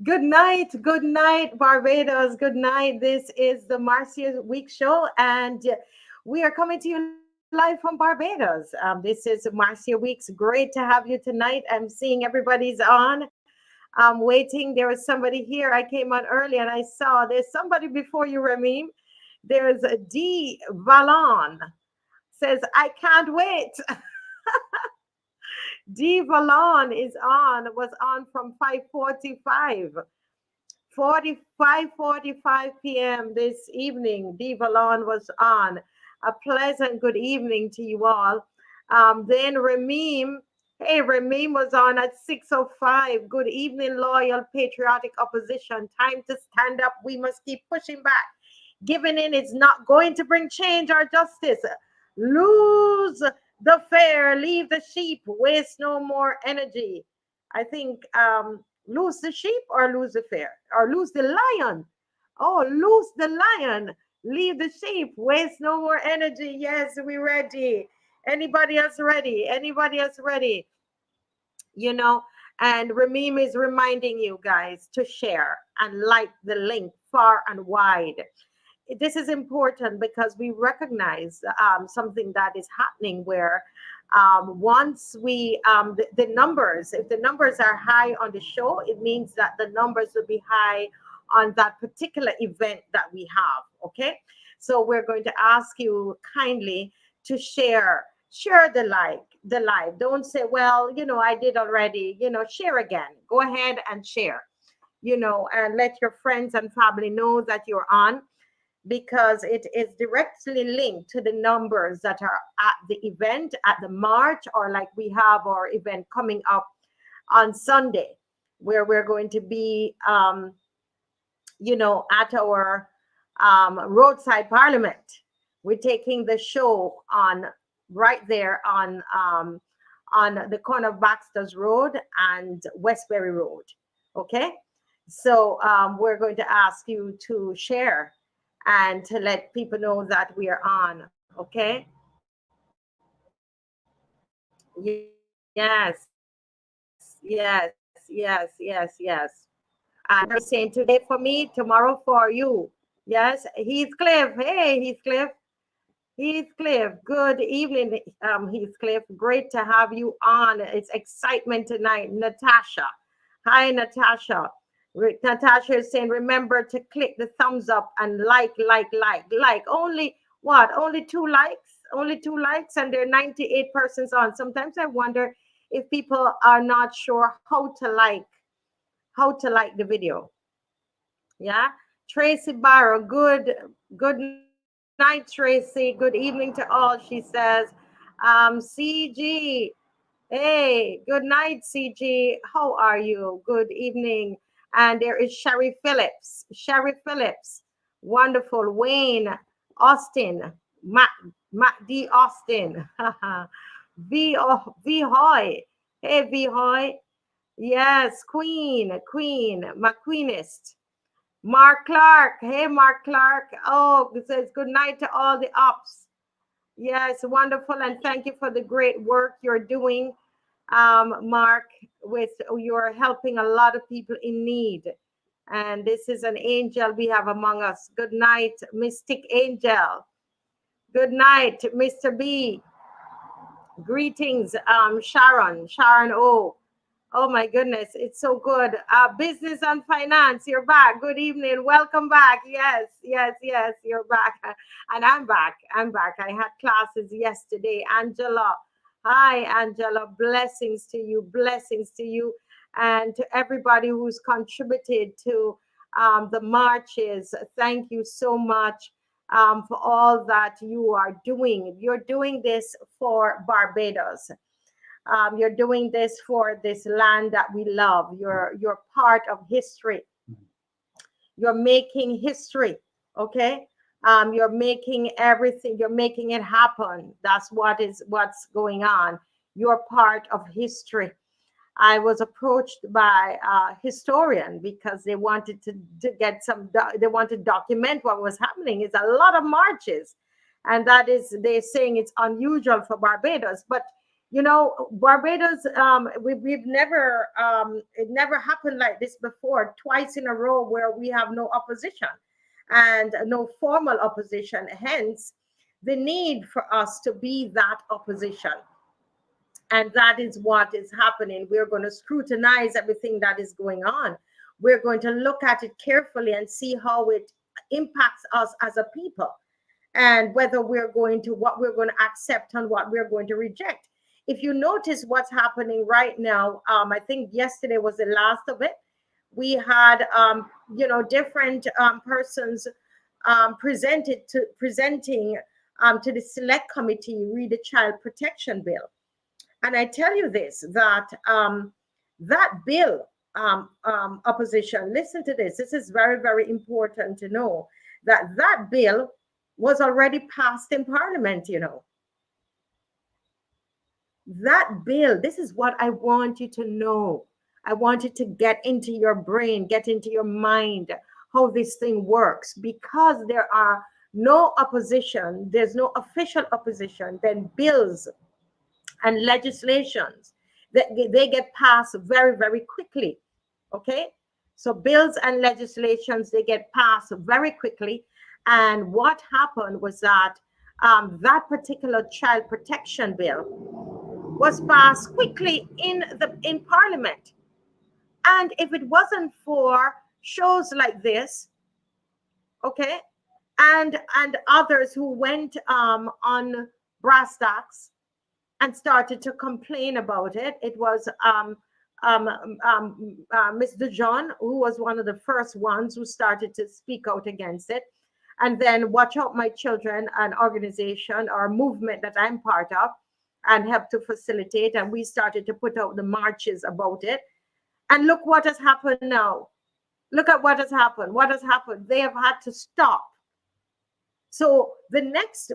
Good night, Barbados. Good night. This is the Marcia Week Show, and we are coming to you live from Barbados. This is Marcia Weeks. Great to have you tonight. I'm seeing everybody's on. I'm waiting. There was somebody here. I came on early and I saw there's somebody before you, Rameem. There's a D. Valon says, I can't wait. D. Valon is on, was on from 5:45. 45:45 p.m. this evening. D. Valon was on. A pleasant good evening to you all. Then Rameem, hey, Rameem was on at 6:05. Good evening, loyal, patriotic opposition. Time to stand up. We must keep pushing back. Giving in is not going to bring change or justice. Lose the fair, leave the sheep, waste no more energy. I think lose the sheep or lose the fair or lose the lion. Oh, lose the lion, leave the sheep, waste no more energy. Yes, we ready. Anybody else ready? Anybody else ready? You know, and Rameem is reminding you guys to share and like the link far and wide. This is important because we recognize something that is happening where once we the numbers, if the numbers are high on the show, it means that the numbers will be high on that particular event that we have. Okay, so we're going to ask you kindly to share the live. Don't say, well, I did already. Share again. Go ahead and share, and let your friends and family know that you're on, because it is directly linked to the numbers that are at the event, at the march, or like we have our event coming up on Sunday, where we're going to be, at our roadside parliament. We're taking the show on right there on the corner of Baxter's Road and Westbury Road. Okay, so we're going to ask you to share and to let people know that we are on. Okay. Yes, yes, yes, yes, yes. And we're saying today for me, tomorrow for you. Yes, Heathcliff. Hey, Heathcliff. Heathcliff, good evening, Heathcliff. Great to have you on. It's excitement tonight. Natasha. Hi, Natasha. Natasha is saying, remember to click the thumbs up and like. Only what? Only two likes? Only two likes, and there are 98 persons on. Sometimes I wonder if people are not sure how to like the video. Yeah. Tracy Barrow, good night, Tracy. Good evening to all. She says, CG. Hey, good night, CG. How are you? Good evening. And there is Sherry Phillips. Sherry Phillips. Wonderful. Wayne Austin. Matt D. Austin. V. Hoy. Hey, V. Hoy. Yes, Queen, McQueenist. Mark Clark. Hey, Mark Clark. Oh, it says good night to all the ops. Yes, wonderful. And thank you for the great work you're doing, Mark, with you're helping a lot of people in need. And this is an angel we have among us. Good night, Mystic Angel. Good night, Mr. B. Greetings, Sharon O. Oh my goodness, it's so good. Business and finance, you're back. Good evening. Welcome back. Yes, yes, yes, you're back. And I'm back. I'm back. I had classes yesterday. Angela. Hi, Angela. Blessings to you. Blessings to you. And to everybody who's contributed to the marches. Thank you so much for all that you are doing. You're doing this for Barbados. You're doing this for this land that we love. You're part of history. You're making history. Okay. You're making everything. You're making it happen. That's what's going on. You're part of history. I was approached by a historian because they wanted to get they want to document what was happening. It's a lot of marches, and that is, they're saying it's unusual for Barbados, but You know, Barbados, we've never, it never happened like this before, twice in a row where we have no opposition and no formal opposition. Hence, the need for us to be that opposition. And that is what is happening. We're going to scrutinize everything that is going on. We're going to look at it carefully and see how it impacts us as a people, and whether we're going to, what we're going to accept and what we're going to reject. If you notice what's happening right now, I think yesterday was the last of it. We had, different persons presenting to the select committee read the child protection bill. And I tell you this, that that bill, opposition, listen to this. This is very, very important to know that that bill was already passed in Parliament, you know. That bill, this is what I want you to know. I want you to get into your brain, get into your mind how this thing works, because there are no opposition, there's no official opposition, then bills and legislations that they get passed very, very quickly. Okay, so bills and legislations, they get passed very quickly. And what happened was that that particular child protection bill was passed quickly in Parliament. And if it wasn't for shows like this, okay, and others who went on brass tacks and started to complain about it. It was Mr. John, who was one of the first ones who started to speak out against it. And then Watch Out My Children, an organization or movement that I'm part of and helped to facilitate. And we started to put out the marches about it. And look what has happened now. Look at what has happened. What has happened? They have had to stop. So the next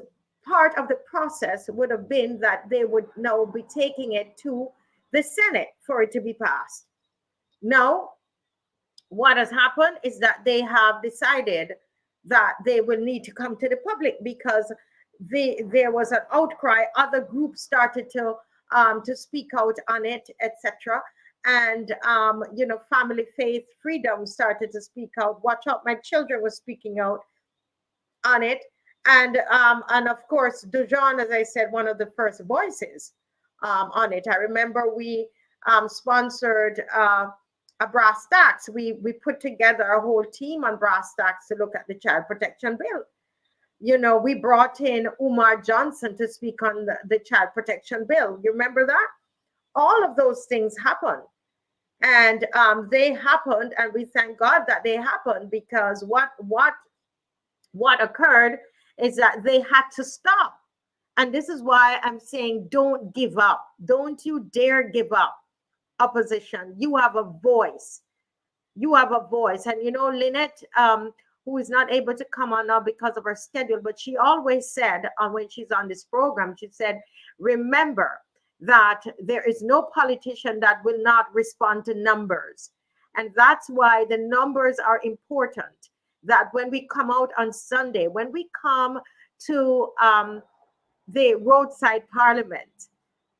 part of the process would have been that they would now be taking it to the Senate for it to be passed. Now, what has happened is that they have decided that they will need to come to the public because there was an outcry. Other groups started to speak out on it, etc. And Family Faith Freedom started to speak out. Watch Out My Children was speaking out on it. And of course, Dujon, as I said, one of the first voices on it. I remember we sponsored a brass tacks. We put together a whole team on brass tacks to look at the child protection bill. You know, we brought in Umar Johnson to speak on the child protection bill. You remember that? All of those things happened. And they happened, and we thank God that they happened, because what occurred is that they had to stop. And this is why I'm saying, don't give up. Don't you dare give up, opposition. You have a voice. You have a voice. And Lynette, who is not able to come on now because of her schedule, but she always said when she's on this program, she said, remember that there is no politician that will not respond to numbers. And that's why the numbers are important. That when we come out on Sunday, when we come to the roadside parliament,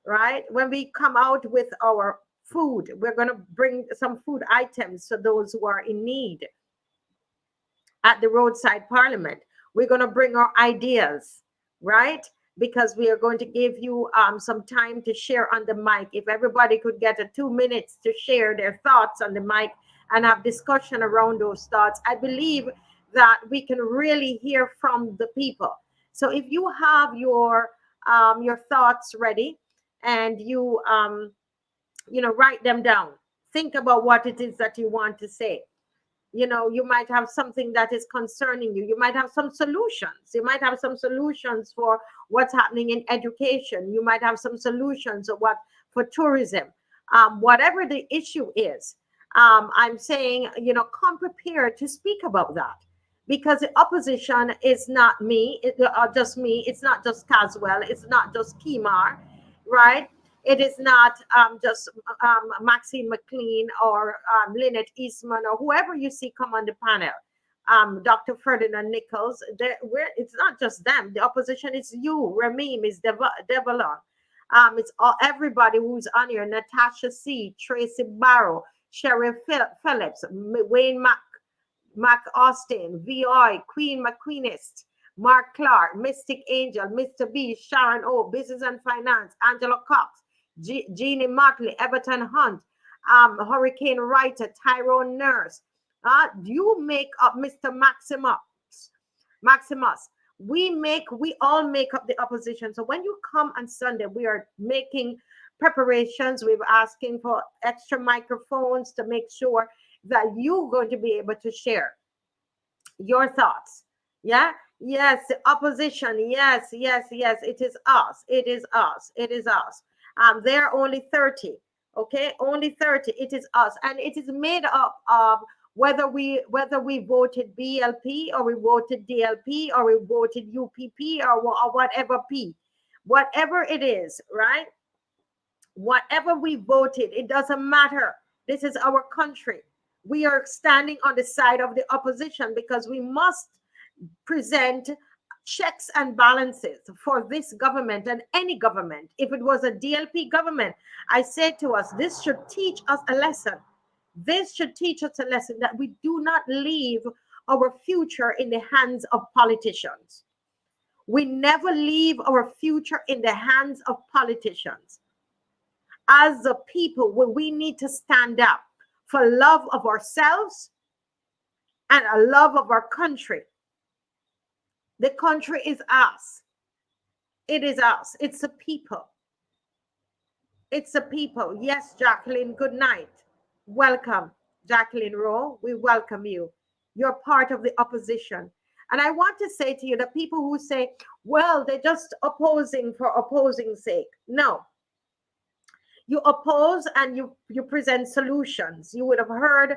right? When we come out with our food, we're going to bring some food items to those who are in need at the roadside parliament. We're going to bring our ideas, right? Because we are going to give you some time to share on the mic. If everybody could get 2 minutes to share their thoughts on the mic and have discussion around those thoughts, I believe that we can really hear from the people. So if you have your thoughts ready, and you write them down, think about what it is that you want to say. You might have something that is concerning you. You might have some solutions. You might have some solutions for what's happening in education. You might have some solutions for tourism. Whatever the issue is, I'm saying, come prepared to speak about that, because the opposition is not me, just me. It's not just Caswell. It's not just Kimar, right? It is not just Maxine McLean or Lynette Eastman or whoever you see come on the panel, Dr. Ferdinand Nichols. It's not just them. The opposition is you, Ramim, is Devalon. It's all everybody who's on here: Natasha C, Tracy Barrow, Sherry Phillips, Wayne Mac Austin, VI, Queen McQueenist, Mark Clark, Mystic Angel, Mr. B, Sharon O, Business and Finance, Angela Cox, Jeannie Motley, Everton Hunt, Hurricane Writer, Tyrone Nurse. You make up Mr. Maximus. We all make up the opposition. So when you come on Sunday, we are making preparations. We're asking for extra microphones to make sure that you're going to be able to share your thoughts. Yeah. Yes, the opposition. Yes, yes, yes. It is us. It is us. It is us. They're only 30. Okay, only 30. It is us, and it is made up of whether we voted BLP or we voted DLP or we voted UPP or whatever P, whatever it is, right? Whatever we voted, it doesn't matter. This is our country. We are standing on the side of the opposition because we must present checks and balances for this government and any government. If it was a DLP government, I said to us, this should teach us a lesson. This should teach us a lesson that we do not leave our future in the hands of politicians. We never leave our future in the hands of politicians. As a people, we need to stand up for love of ourselves and a love of our country. The country is us. It is us. It's the people. It's the people. Yes, Jacqueline, good night. Welcome, Jacqueline Rowe. We welcome you. You're part of the opposition. And I want to say to you, the people who say, well, they're just opposing for opposing's sake. No. You oppose and you present solutions. You would have heard,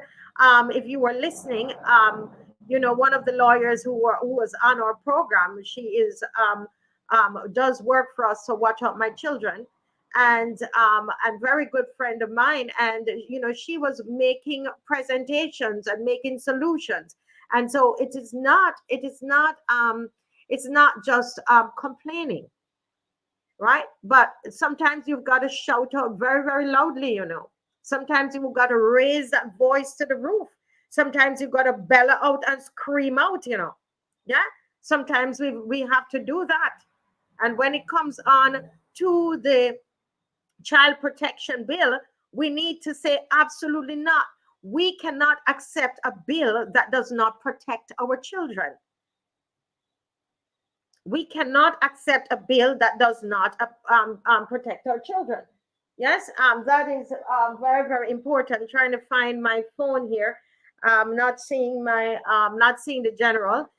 if you were listening, one of the lawyers who was on our program, she is does work for us, so Watch Out My Children, and a very good friend of mine, and she was making presentations and making solutions. And so it's not just complaining, right? But sometimes you've got to shout out very, very loudly. Sometimes you've got to raise that voice to the roof. Sometimes you've got to bellow out and scream out. Yeah, sometimes we have to do that. And when it comes on to the child protection bill, we need to say absolutely not. We cannot accept a bill that does not protect our children. We cannot accept a bill that does not protect our children. Yes, that is very, very important. I'm trying to find my phone here. Not seeing the general.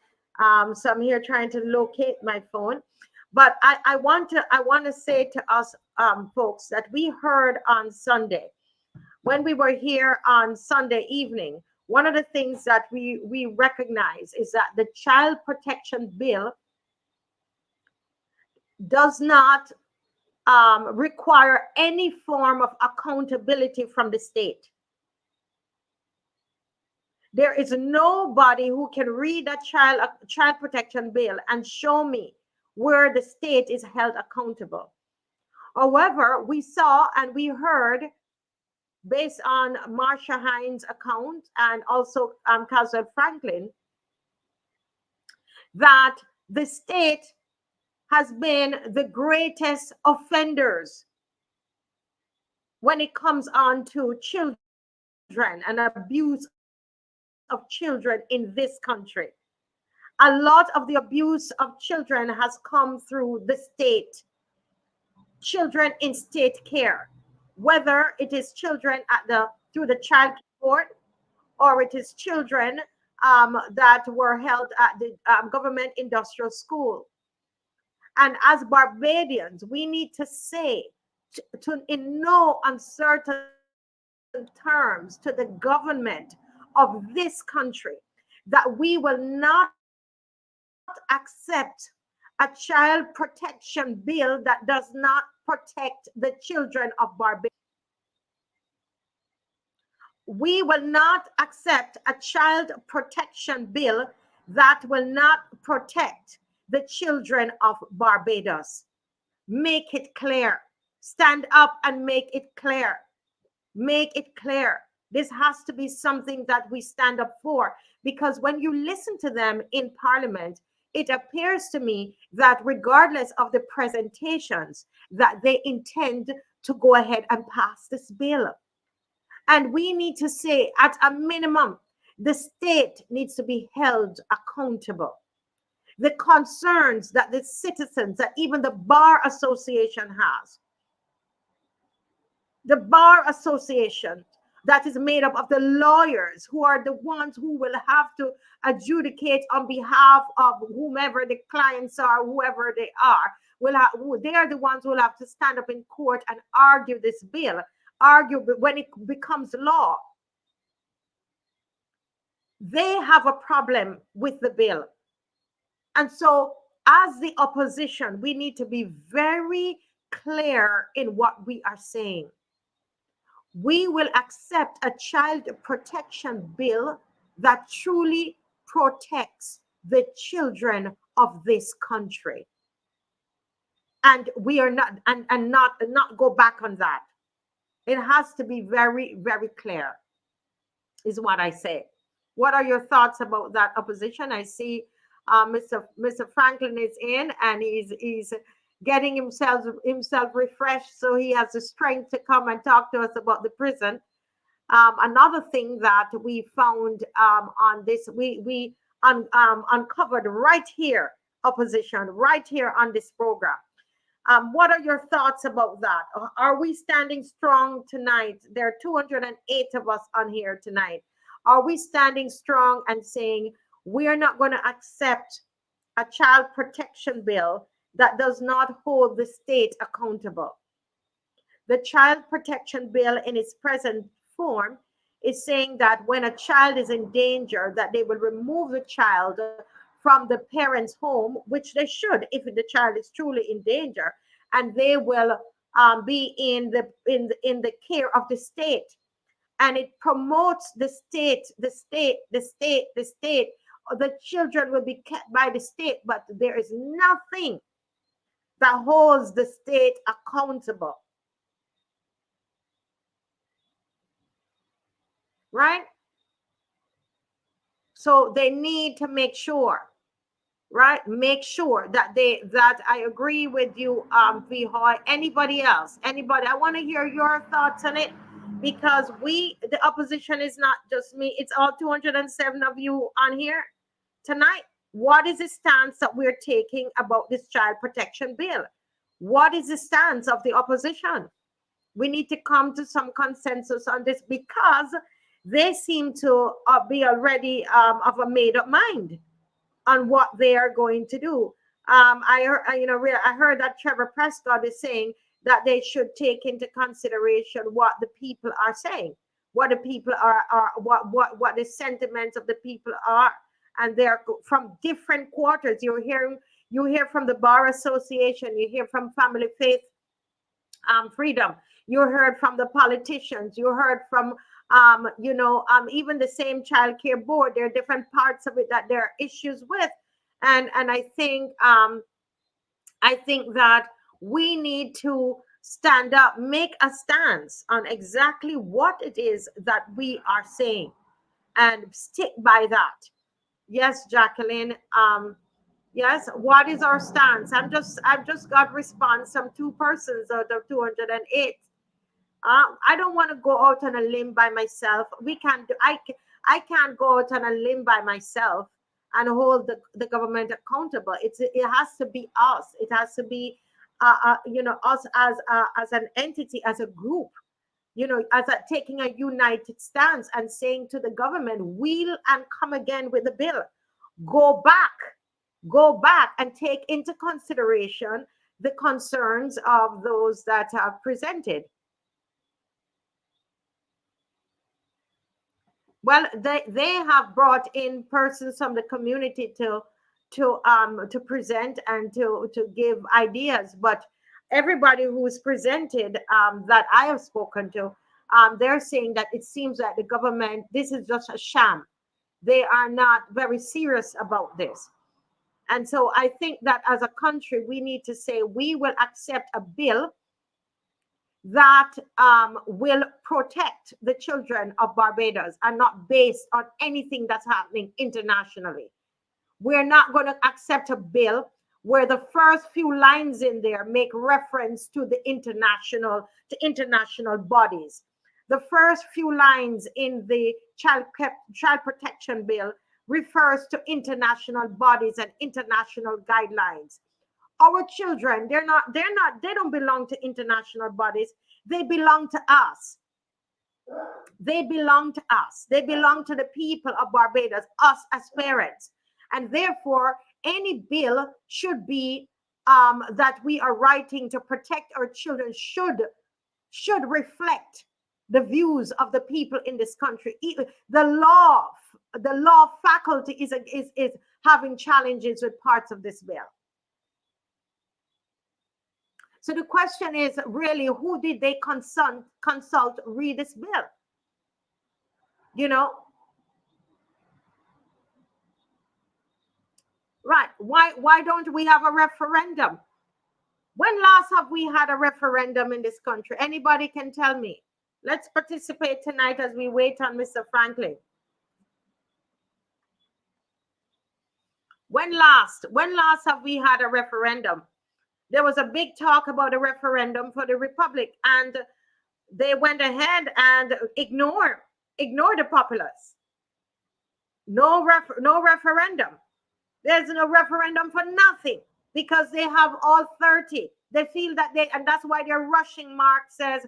So I'm here trying to locate my phone. But I want to say to us folks that we heard on Sunday, when we were here on Sunday evening, one of the things that we recognize is that the child protection bill does not require any form of accountability from the state. There is nobody who can read a child protection bill and show me where the state is held accountable. However, we saw and we heard, based on Marsha Hines' account and also CASWELL Franklin, that the state has been the greatest offenders when it comes on to children and abuse of children in this country. A lot of the abuse of children has come through the state. Children in state care, whether it is children through the child court, or it is children that were held at the government industrial school. And as Barbadians, we need to say in no uncertain terms to the government of this country that we will not accept a child protection bill that does not protect the children of Barbados. We will not accept a child protection bill that will not protect the children of Barbados. Make it clear. Stand up and make it clear. Make it clear. This has to be something that we stand up for, because when you listen to them in Parliament, it appears to me that regardless of the presentations, that they intend to go ahead and pass this bill. And we need to say, at a minimum, the state needs to be held accountable. The concerns that the citizens, that even the Bar Association has, the Bar Association that is made up of the lawyers who are the ones who will have to adjudicate on behalf of whomever the clients are, whoever they are, they are the ones who will have to stand up in court and argue this bill, argue when it becomes law. They have a problem with the bill. And so as the opposition, we need to be very clear in what we are saying. We will accept a child protection bill that truly protects the children of this country. And we are not, and not go back on that. It has to be very, very clear, is what I say. What are your thoughts about that, opposition? I see Mr. Franklin is in, and he's getting himself refreshed, so he has the strength to come and talk to us about the prison. Another thing that we found on this, we uncovered right here, opposition, right here on this program. What are your thoughts about that? Are we standing strong tonight? There are 208 of us on here tonight. Are we standing strong and saying we are not going to accept a child protection bill that does not hold the state accountable? The child protection bill in its present form is saying that when a child is in danger, that they will remove the child from the parent's home, which they should if the child is truly in danger, and they will be in the care of the state. And it promotes the state. The children will be kept by the state, but there is nothing that holds the state accountable. Right? So they need to make sure, right? Make sure that I agree with you, Vihoy. Anybody else? Anybody? I want to hear your thoughts on it, because the opposition is not just me. It's all 207 of you on here tonight. What is the stance that we're taking about this child protection bill? What is the stance of the opposition? We need to come to some consensus on this, because they seem to be already of a made-up mind on what they are going to do. I heard that Trevor Prescott is saying that they should take into consideration what the people are saying, what the people are what the sentiments of the people are, and they're from different quarters. You hear from the Bar Association, you hear from Family Faith Freedom, you heard from the politicians, you heard from even the same child care board. There are different parts of it that there are issues with, and I think that we need to stand up, make a stance on exactly what it is that we are saying, and stick by that. Yes, Jacqueline. Yes, what is our stance? I've just got response from 2 persons out of 208. I don't want to go out on a limb by myself. I can't go out on a limb by myself and hold the government accountable. It has to be us. It has to be us as an entity, as a group, taking a united stance and saying to the government, "We'll and come again with the bill. Go back and take into consideration the concerns of those that have presented." Well, they have brought in persons from the community to present and to give ideas, but everybody who's presented that I have spoken to, they're saying that it seems that the government, this is just a sham. They are not very serious about this. And so I think that as a country, we need to say we will accept a bill that will protect the children of Barbados and not based on anything that's happening internationally. We're not going to accept a bill where the first few lines in there make reference to the international bodies. The first few lines in the child protection bill refers to international bodies and international guidelines. Our children, they don't belong to international bodies. They belong to us. They belong to us. They belong to the people of Barbados, us as parents. And therefore, any bill should be that we are writing to protect our children should reflect the views of the people in this country. The law faculty is having challenges with parts of this bill. So the question is really, who did they consult read this bill? You know, right? Why don't we have a referendum? When last have we had a referendum in this country? Anybody can tell me. Let's participate tonight as we wait on Mr. Franklin. When last have we had a referendum? There was a big talk about a referendum for the Republic, and they went ahead and ignored the populace. No referendum. There's no referendum for nothing because they have all 30. They feel that and that's why they're rushing. Mark says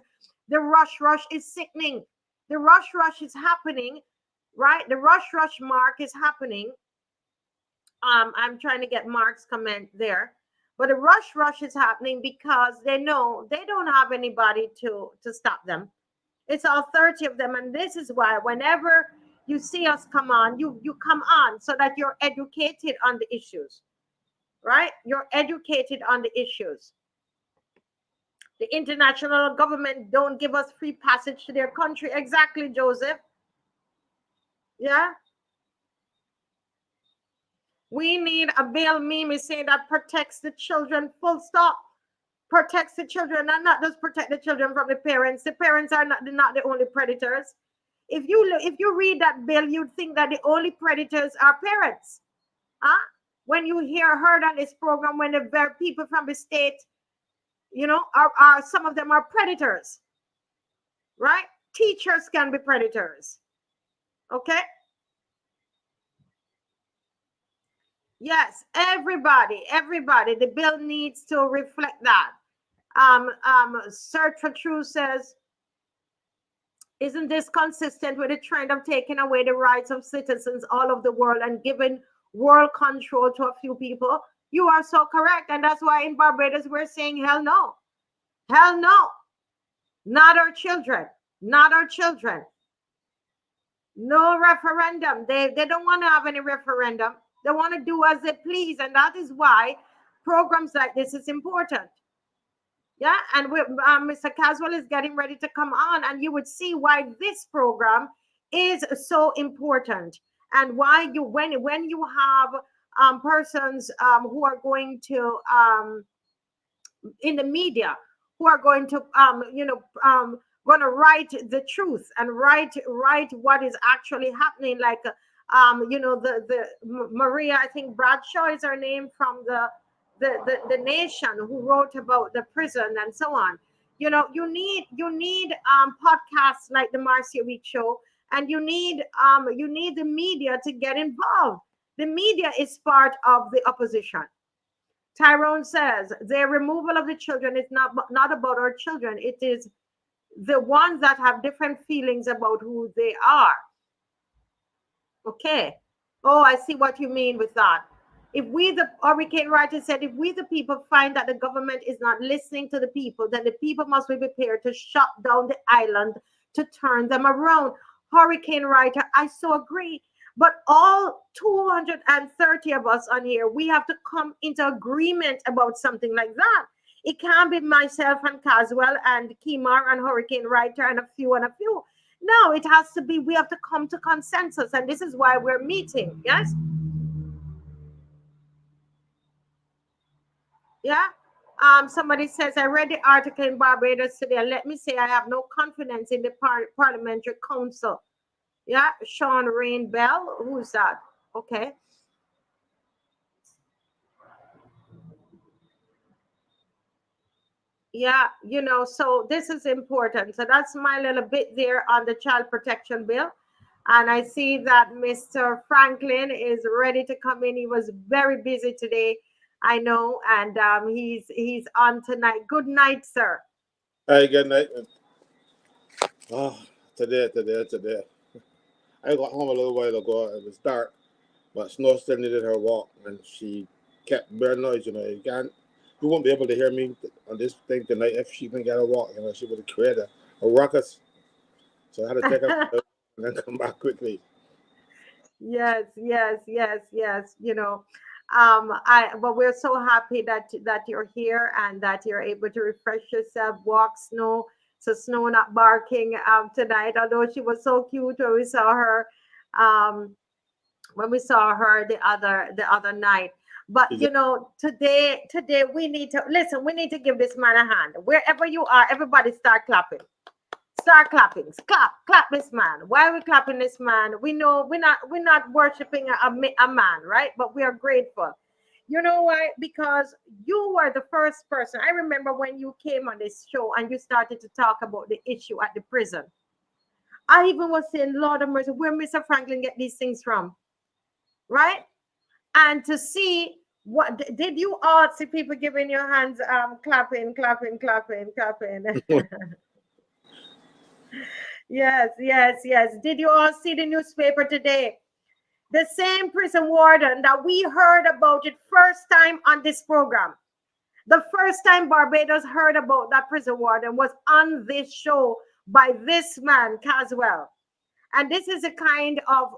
the rush is sickening. The rush is happening, right? The rush Mark is happening. I'm trying to get Mark's comment there. But the rush is happening because they know they don't have anybody to stop them. It's all 30 of them. And this is why whenever you see us come on, you come on so that you're educated on the issues, right? You're educated on the issues. The international government don't give us free passage to their country. Exactly, Joseph. Yeah. We need a bill, Mimi saying, that protects the children, full stop. Protects the children and not just protect the children from the parents. The parents are not the only predators. If you read that bill, you'd think that the only predators are parents. Huh? When you heard on this program, when the very people from the state, you know, are some of them are predators, right? Teachers can be predators. Okay. Yes, everybody. The bill needs to reflect that. Search for Truth says, isn't this consistent with the trend of taking away the rights of citizens all over the world and giving world control to a few people? You are so correct. And that's why in Barbados, we're saying, hell no. Hell no. Not our children. Not our children. No referendum. They don't want to have any referendum. They want to do as they please. And that is why programs like this is important. Yeah. And Mr. CASWELL is getting ready to come on. And you would see why this program is so important. And why when you have persons who are going to, in the media, who are going to, going to write the truth and write what is actually happening, like the Maria, I think Bradshaw is her name, from the Nation, who wrote about the prison and so on. You know, you need podcasts like the Marcia Week Show, and you need the media to get involved. The media is part of the opposition. Tyrone says the removal of the children is not about our children. It is the ones that have different feelings about who they are. Okay. Oh, I see what you mean with that. If we, the Hurricane writer said, if we the people find that the government is not listening to the people, then the people must be prepared to shut down the island to turn them around. Hurricane writer, I so agree. But all 230 of us on here, we have to come into agreement about something like that. It can't be myself and CASWELL and Kimar and Hurricane writer and a few. No, it has to be, we have to come to consensus. And this is why we're meeting. Yes? Yeah. Somebody says, I read the article in Barbados today, and let me say, I have no confidence in the Parliamentary Council. Yeah, Sean Rain Bell. Who's that? Okay. Yeah, so this is important. So that's my little bit there on the child protection bill. And I see that Mr. Franklin is ready to come in. He was very busy today, I know, and he's on tonight. Good night, sir. Hey, good night. Oh, today. I got home a little while ago. It was dark, but Snow still needed her walk, and she kept bare noise. You won't be able to hear me on this thing tonight if she can get her walk. She would have created a ruckus. So I had to take her and then come back quickly. Yes, yes, yes, yes. But we're so happy that you're here and that you're able to refresh yourself, walk Snow. So Snow not barking tonight, although she was so cute um when we saw her the other night. But She just, today we need to listen. We need to give this man a hand. Wherever you are, everybody start clapping. Start clapping. Clap this man. Why are we clapping this man? We know we're not worshiping a man, right? But we are grateful. You know why? Because you were the first person. I remember when you came on this show and you started to talk about the issue at the prison. I even was saying, Lord of mercy, where Mr. Franklin get these things from, right? And to see did you all see people giving your hands, clapping, clapping, clapping, clapping? Yes, yes, yes. Did you all see the newspaper today? The same prison warden that we heard about it first time on this program. The first time Barbados heard about that prison warden was on this show by this man, Caswell. And this is a kind of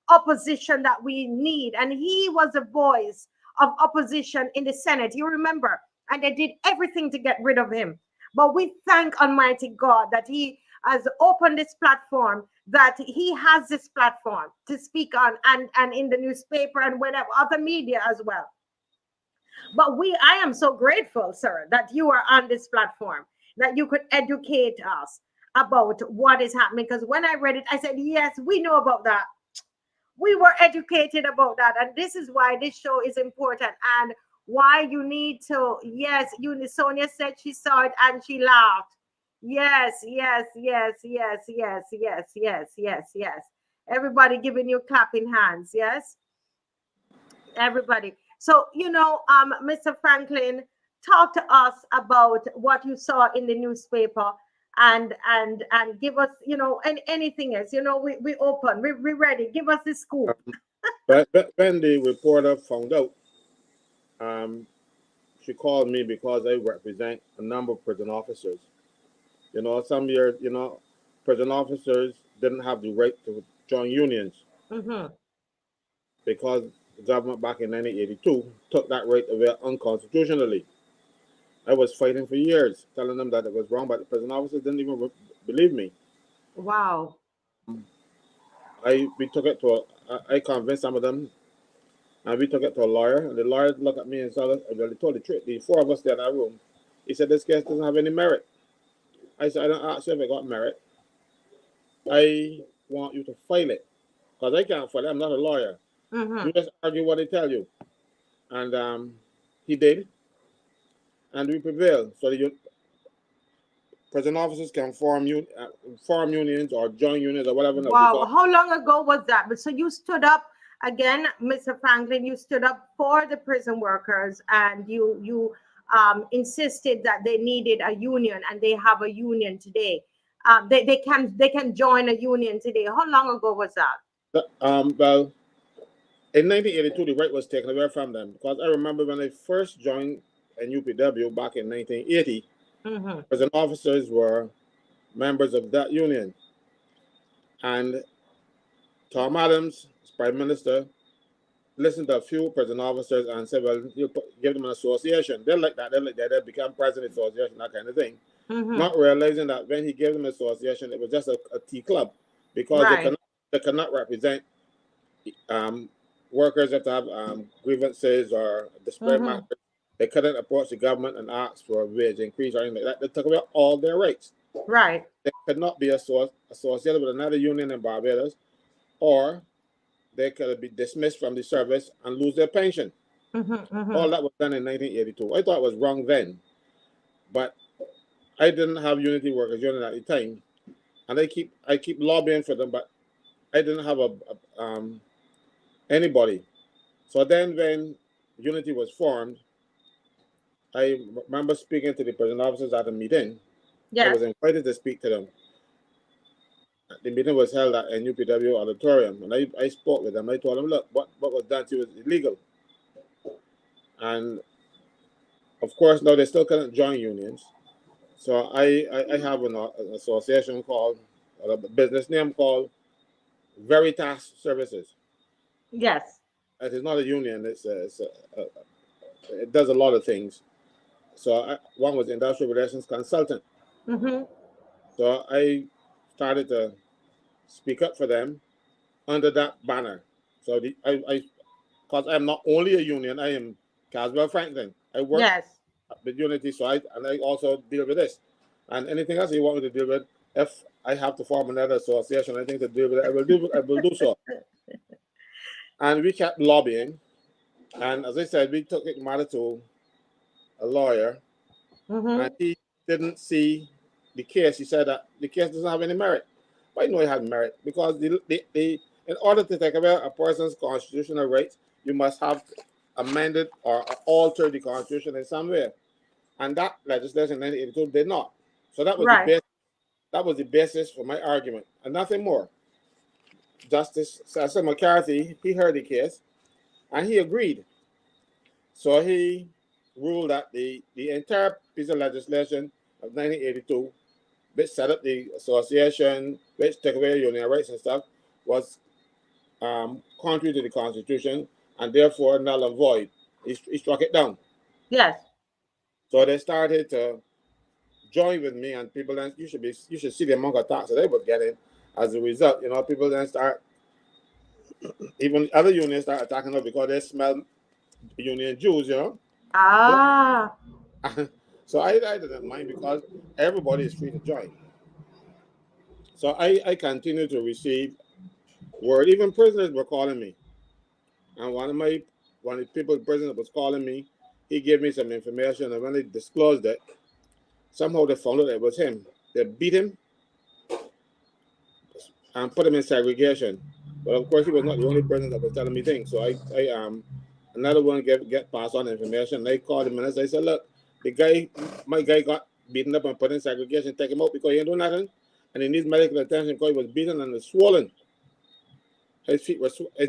opposition that we need. And he was a voice of opposition in the Senate, you remember, and they did everything to get rid of him. But we thank Almighty God that he has opened this platform, that he has this platform to speak on, and in the newspaper and whatever other media as well. But I am so grateful, sir, that you are on this platform, that you could educate us about what is happening. Because when I read it, I said, yes, we know about that. We were educated about that. And this is why this show is important, and why you need to, yes, Sonia said she saw it and she laughed. Yes, yes, yes, yes, yes, yes, yes, yes, yes. Everybody giving you clapping hands. Yes, everybody. So, Mr. Franklin, talk to us about what you saw in the newspaper, and give us, anything else. We open, we ready. Give us the scoop. but when the reporter found out, um, she called me because I represent a number of prison officers. Some years, prison officers didn't have the right to join unions Mm-hmm. because the government back in 1982 took that right away unconstitutionally. I was fighting for years, telling them that it was wrong, but the prison officers didn't even believe me. Wow. We took it to I convinced some of them, and we took it to a lawyer, and the lawyer looked at me and said, well, they told the truth. The four of us there in that room, he said, this case doesn't have any merit. I said, I don't ask you if it got merit. I want you to file it, because I can't file it. I'm not a lawyer. Mm-hmm. You just argue what they tell you. And he did, and we prevailed. So the prison officers can form unions or join unions or whatever. No, Wow. because How long ago was that? But so you stood up again, Mr. Franklin, you stood up for the prison workers, and you insisted that they needed a union, and they have a union today. They can join a union today. How long ago was that? well, in 1982, the right was taken away from them. Because I remember when I first joined NUPW back in 1980, Mm-hmm. prison officers were members of that union. And Tom Adams, as Prime Minister, listened to a few prison officers and said, well, give them an association. They like that. They like that. They become president association, that kind of thing. Mm-hmm. Not realizing that when he gave them an association, it was just a tea club, because Right. they cannot represent um, workers have to have grievances or display Mm-hmm. matters. They couldn't approach the government and ask for a wage increase or anything like that. They took away all their rights. Right. They could not be associated with another union in Barbados, or they could be dismissed from the service and lose their pension. Mm-hmm. Mm-hmm. All that was done in 1982. I thought it was wrong then, but I didn't have Unity Workers Union at the time, and I keep lobbying for them, but I didn't have anybody. So then when Unity was formed, I remember speaking to the president officers at a meeting. I Yes. was invited to speak to them. The meeting was held at NUPW auditorium, and I spoke with them. I told them, look, what was done to you was illegal. And of course, now they still couldn't join unions. So I have an association called, or a business name called Veritas Services. Yes. It is not a union. It does a lot of things. So one was industrial relations consultant. Mm-hmm. So I started to speak up for them under that banner. So because I'm not only a union, I am CASWELL Franklin. I work Yes. with Unity, so I also deal with this. And anything else you want me to deal with, if I have to form another association, anything to deal with it, I will do so. And we kept lobbying. And as I said, we took it matter to a lawyer, Mm-hmm. and he didn't see the case. He said that the case doesn't have any merit. But I know it had merit because in order to take away a person's constitutional rights, you must have amended or altered the constitution in some way. And that legislation in 1982 did not. So Right. that was the basis for my argument, and nothing more. Justice Cecil McCarthy, he heard the case and he agreed. So he ruled that the entire piece of legislation of 1982, which set up the association, which took away union rights and stuff, was contrary to the Constitution and therefore null and void. He struck it down. Yes. So they started to join with me, and people then you should see the amount of attacks that they were getting as a result. People then start, even other unions start attacking us because they smell union Jews. Ah. So I didn't mind because everybody is free to join. So I continue to receive word. Even prisoners were calling me. And one of the people in prison that was calling me, he gave me some information, and when they disclosed it, somehow they found out it was him. They beat him and put him in segregation. But of course, he was not the only person that was telling me things. So another one get passed on information. They called him and I said, look, my guy got beaten up and put in segregation. Take him out because he ain't doing nothing, and he needs medical attention because he was beaten and was swollen. His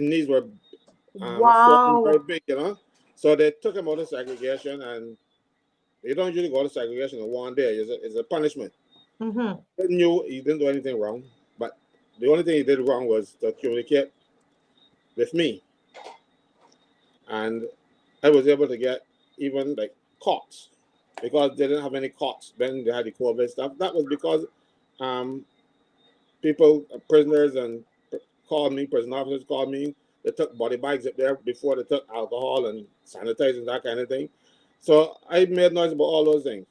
knees were swollen very Wow. big. So they took him out of segregation, and you don't usually go to segregation in one day. It's a punishment. Mm-hmm. He knew he didn't do anything wrong, but the only thing he did wrong was to communicate with me, and I was able to get even like cots because they didn't have any cots when they had the COVID stuff. That was because prisoners and prison officers called me. They took body bags up there before they took alcohol and sanitizing, that kind of thing. So I made noise about all those things.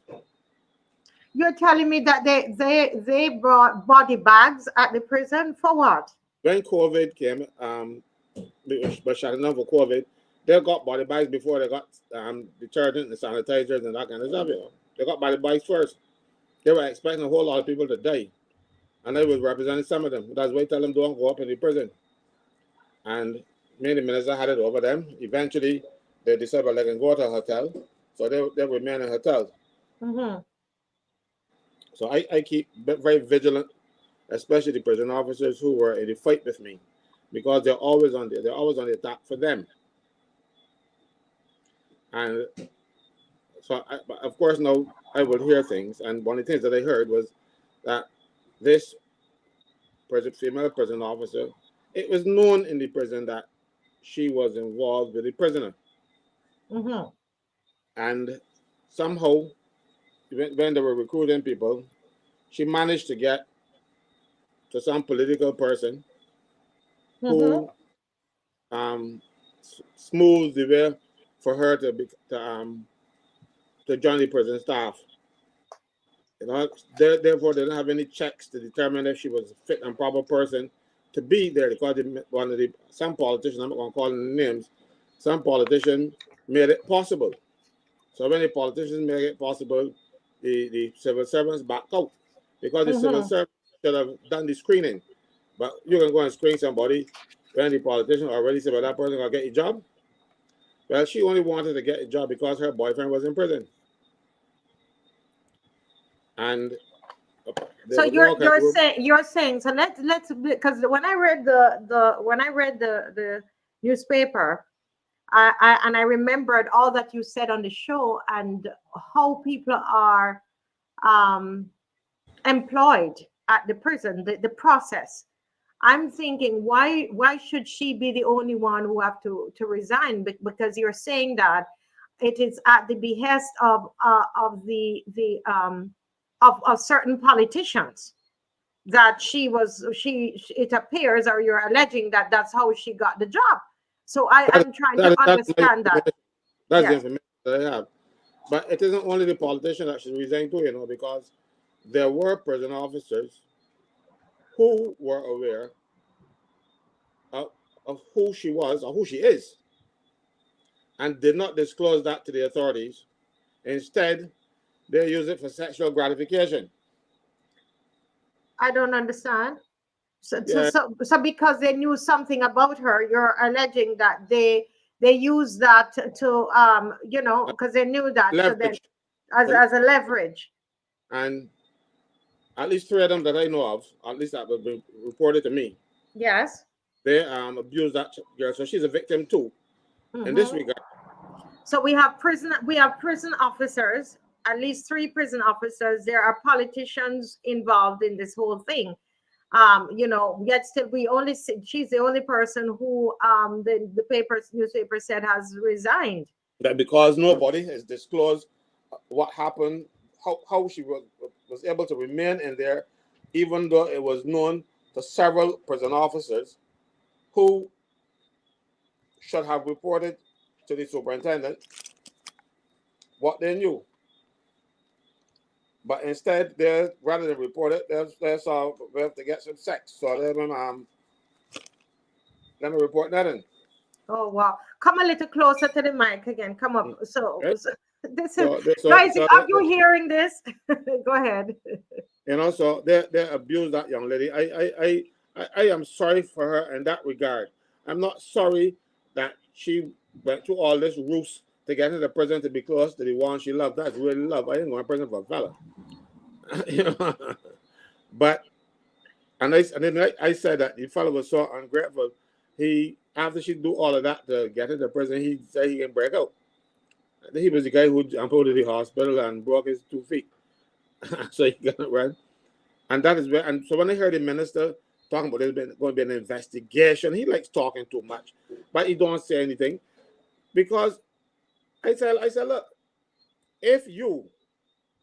You're telling me that they brought body bags at the prison for what? When COVID came, but shutting down for COVID, they got body bags before they got detergent and sanitizers and that kind of stuff. They got body bags first. They were expecting a whole lot of people to die, and I was representing some of them. That's why I tell them don't go up in the prison. And many ministers had it over them. Eventually, they decided they can go to a hotel, so they remain in hotels. Mm-hmm. So I keep very vigilant, especially the prison officers who were in the fight with me, because they're always on the attack for them. And so, of course, now I would hear things, and one of the things that I heard was that this female prison officer, it was known in the prison that she was involved with the prisoner, Mm-hmm. and somehow, when they were recruiting people, she managed to get to some political person Mm-hmm. who smooth the way for her to join the prison staff. You know, therefore, they didn't have any checks to determine if she was a fit and proper person to be there. Because some politicians, I'm not going to call them names, some politicians made it possible. So when the politicians make it possible, the civil servants back out. Because the civil servants should have done the screening. But you can go and screen somebody when the politician already said, well, that person going to get a job. Well, she only wanted to get a job because her boyfriend was in prison. And so you're saying so let's because when I read the newspaper, I remembered all that you said on the show and how people are employed at the prison, the process. I'm thinking, why should she be the only one who have to resign? Because you're saying that it is at the behest of certain politicians that it appears, or you're alleging that that's how she got the job. So I'm trying to understand that. That's the information that I have. But it isn't only the politician that should resign too, you know, because there were prison officers who were aware of who she was or who she is and did not disclose that to the authorities. Instead, they use it for sexual gratification. I don't understand. So because they knew something about her, you're alleging that they use that to you know, because they knew that, leverage. So then as a leverage. And at least 3 of them that I know of, at least that have been reported to me. Yes. They abused that girl, so she's a victim too. In this regard. So we have prison officers, at least 3 prison officers. There are politicians involved in this whole thing. You know, yet still we only see, she's the only person who the newspaper said has resigned. That because nobody has disclosed what happened, how she was able to remain in there, even though it was known to several prison officers who should have reported to the superintendent what they knew. But instead, rather than report it, they saw we have to get some sex. So let me report that in. Oh wow! Come a little closer to the mic again. Come up. So this is guys. Are you hearing this? Go ahead. You know, so they abused that young lady. I am sorry for her in that regard. I'm not sorry that she went through all this ruse to get into prison to be close to the one she loved. That's really love. I ain't going to prison for a fella. You know? But then I said that the fellow was so ungrateful. After she do all of that to get into prison, he said he can break out. He was the guy who jumped out of the hospital and broke his 2 feet. So he got run. And that is where, and so when I heard the minister talking about there's going to be an investigation, he likes talking too much, but he don't say anything. Because I said, look, if you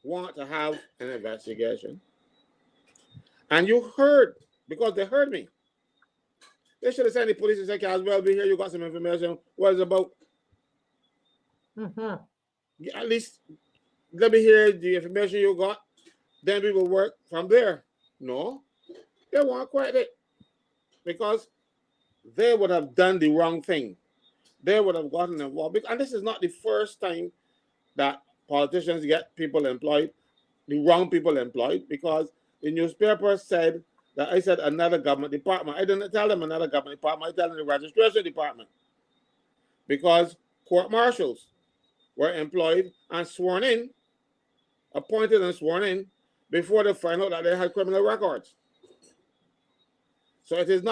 want to have an investigation, and you heard, because they heard me, they should have sent the police and said, CASWELL, be here, you got some information, what it's about. At least let me hear the information you got, then we will work from there. No, they won't quite it, because they would have done the wrong thing. They would have gotten involved. And this is not the first time that politicians get people employed, the wrong people employed, because the newspaper said that I said another government department. I didn't tell them another government department. I told them the registration department. Because court marshals were employed and sworn in, appointed and sworn in, before they find out that they had criminal records. So it is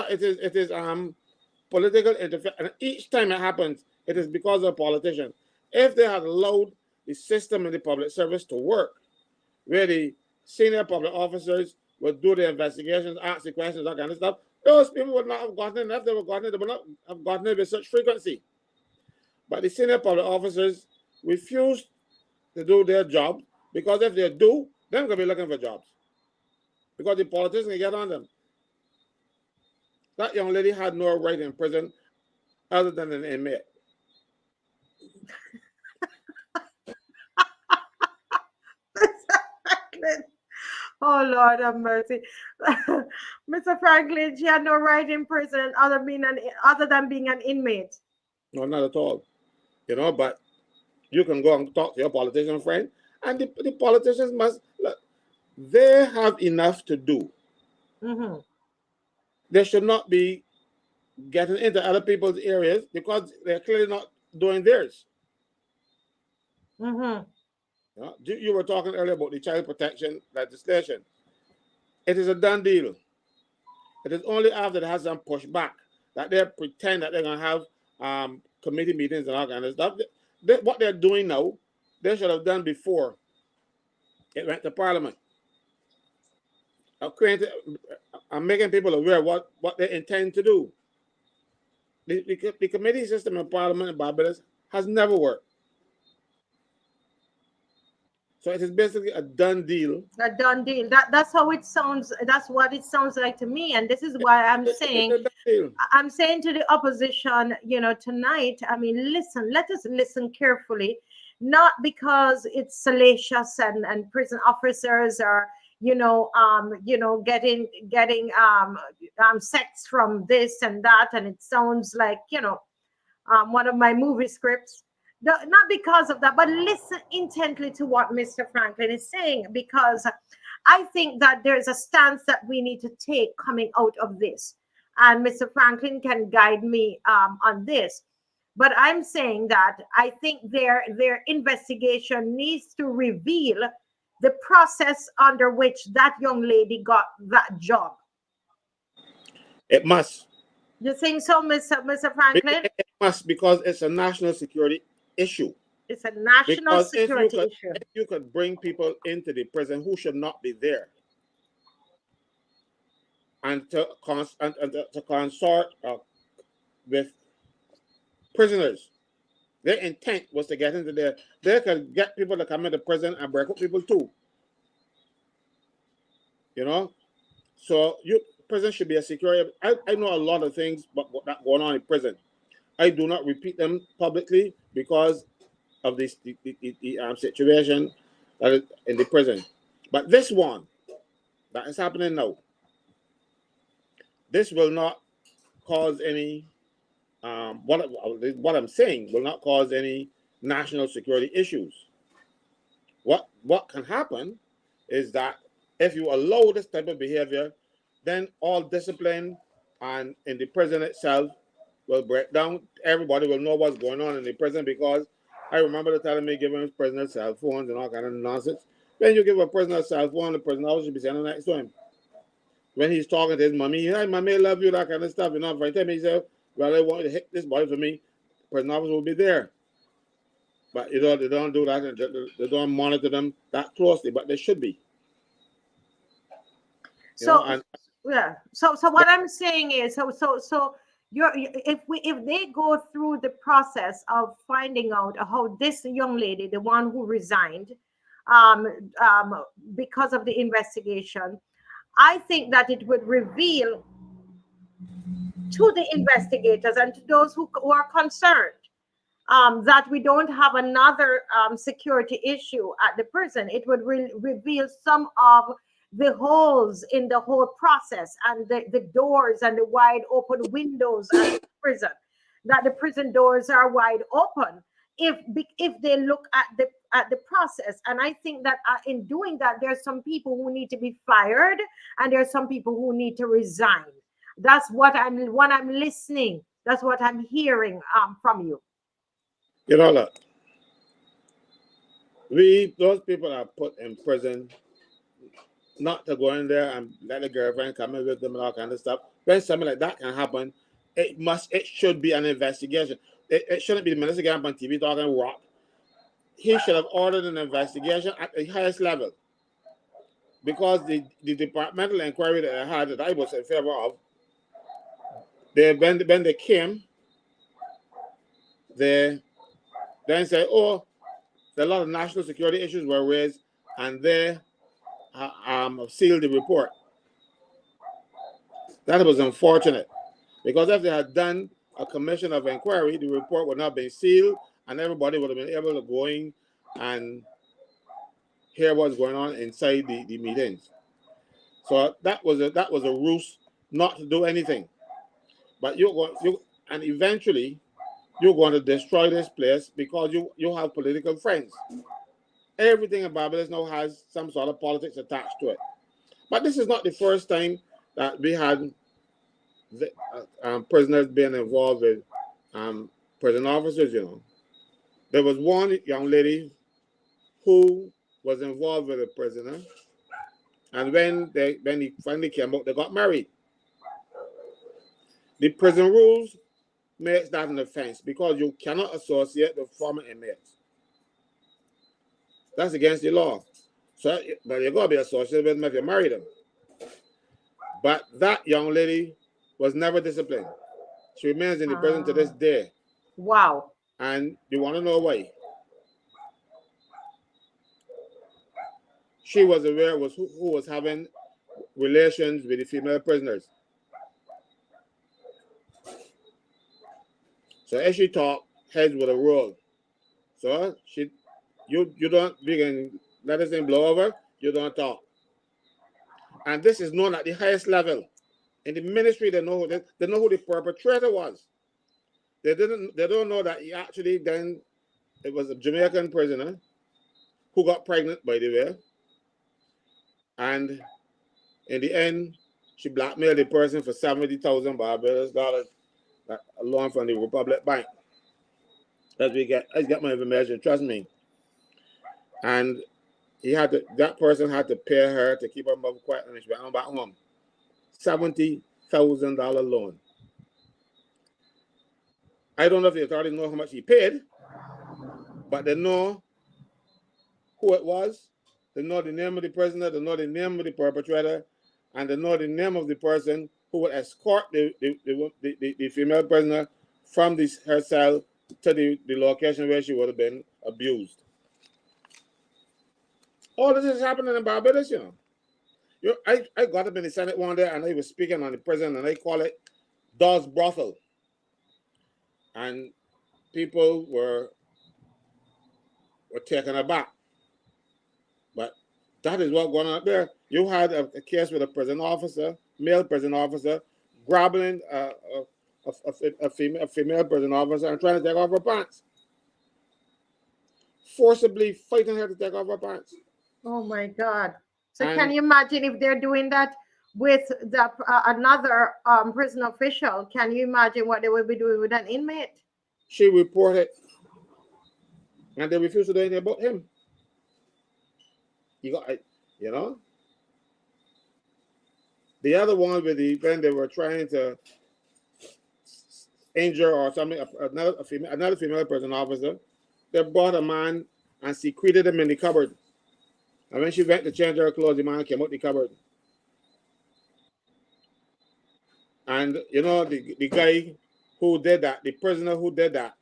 political interference. And each time it happens, it is because of politicians. If they had allowed the system in the public service to work, where the senior public officers would do the investigations, ask the questions, that kind of stuff, those people would not have gotten it. If they were gotten it, they would not have gotten it with such frequency. But the senior public officers refused to do their job, because if they do, they're going to be looking for jobs, because the politicians can get on them. That young lady had no right in prison other than an inmate. Oh Lord have mercy. Mr. Franklin, she had no right in prison other than being an inmate. No, not at all. But you can go and talk to your politician friend, and the politicians must look, they have enough to do. Mm-hmm. They should not be getting into other people's areas because they're clearly not doing theirs. Mm-hmm. You were talking earlier about the child protection legislation. It is a done deal. It is only after they have some pushback that they pretend that they're going to have committee meetings and all kind of stuff. What they're doing now, they should have done before it went to Parliament. I'm making people aware what they intend to do. The committee system in Parliament in Barbados has never worked. So it is basically a done deal. A done deal. That's how it sounds. That's what it sounds like to me. And this is why It's a done deal. I'm saying to the opposition, tonight, I mean, listen, let us listen carefully, not because it's salacious and prison officers are, getting sex from this and that. And it sounds like, one of my movie scripts. Not because of that, but listen intently to what Mr. Franklin is saying, because I think that there's a stance that we need to take coming out of this. And Mr. Franklin can guide me on this. But I'm saying that I think their investigation needs to reveal the process under which that young lady got that job. It must. You think so, Mr. Franklin? It must, because it's a national security issue. It's a national security issue. If you could bring people into the prison who should not be there, and to consort with prisoners, their intent was to get into there. They could get people to come into prison and break up people too. So prison should be a security. I know a lot of things, but what that going on in prison, I do not repeat them publicly because of this situation that is in the prison. But this one that is happening now, this will not cause any. What I'm saying will not cause any national security issues. What can happen is that if you allow this type of behavior, then all discipline and in the prison itself will break down. Everybody will know what's going on in the prison, because I remember the telling me giving prisoners cell phones and all kind of nonsense. When you give a prisoner a cell phone, the prisoner always should be standing next to him. When he's talking to his mommy, "Hi, mommy, I love you," that kind of stuff. If I tell me, he said, "Well, I want you to hit this boy for me," the prison officer will be there. But they don't do that. They don't monitor them that closely, but they should be. So what I'm saying is, if they go through the process of finding out how this young lady, the one who resigned, because of the investigation, I think that it would reveal to the investigators and to those who are concerned that we don't have another security issue at the prison. It would reveal some of the holes in the whole process, and the doors and the wide open windows at the prison, that the prison doors are wide open if they look at the process. And I think that in doing that, there's some people who need to be fired and there's some people who need to resign. That's what I'm listening. That's what I'm hearing from you. Look, those people are put in prison not to go in there and let the girlfriend come in with them and all kind of stuff. When something like that can happen, it should be an investigation. It shouldn't be the minister getting up on TV talking rock. He should have ordered an investigation at the highest level, because the departmental inquiry that I had, that I was in favor of, when they came, they then say, "Oh, a lot of national security issues were raised," and they sealed the report. That was unfortunate, because if they had done a commission of inquiry, the report would not have been sealed, and everybody would have been able to go in and hear what's going on inside the meetings. So that was a ruse not to do anything. But and eventually you're going to destroy this place because you have political friends. Everything in Barbados now has some sort of politics attached to it. But this is not the first time that we had prisoners being involved with prison officers. There was one young lady who was involved with a prisoner, and when he finally came out, they got married. The prison rules makes that an offense because you cannot associate with former inmates. That's against the law. So, but you gotta be associated with them if you marry them. But that young lady was never disciplined. She remains in the prison to this day. Wow. And you want to know why? She was aware of who was having relations with the female prisoners. So as she talked, heads would have rolled. So you don't begin let this thing blow over, you don't talk. And this is known at the highest level. In the ministry, they know who the perpetrator was. They don't know that he actually then it was a Jamaican prisoner who got pregnant, by the way. And in the end, she blackmailed the person for 70,000 Barbados dollars, a loan from the Republic Bank. I get my information, trust me. And that person had to pay her to keep her mother quiet and she went back home. $70,000 loan. I don't know if the authorities know how much he paid, but they know who it was. They know the name of the prisoner, they know the name of the perpetrator, and they know the name of the person who would escort the female prisoner from her cell to the location where she would have been abused. All this is happening in Barbados, I got up in the Senate one day and I was speaking on the prison and I call it Dawes Brothel. And people were taken aback. But that is what's going on there. You had a case with a prison officer, male prison officer, grabbing a female prison officer and trying to take off her pants. Forcibly fighting her to take off her pants. Oh my God. So can you imagine if they're doing that with another prison official? Can you imagine what they will be doing with an inmate? She reported, and they refused to do anything about him. The other one when they were trying to injure or something, another female prison officer, they brought a man and secreted him in the cupboard. And when she went to change her clothes, the man came out the cupboard. And the guy who did that, the prisoner who did that,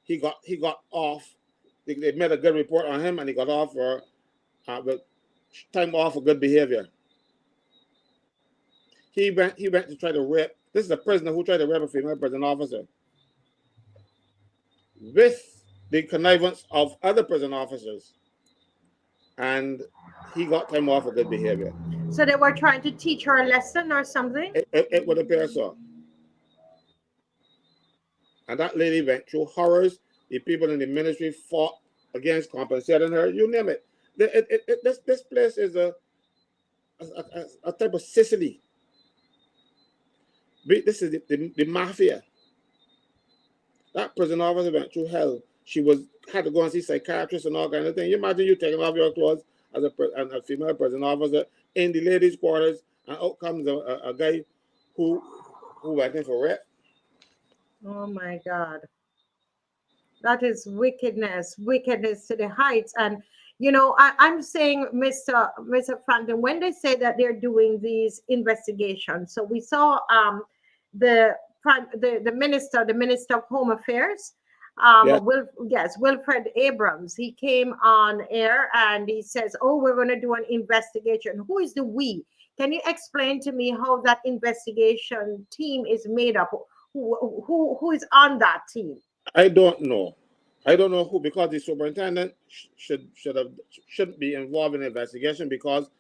he got off. They made a good report on him, and he got off for time off for good behavior. He went to try to rape. This is a prisoner who tried to rape a female prison officer with the connivance of other prison officers. And he got time off for good behavior. So they were trying to teach her a lesson or something? It would appear so. And that lady went through horrors. The people in the ministry fought against compensating her. You name it. This place is a type of Sicily. This is the mafia. That prison officer went through hell. She had to go and see psychiatrists and all kind of things. You imagine you taking off your clothes as a female prison officer in the ladies' quarters, and out comes a guy who went in for rape. Oh my God. That is wickedness to the heights. And I'm saying, Mr. Franklin, when they say that they're doing these investigations, so we saw the Minister of Home Affairs, Wilfred Abrhamas. He came on air and he says, "Oh, we're going to do an investigation." Who is the we? Can you explain to me how that investigation team is made up? who is on that team? I don't know. I don't know who, because the superintendent shouldn't be involved in the investigation, because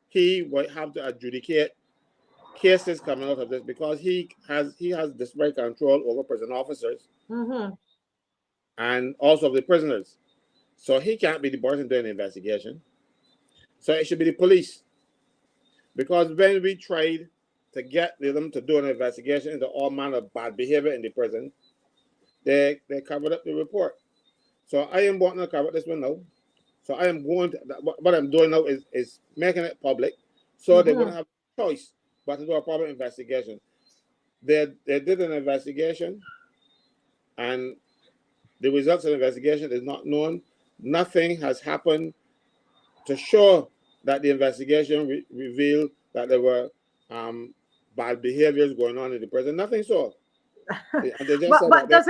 he will have to adjudicate cases coming out of this, because he has disparate control over prison officers and also the prisoners. So he can't be the person doing the investigation. So it should be the police. Because when we tried to get them to do an investigation into all manner of bad behavior in the prison, they covered up the report. So I am wanting to cover this one now. So I am going to, what I'm doing now is making it public, so they wouldn't have a choice but to do a proper investigation. They did an investigation, and the results of the investigation is not known. Nothing has happened to show that the investigation revealed that there were bad behaviors going on in the prison. Nothing so. And they just said But that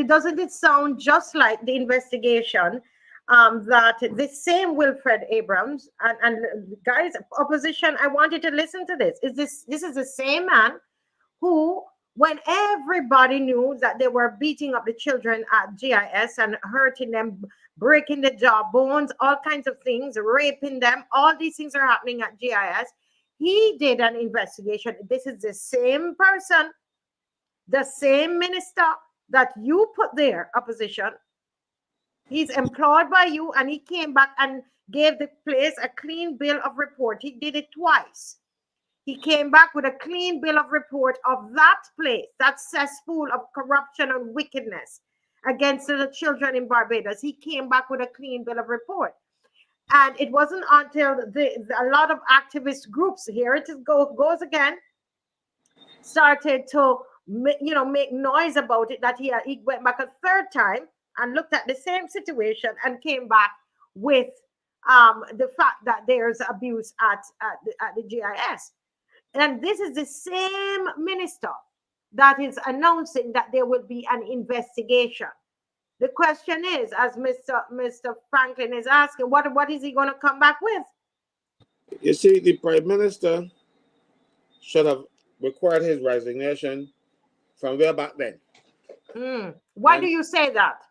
doesn't it sound just like the investigation that this same Wilfred Abrams and guys, opposition, I want you to listen to this. This is the same man who, when everybody knew that they were beating up the children at GIS and hurting them, breaking the jawbones, all kinds of things, raping them, all these things are happening at GIS, he did an investigation. This is the same person, the same minister that you put there, opposition. He's employed by you, and he came back and gave the place a clean bill of report. He did it twice. He came back with a clean bill of report of that place, that cesspool of corruption and wickedness against the children in Barbados. He came back with a clean bill of report. And it wasn't until a lot of activist groups, here it goes again, started to make noise about it, that he went back a third time and looked at the same situation and came back with the fact that there's abuse at the GIS. And this is the same minister that is announcing that there will be an investigation. The question is, as Mr. Franklin is asking, what is he going to come back with? You see, the Prime Minister should have required his resignation from way back then. Why do you say that?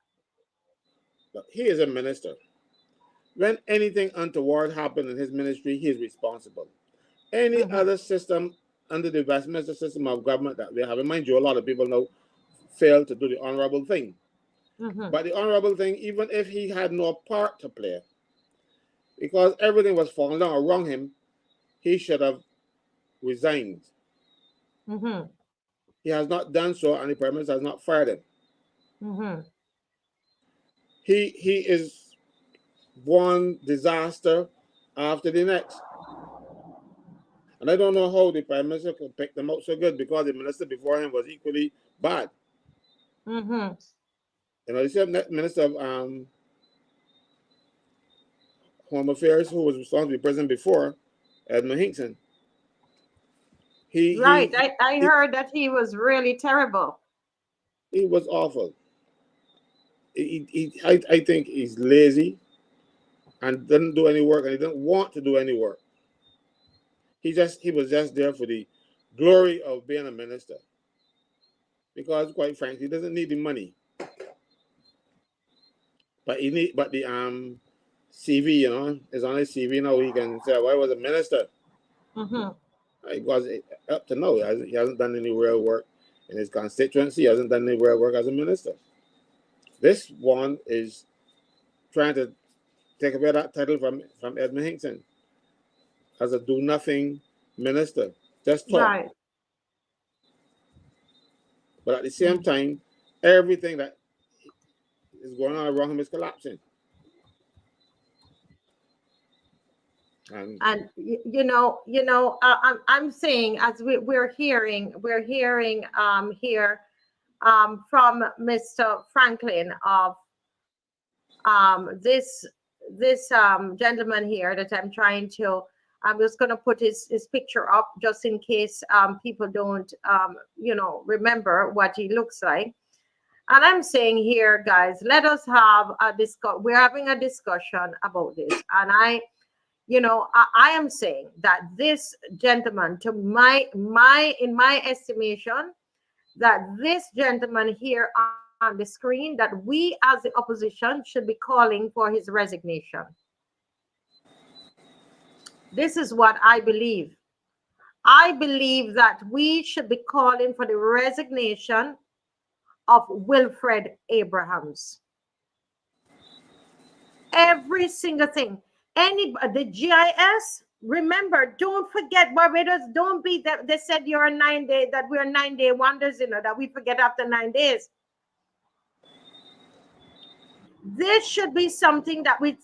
He is a minister. When anything untoward happened in his ministry, he is responsible. Any other system under the Westminster system of government that we have, and mind you, a lot of people now fail to do the honorable thing. But the honorable thing, even if he had no part to play, because everything was falling down around him, he should have resigned. He has not done so, and the Prime Minister has not fired him. He is one disaster after the next. And I don't know how the Prime Minister could pick them out so good, because the minister before him was equally bad. The same Minister of Home Affairs, who was responsible for prison before, Edmund Hinkson. I heard that he was really terrible. He was awful. I think he's lazy and doesn't do any work, and he didn't want to do any work. He was just there for the glory of being a minister, because, quite frankly, he doesn't need the money. But the CV, is on his CV now. He can say, "Well, I was a minister." It was up to now. He hasn't done any real work in his constituency. He hasn't done any real work as a minister. This one is trying to take away that title from Edmund Hinkson as a do-nothing minister. Just talk. Right. But at the same time, everything that is going on around him is collapsing. And I'm saying, as we're hearing here from Mr. Franklin of this gentleman here that I'm just going to put his picture up just in case people don't remember what he looks like. And I'm saying here, guys, let us have a discussion. We're having a discussion about this, and I am saying that this gentleman, in my estimation, that this gentleman here on the screen, that we as the opposition should be calling for his resignation. This is what I believe. I believe that we should be calling for the resignation of Wilfred Abrahams. Every single thing. The GIS, remember, don't forget Barbados, don't be that they said you're a 9-day, that we're 9-day wonders, that we forget after 9 days. This should be something that we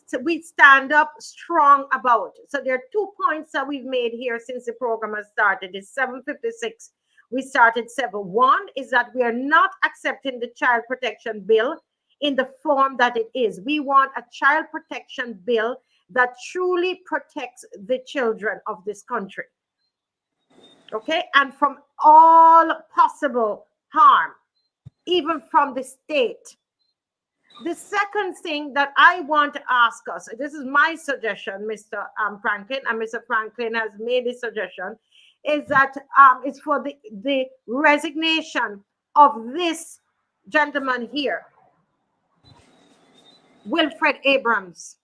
stand up strong about. So there are 2 points that we've made here since the program has started. It's 7:56. We started 7:1 is that we are not accepting the child protection bill in the form that it is. We want a child protection bill that truly protects the children of this country. Okay? And from all possible harm, even from the state. The second thing that I want to ask us, this is my suggestion, Mr. Franklin, and Mr. Franklin has made a suggestion, is that it's for the resignation of this gentleman here, Wilfred Abrahams.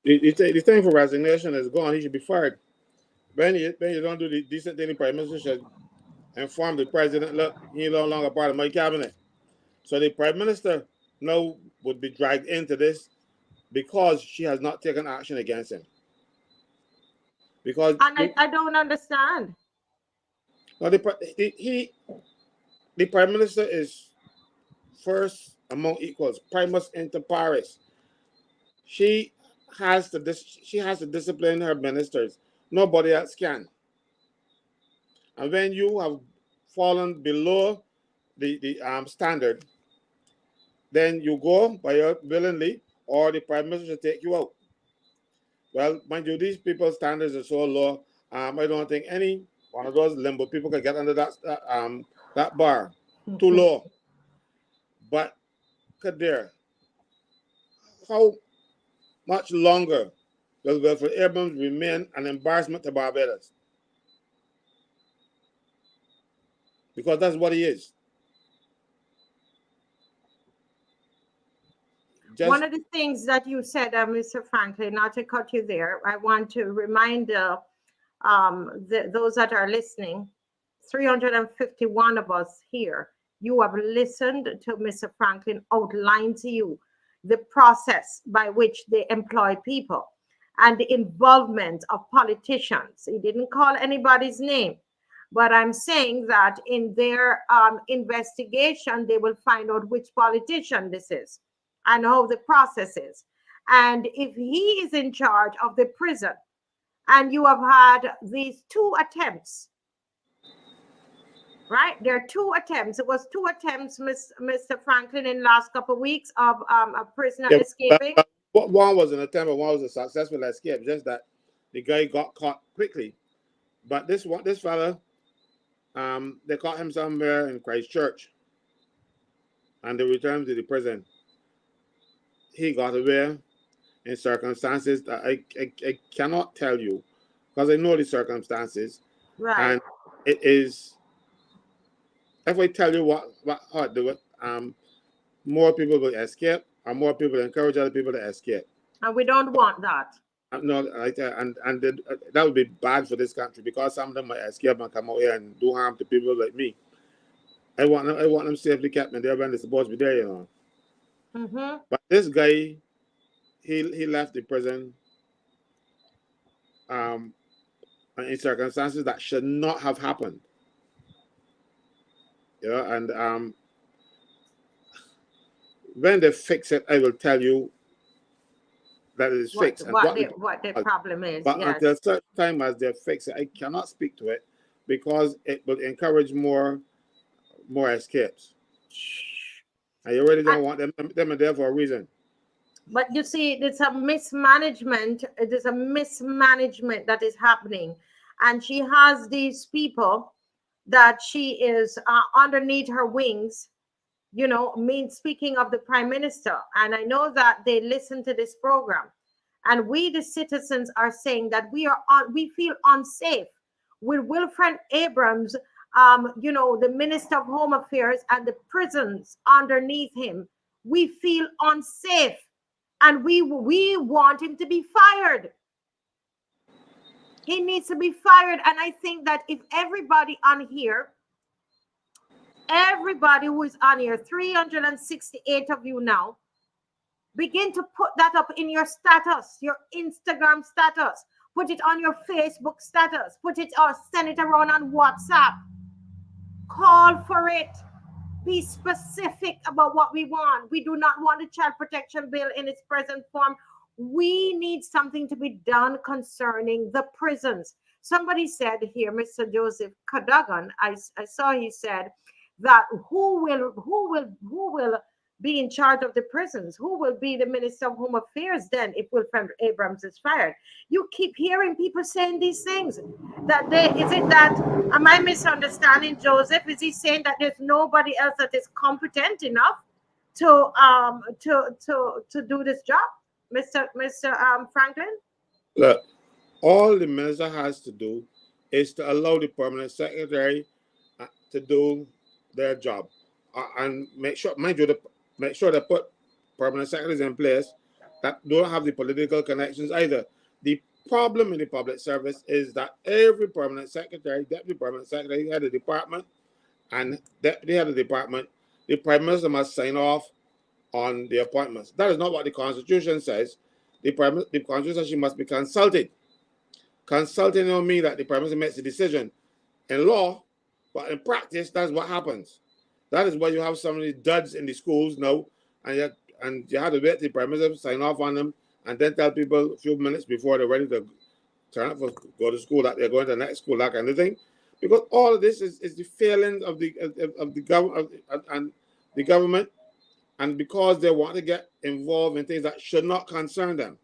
The thing for resignation is gone. He should be fired. When you don't do the decent thing, the prime minister should inform the president, look, he's no longer part of my cabinet. So the prime minister now would be dragged into this because she has not taken action against him. Because I don't understand. Well, the prime minister is first among equals, primus inter pares. She has to discipline her ministers. Nobody else can. And when you have fallen below the standard, then you go by your willingly, or the prime minister should take you out. Well, mind you, these people's standards are so low. I don't think any one of those limbo people can get under that bar. Too low. But Kadir, how much longer will Wilfred Abrahams remain an embarrassment to Barbados? Because that's what he is. One of the things that you said, Mr. Franklin, not to cut you there, I want to remind those that are listening, 351 of us here, you have listened to Mr. Franklin outline to you the process by which they employ people and the involvement of politicians. He didn't call anybody's name, but I'm saying that in their investigation, they will find out which politician this is and how the process is. And if he is in charge of the prison, and you have had these 2 attempts, right? There are 2 attempts. It was 2 attempts, Mr. Franklin, in the last couple of weeks of a prisoner escaping. One was an attempt, and one was a successful escape. Just that the guy got caught quickly. But this fella, they caught him somewhere in Christchurch, and they returned to the prison. He got away in circumstances that I cannot tell you, because I know the circumstances. Right. And it is, if I tell you how to do it, more people will escape, and more people encourage other people to escape. And we don't want that. No, that would be bad for this country, because some of them might escape and come out here and do harm to people like me. I want them safely kept in there when they're supposed to be there, Mm-hmm. But this guy, he left the prison in circumstances that should not have happened. And when they fix it, I will tell you that it is fixed. What the problem is. But yes. until such time as they fix it, I cannot speak to it, because it will encourage more escapes. And you really don't want them are there for a reason. But you see, it's a mismanagement. It is a mismanagement that is happening. And she has these people that she is underneath her wings, speaking of the prime minister. And I know that they listen to this program. And we, the citizens, are saying that we feel unsafe with Wilfred Abrahams the Minister of Home Affairs and the prisons underneath him, we feel unsafe, and we want him to be fired. He needs to be fired. And I think that if everybody who is on here, 368 of you now, begin to put that up in your status, your Instagram status, put it on your Facebook status, put it or send it around on WhatsApp. Call for it. Be specific about what we want. We do not want the child protection bill in its present form. We need something to be done concerning the prisons. Somebody said here, Mr. Joseph Cadogan, I saw he said that who will be in charge of the prisons? Who will be the Minister of Home Affairs then if Wilfred Abrhamas is fired? You keep hearing people saying these things. Am I misunderstanding Joseph? Is he saying that there's nobody else that is competent enough to do this job, Mr. Franklin? Look, all the minister has to do is to allow the permanent secretary to do their job, and make sure they put permanent secretaries in place that don't have the political connections either. The problem in the public service is that every permanent secretary, deputy permanent secretary, head of department, and deputy head of department, the prime minister must sign off on the appointments. That is not what the Constitution says. The Constitution says she must be consulted. Consulting don't mean that the prime minister makes the decision in law, but in practice, that's what happens. That is why you have some of these duds in the schools now, and you have to wait the prime minister sign off on them, and then tell people a few minutes before they're ready to turn up for go to school that they're going to the next school, that kind of thing. Because all of this is the failing of the government, and because they want to get involved in things that should not concern them.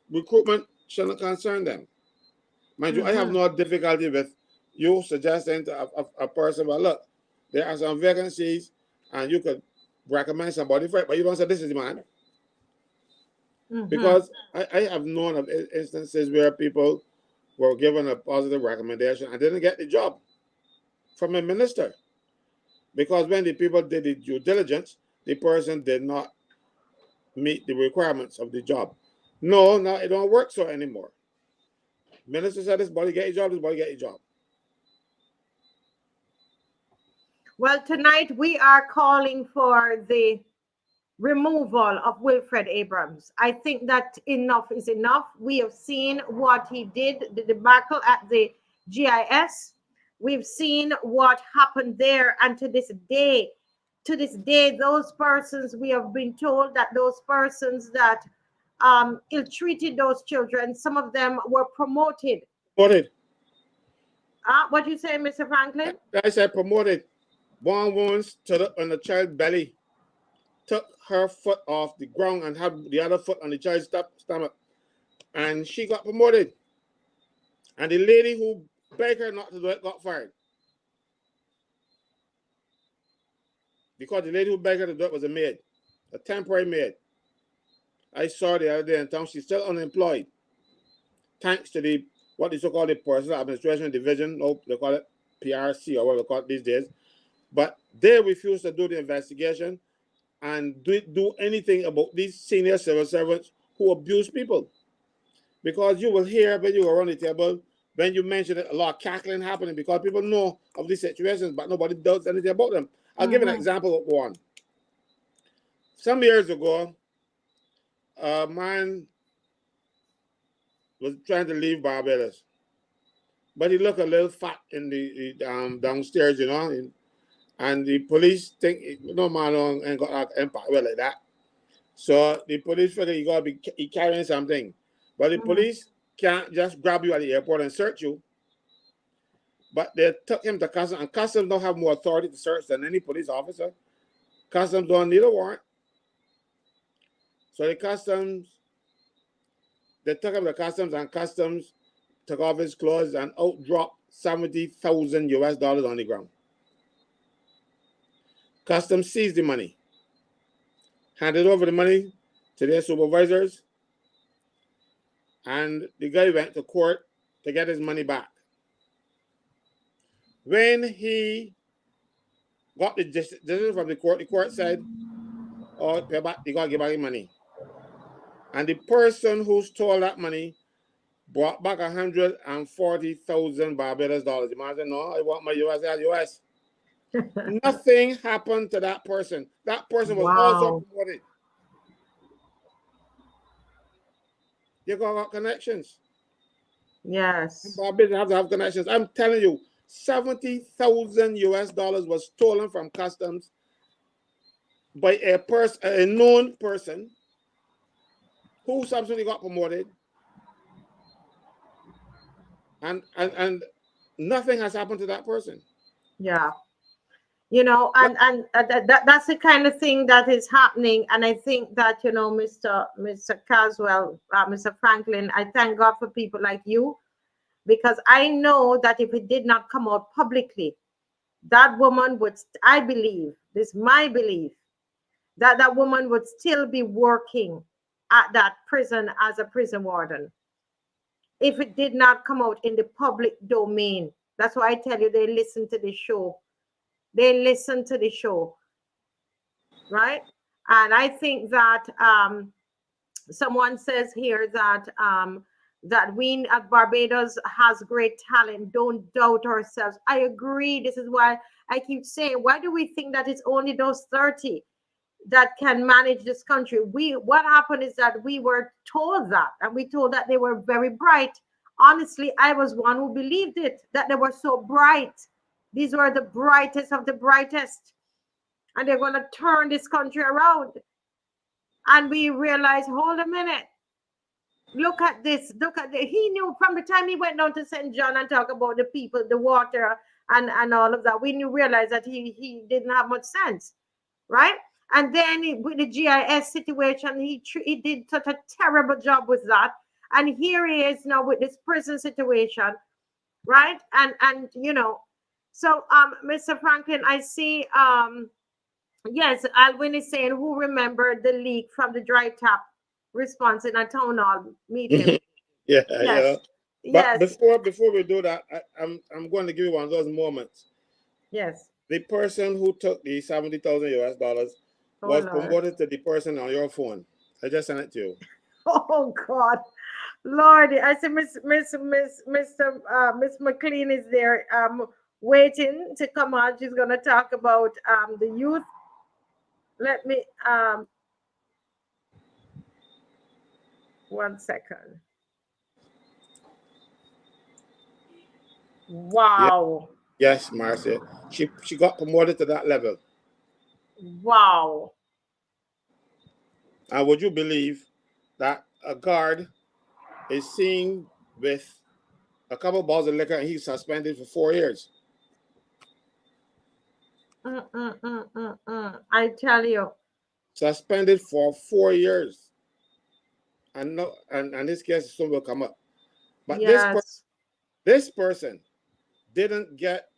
Recruitment should not concern them. Mind you, I have no difficulty with you suggesting to a person, well, look, there are some vacancies and you could recommend somebody for it, but you don't say this is the man. Because I have known of instances where people were given a positive recommendation and didn't get the job from a minister. Because when the people did the due diligence, the person did not meet the requirements of the job. No, it don't work so anymore. Minister said this body get a job, this body get a job. Well, tonight we are calling for the removal of Wilfred Abrhamas. I think that enough is enough. We have seen what he did, the debacle at the GIS. We've seen what happened there, and to this day, those persons, we have been told that those persons that ill-treated those children, some of them were promoted. Promoted. What do you say, Mr. Franklin? I said promoted. Born wounds on the child's belly, took her foot off the ground and had the other foot on the child's stomach, and she got promoted. And the lady who begged her not to do it got fired. Because the lady who begged her to do it was a maid, a temporary maid. I saw the other day in town, she's still unemployed. Thanks to what is so-called the Personal Administration Division, they call it PRC or whatever they call it these days. But they refuse to do the investigation and do anything about these senior civil servants who abuse people. Because you will hear when you go around the table, when you mention it, a lot of cackling happening because people know of these situations, but nobody does anything about them. I'll give an example of one. Some years ago, a man was trying to leave Barbados, but he looked a little fat in the downstairs, and the police think no man ain't got like empire like that. So the police figure he carrying something, but the police can't just grab you at the airport and search you. But they took him to customs, and customs don't have more authority to search than any police officer. Customs don't need a warrant. So they took him to customs, and customs took off his clothes and out dropped $70,000 US on the ground. Customs seized the money, handed over the money to their supervisors, and the guy went to court to get his money back. When he got the decision from the court said, "Oh, you got to give back the money." And the person who stole that money brought back 140,000 Barbados dollars. The man said, "No, I want my US. Nothing happened to that person. That person was also Wow. promoted. You got connections. Yes. Barbados have to have connections. I'm telling you, 70,000 US dollars was stolen from customs by a known person who subsequently got promoted, and nothing has happened to that person. Yeah. That's the kind of thing that is happening. And I think that, Mr. Caswell, Mr. Franklin, I thank God for people like you, because I know that if it did not come out publicly, that woman would, I believe, this is my belief, that that woman would still be working at that prison as a prison warden if it did not come out in the public domain. That's why I tell you, they listen to the show. They listen to the show, right? And I think that someone says here that that we at Barbados has great talent. Don't doubt ourselves. I agree. This is why I keep saying, why do we think that it's only those 30 that can manage this country? What happened is that we were told that, and we told that they were very bright. Honestly, I was one who believed it, that they were so bright. These were the brightest of the brightest, and they're going to turn this country around. And we realized, hold a minute, look at this, he knew from the time he went down to St. John and talk about the people, the water, and all of that. We realized that he didn't have much sense, right? And then with the GIS situation, he did such a terrible job with that. And here he is now with this prison situation, right? And so Mr. Franklin, I see yes, Alwyn is saying, who remembered the leak from the dry tap response in a town hall meeting? Yeah, Yes, yeah. But yes, before we do that, I'm going to give you one of those moments. yes. The person who took the 70,000 US dollars Oh was Lord. promoted to the person on your phone. I just sent it to you. Oh God. Lord, I see Miss McLean is there waiting to come on. She's gonna talk about the youth. Let me 1 second. Yeah, Wow. yes, Marcia. She got promoted to that level. Wow. And would you believe that a guard is seen with a couple of bottles of liquor and he's suspended for 4 years? I tell you. Suspended for 4 years. And no, and this case soon will come up. But Yes. this person didn't get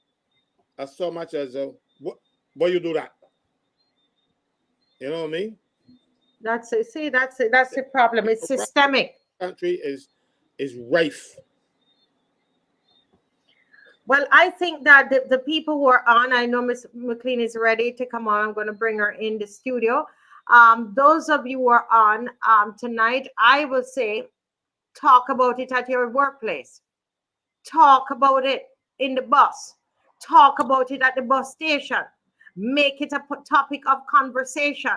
so much as what you do that. You know what I mean? That's it. See, that's it. That's the problem. It's systemic. Country is rife. Well, I think that the people who are on, I know Miss McLean is ready to come on. I'm going to bring her in the studio. Those of you who are on tonight, I will say, talk about it at your workplace. Talk about it in the bus. Talk about it at the bus station. Make it a topic of conversation.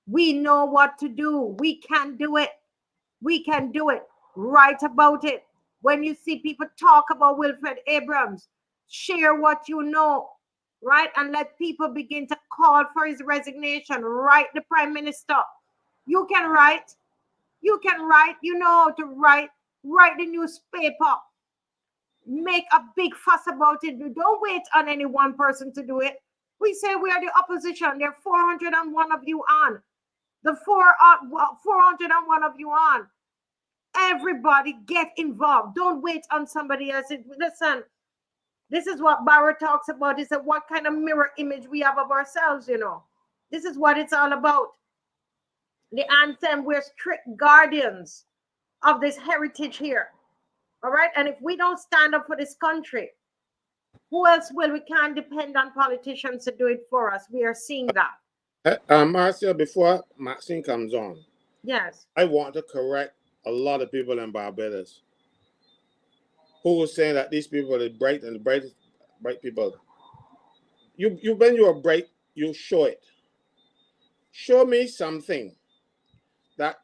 We know what to do. We can do it. We can do it. Write about it. When you see people talk about Wilfred Abrhamas, share what you know, right? And let people begin to call for his resignation. Write the prime minister. You can write. You can write. You know how to write. Write the newspaper. Make a big fuss about it. Don't wait on any one person to do it. We say we are the opposition. There are 401 of you on. The 401 of you on. Everybody get involved. Don't wait on somebody else. Listen, this is what Barra talks about. Is that what kind of mirror image we have of ourselves, This is what it's all about. The anthem, we're strict guardians of this heritage here. All right. And if we don't stand up for this country, Who else will? We can't depend on politicians to do it for us. We are seeing that. Marcia, before Maxine comes on, Yes. I want to correct a lot of people in Barbados who were saying that these people are bright and bright people. You when you are bright, you show it. Show me something that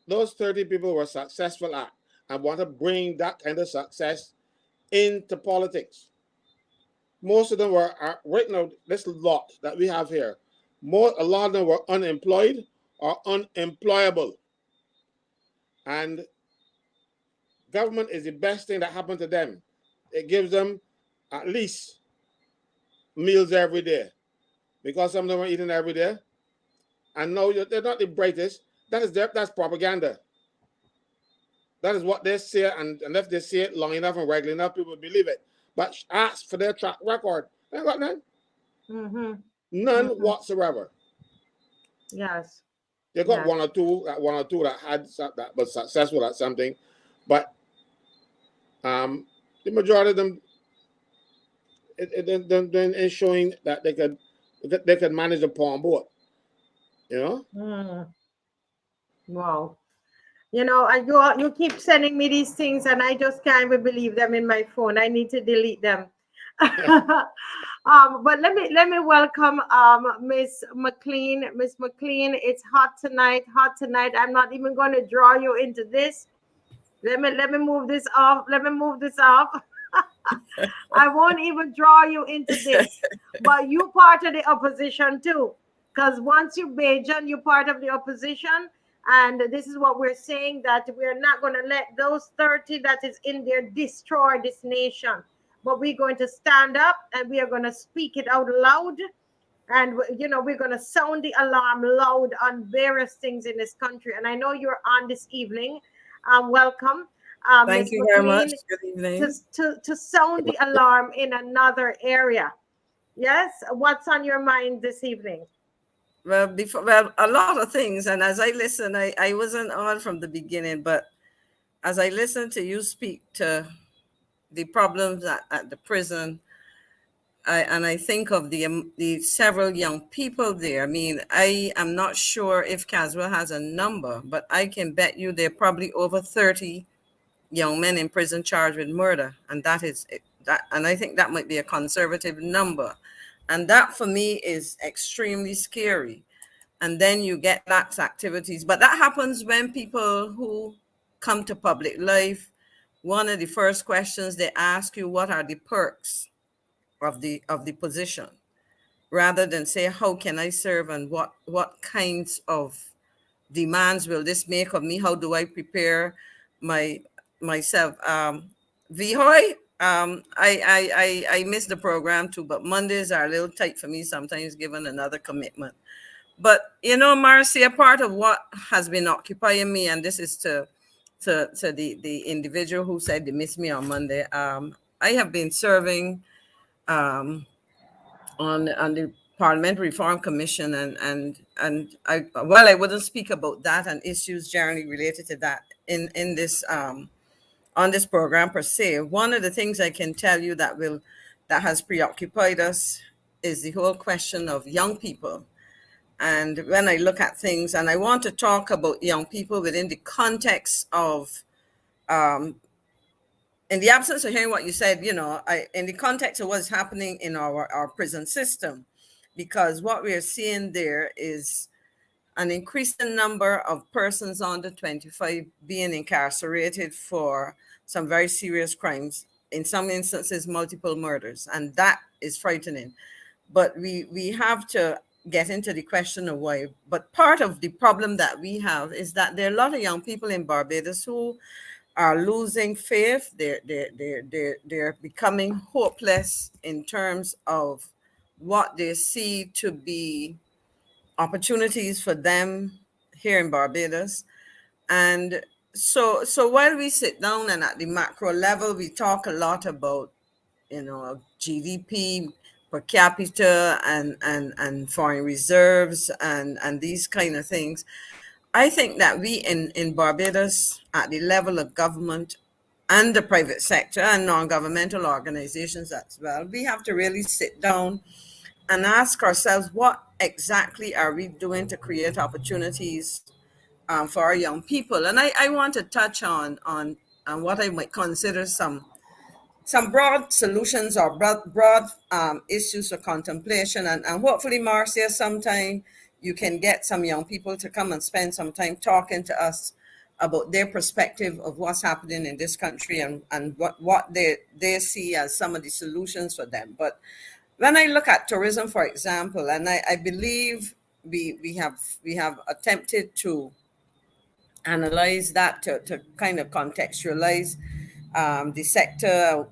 those 30 people were successful at and want to bring that kind of success into politics. Most of them were right now, this lot that we have here, a lot of them were unemployed or unemployable. And government is the best thing that happened to them. It gives them at least meals every day because some of them are eating every day. And no, they're not the brightest. That's propaganda. That is what they say, and if they say it long enough and regularly enough, people believe it. But ask for their track record. They got none. Mm-hmm. None Mm-hmm. whatsoever. Yes. They got Yes. one or two that was successful at something, but the majority of them is showing that they could manage a pawn boat. You know. Mm. Wow. You keep sending me these things, and I just can't even believe them in my phone. I need to delete them. But let me welcome Miss McLean. Miss McLean, it's hot tonight. Hot tonight. I'm not even going to draw you into this. Let me move this off. Let me move this off. I won't even draw you into this. But you part of the opposition too. Because once you Bajan, you're part of the opposition. And this is what we're saying, that we're not going to let those 30 that is in there destroy this nation. But we're going to stand up and we are going to speak it out loud. And, we're going to sound the alarm loud on various things in this country. And I know you're on this evening. Welcome, Thank Ms. you very much. McLean, Good evening. to sound the alarm in another area. Yes, what's on your mind this evening? Well, a lot of things. And as I listen, I wasn't on from the beginning, but as I listen to you speak to the problems at the prison, I think of the several young people there. I mean, I am not sure if Caswell has a number, but I can bet you there are probably over 30 young men in prison charged with murder, and that is that. And I think that might be a conservative number, and that for me is extremely scary. And then you get lax activities, but that happens when people who come to public life, one of the first questions they ask you, what are the perks of the position, rather than say, how can I serve, and what kinds of demands will this make of me? How do I prepare myself? Vihoy, I miss the program too, but Mondays are a little tight for me sometimes, given another commitment. But Marcy, a part of what has been occupying me, and this is to the individual who said they missed me on Monday. I have been serving on the Parliamentary Reform Commission, and I wouldn't speak about that and issues generally related to that in this on this program per se. One of the things I can tell you that has preoccupied us is the whole question of young people. And when I look at things, and I want to talk about young people within the context of in the absence of hearing what you said, in the context of what's happening in our prison system, because what we are seeing there is an increasing number of persons under 25 being incarcerated for some very serious crimes, in some instances, multiple murders. And that is frightening. But we have to get into the question of why. But part of the problem that we have is that there are a lot of young people in Barbados who are losing faith. They're becoming hopeless in terms of what they see to be opportunities for them here in Barbados. And so while we sit down and at the macro level, we talk a lot about, GDP per capita and foreign reserves and these kind of things. I think that we in Barbados, at the level of government, and the private sector and non-governmental organizations as well, we have to really sit down and ask ourselves, what exactly are we doing to create opportunities for our young people? And I want to touch on what I might consider some broad solutions or broad issues for contemplation. And hopefully, Marcia, sometime you can get some young people to come and spend some time talking to us about their perspective of what's happening in this country, and what they see as some of the solutions for them. But when I look at tourism, for example, and I believe we have attempted to analyze that, to kind of contextualize the sector,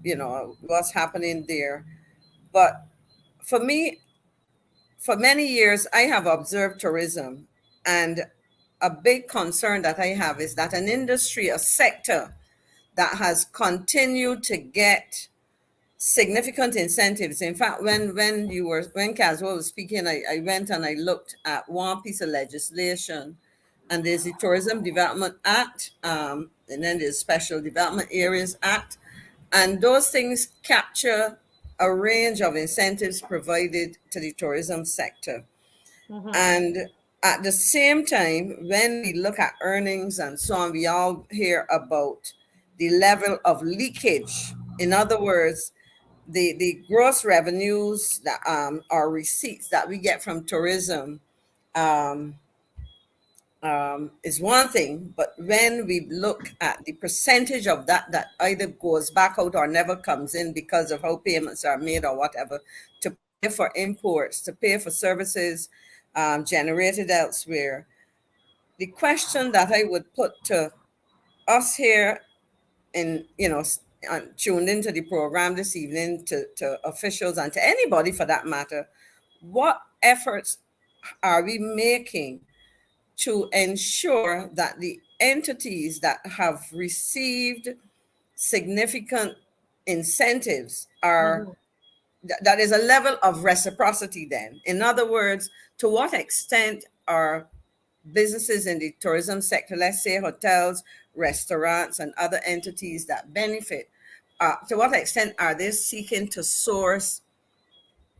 what's happening there. But for me, for many years, I have observed tourism, and a big concern that I have is that an industry, a sector that has continued to get significant incentives. In fact, when Caswell was speaking, I went and I looked at one piece of legislation, and there's the Tourism Development Act, and then there's Special Development Areas Act, and those things capture a range of incentives provided to the tourism sector. Mm-hmm. And at the same time, when we look at earnings and so on, we all hear about the level of leakage. In other words, the gross revenues that or receipts that we get from tourism um, is one thing, but when we look at the percentage of that that either goes back out or never comes in because of how payments are made or whatever, to pay for imports, to pay for services generated elsewhere, the question that I would put to us here in, tuned into the program this evening, to officials and to anybody for that matter, what efforts are we making to ensure that the entities that have received significant incentives are Mm-hmm. that is a level of reciprocity then? In other words, to what extent are businesses in the tourism sector, let's say hotels, restaurants, and other entities that benefit, to what extent are they seeking to source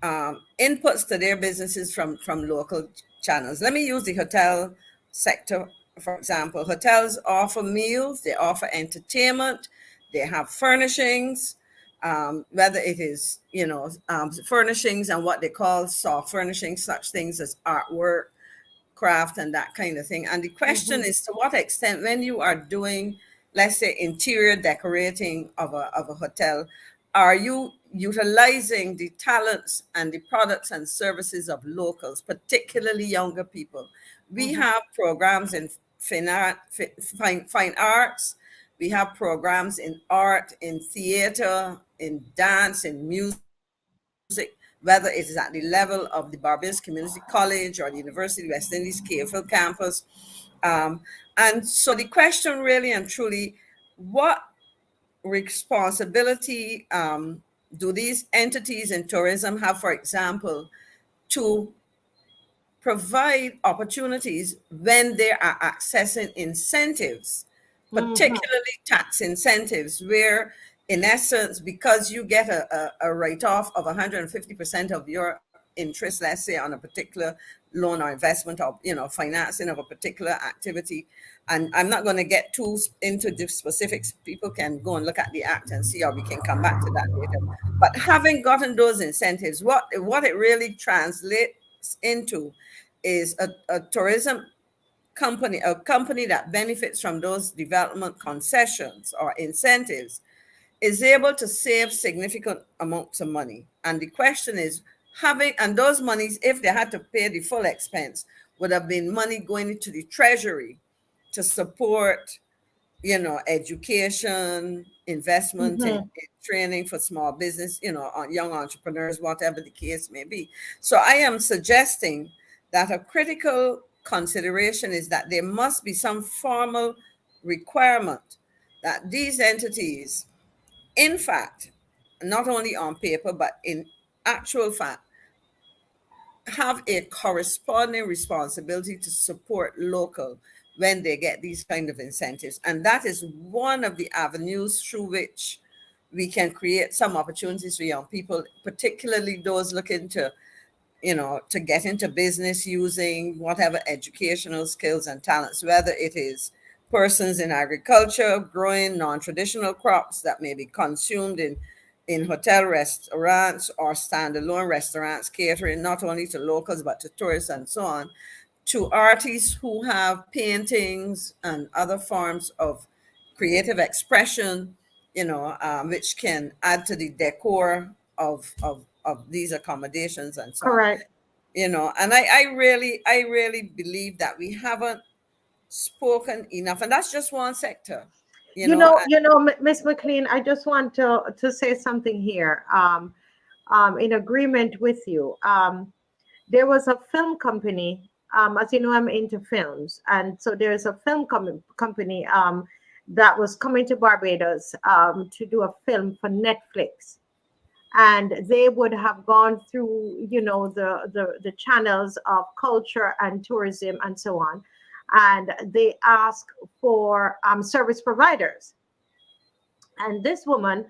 inputs to their businesses from local channels? Let me use the hotel sector, for example. Hotels offer meals, they offer entertainment, they have furnishings, whether it is, furnishings and what they call soft furnishings, such things as artwork, craft, and that kind of thing. And the question Mm-hmm. is, to what extent, when you are doing, let's say, interior decorating of a hotel, are you utilizing the talents and the products and services of locals, particularly younger people? We Mm-hmm. have programs in fine arts. We have programs in art, in theater, in dance, in music, whether it is at the level of the Barbados Community College or the University of West Indies CASWELL campus. Um, and so the question really and truly, what responsibility do these entities in tourism have, for example, to provide opportunities when they are accessing incentives, Mm-hmm. particularly tax incentives, where in essence, because you get a write-off of 150% of your interest, let's say on a particular loan or investment, or financing of a particular activity. And I'm not going to get too into the specifics. People can go and look at the act and see, or we can come back to that later. But having gotten those incentives, what it really translates into is a tourism company, a company that benefits from those development concessions or incentives, is able to save significant amounts of money. And the question is, and those monies, if they had to pay the full expense, would have been money going into the treasury to support, education, investment Mm-hmm. in training for small business, on young entrepreneurs, whatever the case may be. So I am suggesting that a critical consideration is that there must be some formal requirement that these entities, in fact, not only on paper, but in actual fact, have a corresponding responsibility to support local, when they get these kind of incentives. And that is one of the avenues through which we can create some opportunities for young people, particularly those looking to, to get into business using whatever educational skills and talents, whether it is persons in agriculture growing non-traditional crops that may be consumed in hotel restaurants or standalone restaurants catering not only to locals but to tourists and so on, to artists who have paintings and other forms of creative expression, which can add to the decor of these accommodations and so on. Correct. And I really believe that we haven't spoken enough, and that's just one sector, Miss McLean, I just want to say something here. In agreement with you. There was a film company. As you know, I'm into films, and so there's a film company that was coming to Barbados to do a film for Netflix, and they would have gone through, the channels of culture and tourism and so on, and they ask for service providers. And this woman,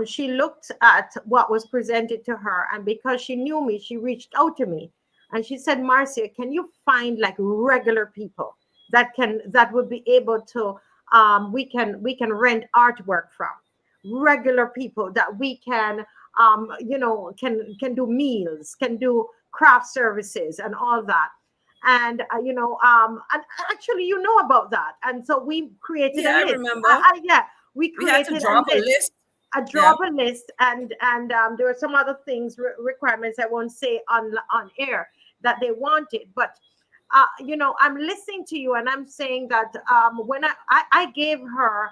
she looked at what was presented to her, and because she knew me, she reached out to me, and she said, "Marcia, can you find like regular people that would be able to we can rent artwork from, regular people that we can can do meals, can do craft services and all that." And and actually, about that, and so we created a Yeah, I list. remember. Yeah, we We had to created a drop a list, list. a Yeah. drop a list, and there were some other things, requirements I won't say on air, that they wanted. But I'm listening to you, and I'm saying that when I gave her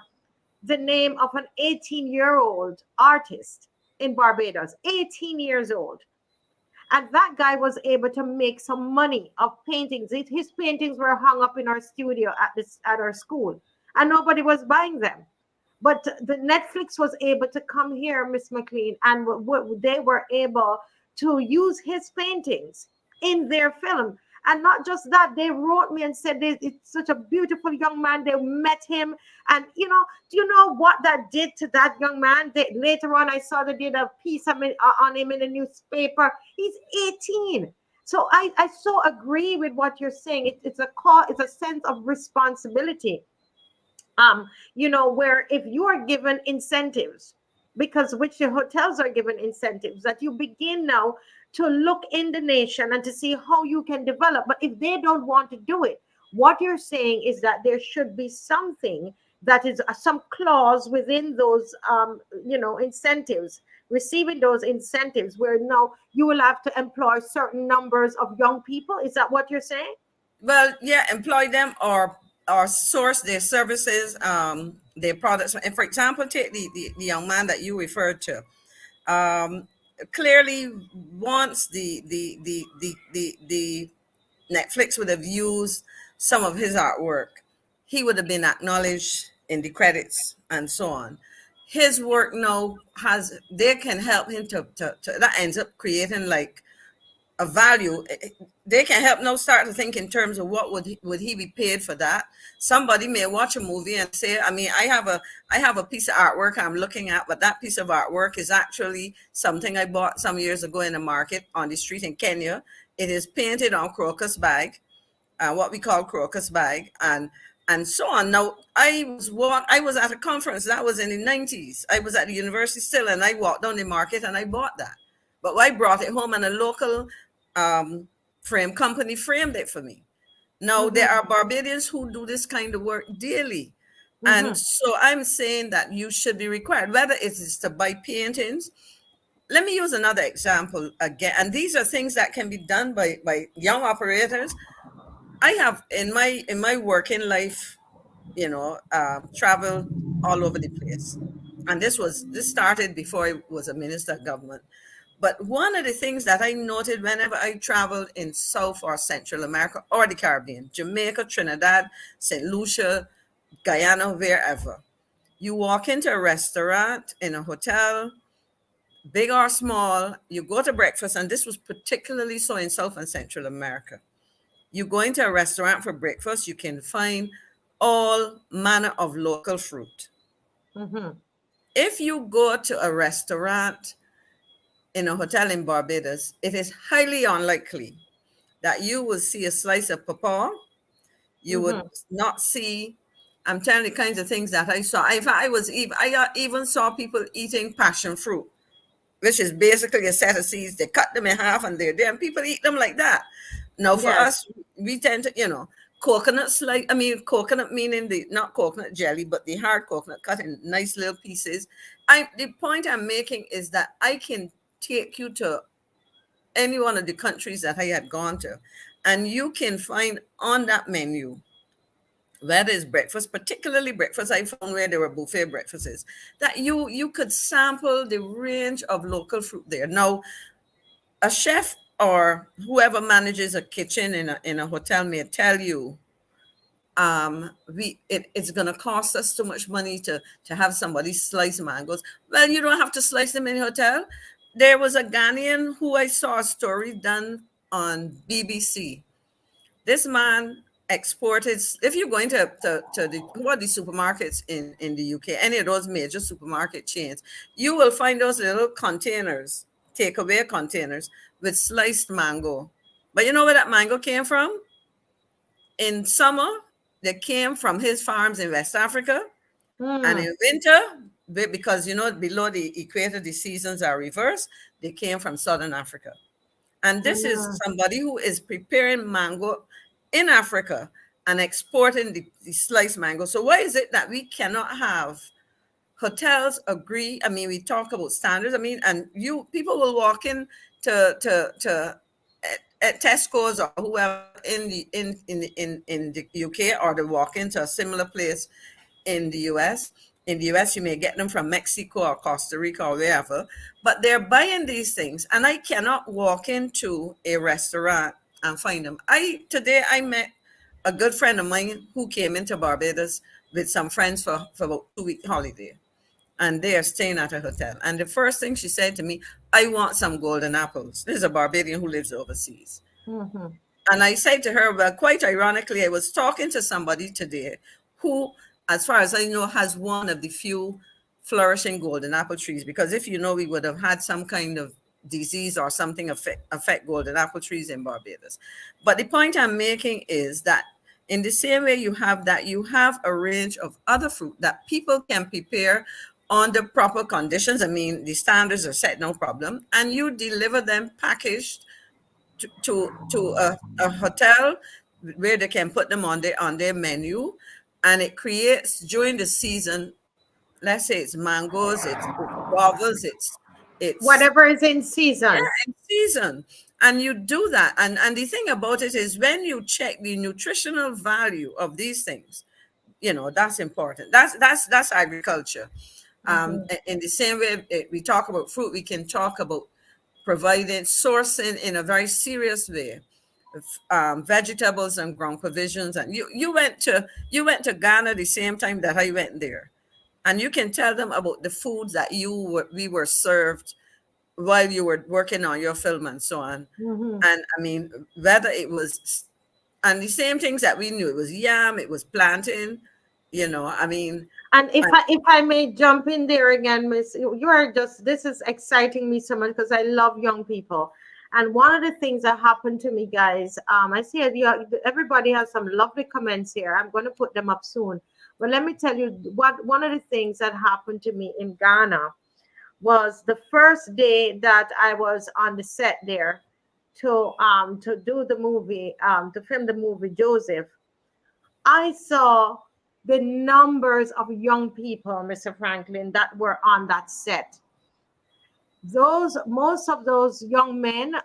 the name of an 18-year-old artist in Barbados, 18 years old. And that guy was able to make some money of paintings. His paintings were hung up in our studio at our school, and nobody was buying them. But the Netflix was able to come here, Miss McLean, and they were able to use his paintings in their film. And not just that, they wrote me and said it's such a beautiful young man. They met him, and do you know what that did to that young man? Later on, I saw they did a piece on him in the newspaper. He's 18. So I so agree with what you're saying. It's a call. It's a sense of responsibility, where if you are given incentives, because which the hotels are given incentives, that you begin now to look in the nation and to see how you can develop. But if they don't want to do it, what you're saying is that there should be something that is some clause within those incentives, receiving those incentives, where now you will have to employ certain numbers of young people. Is that what you're saying? Well, yeah, employ them or source their services, their products. And for example, take the young man that you referred to. Um, Clearly, once the Netflix would have used some of his artwork, he would have been acknowledged in the credits and so on. His work now they can help him to that ends up creating like a value. They can help now start to think in terms of what would he be paid for that. Somebody may watch a movie and say, I mean, I have a piece of artwork I'm looking at, but that piece of artwork is actually something I bought some years ago in the market on the street in Kenya. It is painted on crocus bag, what we call crocus bag, and so on. Now I was at a conference that was in the 90s. I was at the university still, and I walked down the market and I bought that. But I brought it home, and a local frame company framed it for me. Now there Mm-hmm. are Barbadians who do this kind of work daily. And Mm-hmm. so I'm saying that you should be required, whether it is to buy paintings. Let me use another example again. And these are things that can be done by young operators. I have in my working life, traveled all over the place. And this started before I was a minister of government. But one of the things that I noted whenever I traveled in South or Central America or the Caribbean, Jamaica, Trinidad, St. Lucia, Guyana, wherever, you walk into a restaurant, in a hotel, big or small, you go to breakfast, and this was particularly so in South and Central America. You go into a restaurant for breakfast, you can find all manner of local fruit. Mm-hmm. If you go to a restaurant in a hotel in Barbados, it is highly unlikely that you will see a slice of pawpaw. You would Mm-hmm. not see. I'm telling you the kinds of things that I saw. If I was even, I even saw people eating passion fruit, which is basically a set of seeds. They cut them in half and they're there, and people eat them like that. Now, for Yes. us, we tend to, coconut slice. I mean, coconut meaning the not coconut jelly, but the hard coconut cut in nice little pieces. The point I'm making is that I can take you to any one of the countries that I had gone to, and you can find on that menu where there's breakfast, particularly breakfast. I found where there were buffet breakfasts, that you could sample the range of local fruit there. Now, a chef or whoever manages a kitchen in a hotel may tell you, it's going to cost us too much money to have somebody slice mangoes. Well, you don't have to slice them in a hotel. There was a Ghanaian who I saw a story done on BBC. This man exported. If you're going to the what are the supermarkets in the UK, any of those major supermarket chains, you will find those little containers, takeaway containers with sliced mango. But you know where that mango came from? In summer, they came from his farms in West Africa, and Mm. in winter, because below the equator the seasons are reversed, they came from Southern Africa. And this is Mm. somebody who is preparing mango in Africa and exporting the sliced mango. So why is it that we cannot have hotels agree? I mean, we talk about standards. I mean, and people will walk in to at Tesco's or whoever in the UK, or they walk into a similar place in the US. In the US, you may get them from Mexico or Costa Rica or wherever, but they're buying these things, and I cannot walk into a restaurant and find them. Today I met a good friend of mine who came into Barbados with some friends for about 2 week holiday, and they are staying at a hotel. And the first thing she said to me, I want some golden apples. This is a Barbadian who lives overseas. Mm-hmm. And I said to her, well, quite ironically, I was talking to somebody today who, as far as I know, has one of the few flourishing golden apple trees. Because if you know, we would have had some kind of disease or something affect golden apple trees in Barbados. But the point I'm making is that in the same way you have a range of other fruit that people can prepare under proper conditions. I mean, the standards are set, no problem, and you deliver them packaged to a hotel where they can put them on their menu, and it creates during the season. Let's say it's mangoes, it's guavas, it's Whatever is in season. in season, and you do that. And the thing about it is, when you check the nutritional value of these things, that's important. That's agriculture. Mm-hmm. In the same way we talk about fruit, we can talk about providing sourcing in a very serious way, vegetables and ground provisions. And you went to Ghana the same time that I went there, and you can tell them about the foods that we were served while you were working on your film and so on. Mm-hmm. And I mean, whether it was, and the same things that we knew, it was yam, it was plantain, I mean. And if And I may jump in there again, Miss, you are just, this is exciting me so much because I love young people. And one of the things that happened to me, guys, I see everybody has some lovely comments here. I'm going to put them up soon. But let me tell you what one of the things that happened to me in Ghana was the first day that I was on the set there to do the movie, to film the movie Joseph. I saw the numbers of young people, Mr. Franklin, that were on that set. Most of those young men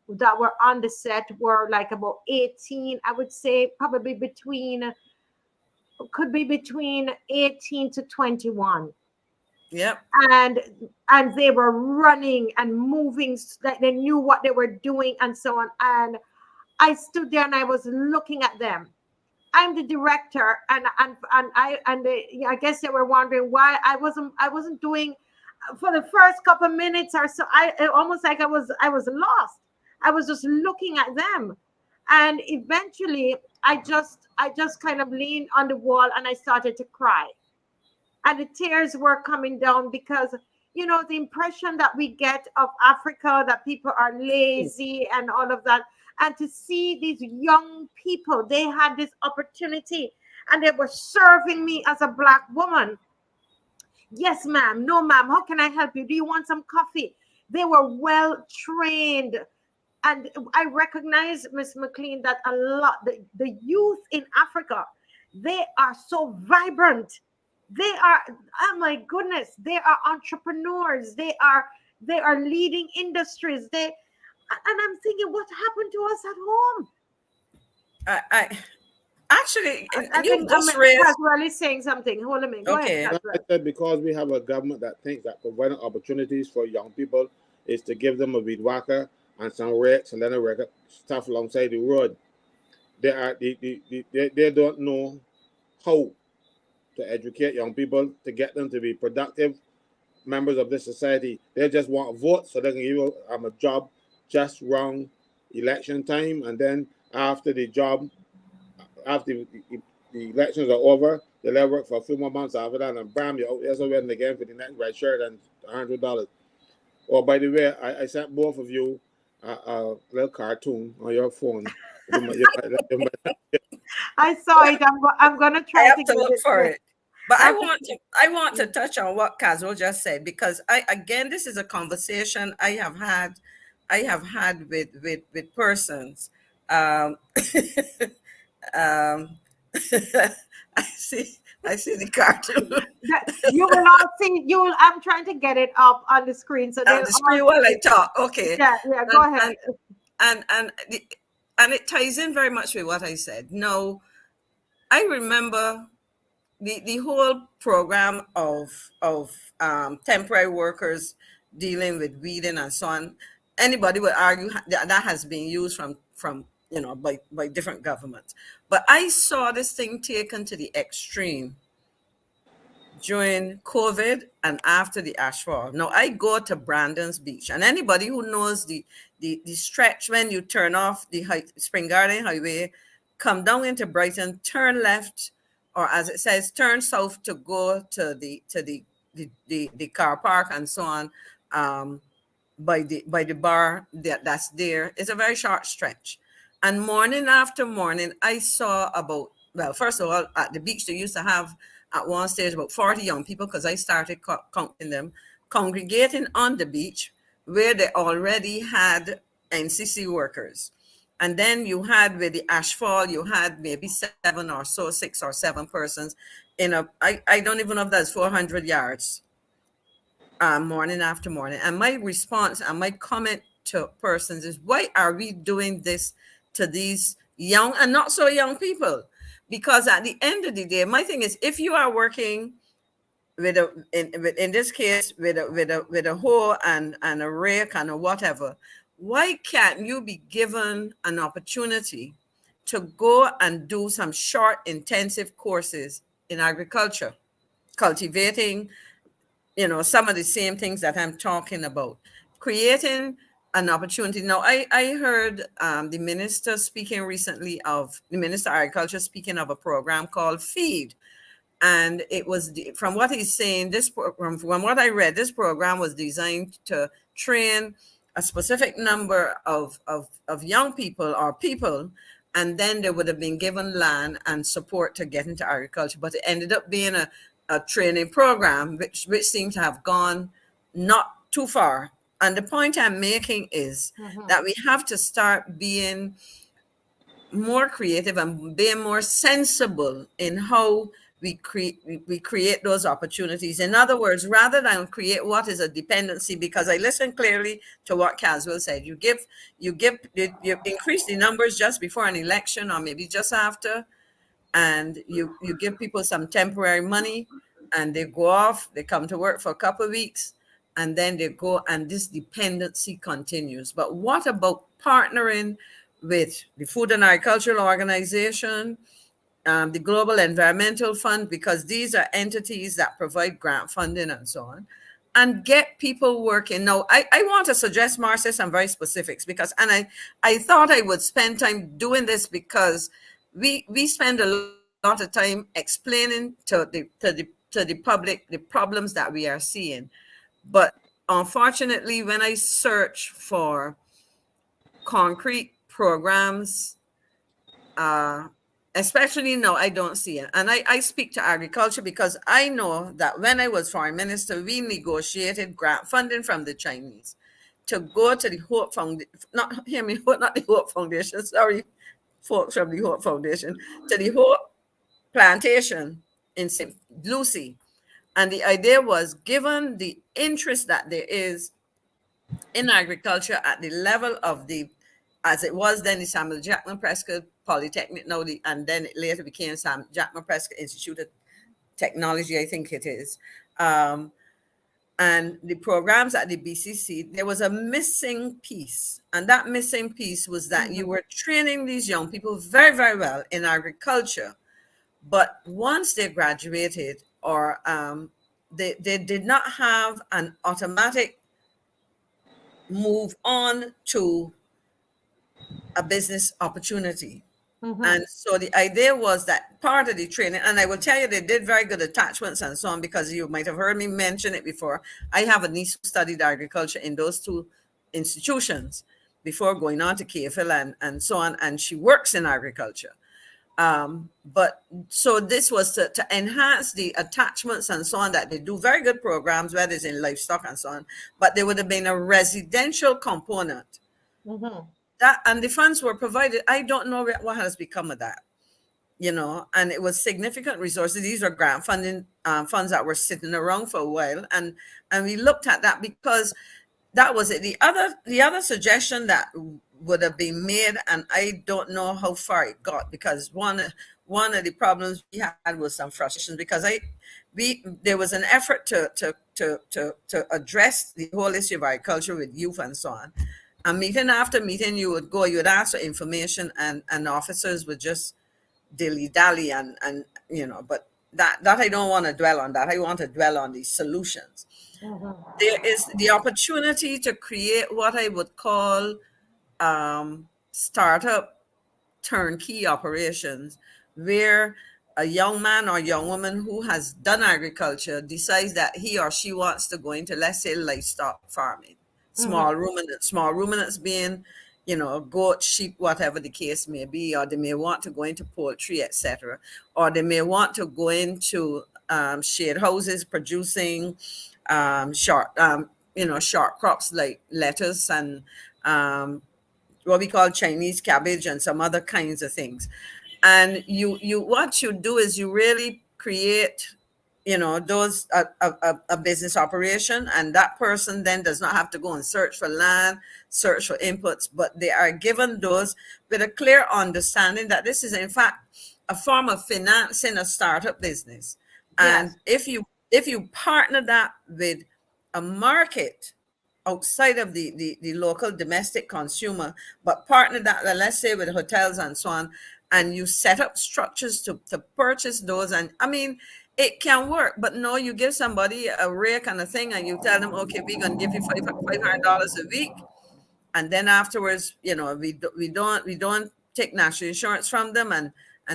that were on the set were like about 18, I would say probably could be between 18 to 21. yep. And they were running and moving, like they knew what they were doing and so on. And I stood there and I was looking at them. I'm the director, I guess they were wondering why I wasn't doing for the first couple of minutes or so. Almost like I was lost. I was just looking at them, And eventually I just kind of leaned on the wall and I started to cry. And the tears were coming down because the impression that we get of Africa, that people are lazy and all of that. And to see these young people, they had this opportunity and they were serving me as a black woman. Yes, ma'am. No, ma'am. How can I help you? Do you want some coffee? They were well trained. And I recognize, Miss McLean, that a lot, the youth in Africa, they are so vibrant. They are, oh my goodness, they are entrepreneurs. They are leading industries. And I'm thinking, what happened to us at home? I actually, I you think just raised. Caswell is saying something. Hold on a minute. Go ahead, Okay. I Caswell. said because we have a government that thinks that providing opportunities for young people is to give them a weed whacker and some rakes and then a record stuff alongside the road. They don't know how to educate young people to get them to be productive members of this society. They just want a vote so they can give you a job just around election time, and then after the job, after the elections are over, they let work for a few more months after that, and bam, you're out there so waiting again for the next red shirt and $100. Oh, by the way, I sent both of you a little cartoon on your phone. I saw it. I'm gonna I try have to to get look it. for Yes. it. But I have to- I want to touch on what Caswell just said, because this is a conversation I have had with persons. Um, um, I see the cartoon you will all see. You will. I'm trying to get it up on the screen so they'll on the all screen while see I it. talk. Okay, Yeah, yeah. Go and ahead. and and the, and it ties in very much with what I said. No, I remember the whole program of temporary workers dealing with weeding and so on. Anybody would argue that has been used from by different governments. But I saw this thing taken to the extreme during COVID and after the ashfall. Now I go to Brandon's Beach, and anybody who knows the stretch when you turn off the Spring Garden Highway, come down into Brighton, turn left, or as it says, turn south to go to the car park and so on. By the bar that's there. It's a very short stretch. And morning after morning, I saw about, well, first of all, at the beach, they used to have at one stage about 40 young people, because I started counting them, congregating on the beach where they already had NCC workers. And then you had with the ashfall, you had maybe seven or so, 6 or 7 persons in I don't even know if that's 400 yards, morning after morning. And my response and my comment to persons is, why are we doing this to these young and not so young people? Because at the end of the day, my thing is, if you are working with in this case with a hoe and a rake and a whatever, why can't you be given an opportunity to go and do some short intensive courses in agriculture, cultivating, some of the same things that I'm talking about, creating an opportunity. Now, I heard the minister speaking recently of the Minister of Agriculture speaking of a program called Feed. And it was, from what he's saying, this program, from what I read, this program was designed to train a specific number of young people or people, and then they would have been given land and support to get into agriculture. But it ended up being a training program which seemed to have gone not too far. And the point I'm making is that we have to start being more creative and being more sensible in how we create those opportunities. In other words, rather than create what is a dependency, because I listened clearly to what Caswell said. You increase the numbers just before an election or maybe just after, and you give people some temporary money, and they go off, they come to work for a couple of weeks, and then they go, and this dependency continues. But what about partnering with the Food and Agricultural Organization, the Global Environmental Fund, because these are entities that provide grant funding and so on, and get people working. Now, I want to suggest, Marcia, some very specifics because, and I thought I would spend time doing this because we spend a lot of time explaining to the public the problems that we are seeing. But unfortunately, when I search for concrete programs, uh, especially now, I don't see it. And I speak to agriculture because I know that when I was foreign minister, we negotiated grant funding from the Chinese to go to the Hope Foundation, not hear me, not the Hope Foundation, sorry, folks from the Hope Foundation, to the Hope Plantation in St. Lucie. And the idea was, given the interest that there is in agriculture at the level of the, as it was then the Samuel Jackman Prescott Polytechnic, now and then it later became Sam Jackman Prescott Institute of Technology, I think it is. And the programs at the BCC, there was a missing piece. And that missing piece was that you were training these young people very, very well in agriculture. But once they graduated, or they did not have an automatic move on to a business opportunity. And so the idea was that part of the training, and I will tell you, they did very good attachments and so on, because you might have heard me mention it before. I have a niece who studied agriculture in those two institutions before going on to CASWELL and so on, and she works in agriculture. But so this was to enhance the attachments and so on, that they do very good programs, whether it's in livestock and so on, but there would have been a residential component. That, and the funds were provided. I don't know what has become of that, and it was significant resources. These are grant funding funds that were sitting around for a while. And we looked at that because that was it. The other suggestion that would have been made, and I don't know how far it got, because one of the problems we had was some frustration, because there was an effort to address the whole issue of agriculture with youth and so on. And meeting after meeting, you would ask for information, and officers would just dilly-dally and but that I don't want to dwell on that. I want to dwell on the solutions. There is the opportunity to create what I would call startup turnkey operations, where a young man or young woman who has done agriculture decides that he or she wants to go into, let's say, livestock farming. Small ruminants being, goat, sheep, whatever the case may be, or they may want to go into poultry, etc., or they may want to go into shade houses producing short crops like lettuce and what we call Chinese cabbage and some other kinds of things. And what you do is you really create those a business operation, and that person then does not have to go and search for land, search for inputs, but they are given those with a clear understanding that this is in fact a form of financing a startup business. And if you partner that with a market outside of the local domestic consumer, but partner that, let's say, with hotels and so on, and you set up structures to purchase those, and I mean, it can work. But no, you give somebody a rake and a thing, and you tell them, okay, we're going to give you $500 a week, and then afterwards, we don't take national insurance from them, and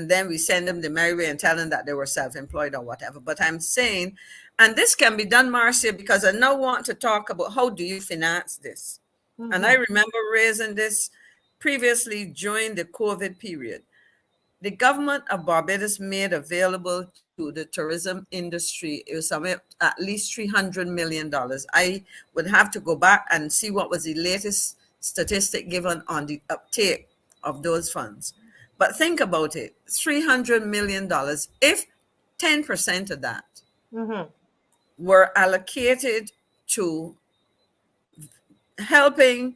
then we send them the merry way and tell them that they were self-employed or whatever. But I'm saying, and this can be done, Marcia, because I now want to talk about how do you finance this. And I remember raising this previously during the COVID period. The government of Barbados made available to the tourism industry, it was at least $300 million. I would have to go back and see what was the latest statistic given on the uptake of those funds. But think about it, $300 million, if 10% of that were allocated to helping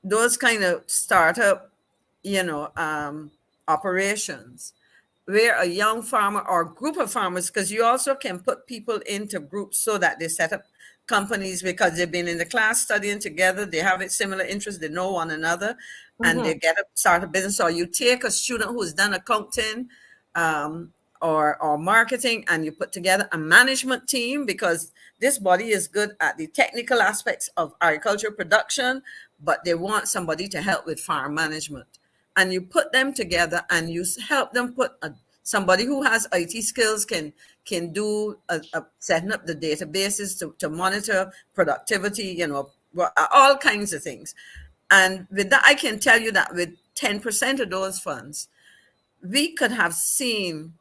those kind of startup, operations, where a young farmer or group of farmers, because you also can put people into groups so that they set up companies because they've been in the class studying together, they have a similar interests, they know one another, and they start a business. Or you take a student who's done accounting, or marketing, and you put together a management team, because this body is good at the technical aspects of agriculture production, but they want somebody to help with farm management. And you put them together and you help them put somebody who has IT skills can do setting up the databases to monitor productivity, all kinds of things. And with that, I can tell you that with 10% of those funds, we could have seen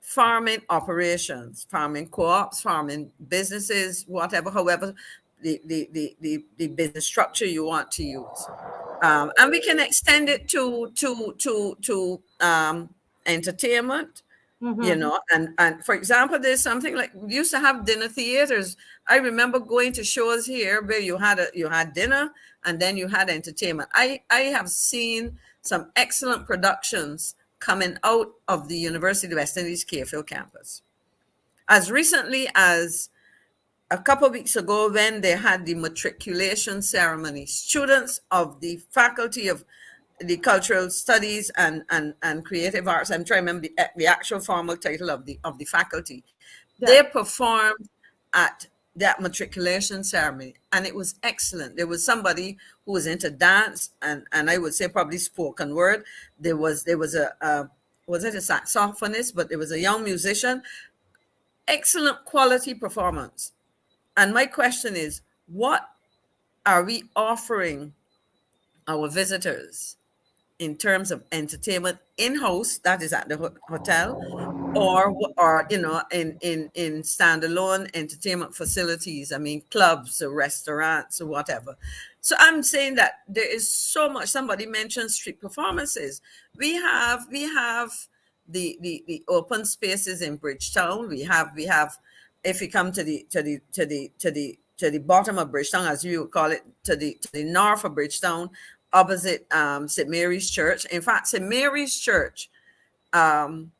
farming operations, farming co-ops, farming businesses, whatever, however the business structure you want to use. And we can extend it to entertainment, Mm-hmm. and for example, there's something like we used to have dinner theaters. I remember going to shows here where you had dinner and then you had entertainment. I have seen some excellent productions coming out of the University of West Indies Clearfield campus. As recently as a couple of weeks ago, when they had the matriculation ceremony, students of the Faculty of the Cultural Studies and Creative Arts, I'm trying to remember the actual formal title of the faculty, Yeah. they performed at that matriculation ceremony, and it was excellent. There was somebody who was into dance, and I would say probably spoken word. There was a was it a saxophonist, but there was a young musician. Excellent quality performance. And my question is, what are we offering our visitors in terms of entertainment in-house, that is at the hotel, or in standalone entertainment facilities? I mean, clubs or restaurants or whatever. So I'm saying that there is so much. Somebody mentioned street performances. We have the open spaces in Bridgetown. We have if you come to the bottom of Bridgetown, as you would call it, to the north of Bridgetown, opposite St. Mary's Church. In fact, St. Mary's Church um,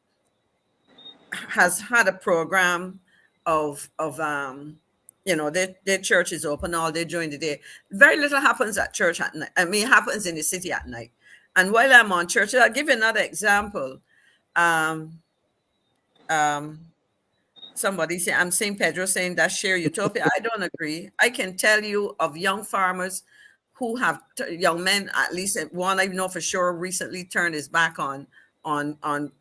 has had a program of their church is open all day during the day. Very little happens at church at night. I mean, it happens in the city at night. And while I'm on church, I'll give you another example. Um, um, Somebody say, I'm saying Pedro saying that share utopia. I don't agree. I can tell you of young farmers who have young men, at least one I know for sure recently turned his back on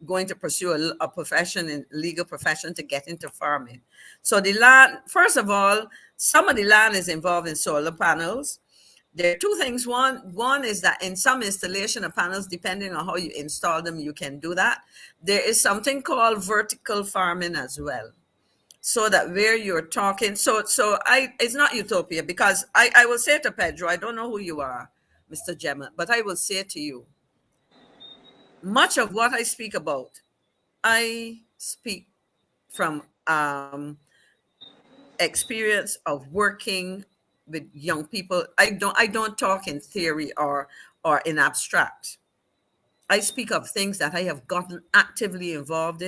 going to pursue a profession in legal profession to get into farming. So the land, first of all, some of the land is involved in solar panels. There are two things. One is that in some installation of panels, depending on how you install them, you can do that. There is something called vertical farming as well. So that where you're talking, it's not utopia, because I will say to Pedro, I don't know who you are, Mr. Gemma, but I will say to you, much of what I speak about, I speak from experience of working with young people. I don't talk in theory or in abstract. I speak of things that I have gotten actively involved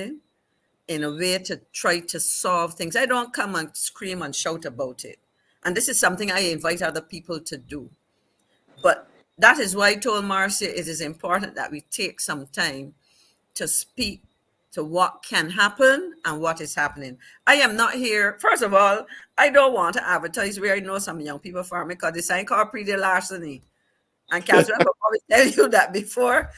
in a way to try to solve things. I don't come and scream and shout about it. And this is something I invite other people to do. But that is why I told Marcia it is important that we take some time to speak to what can happen and what is happening. I am not here. First of all, I don't want to advertise where I know some young people farming, because it's sign called pre larceny. And CASWELL will always tell you that before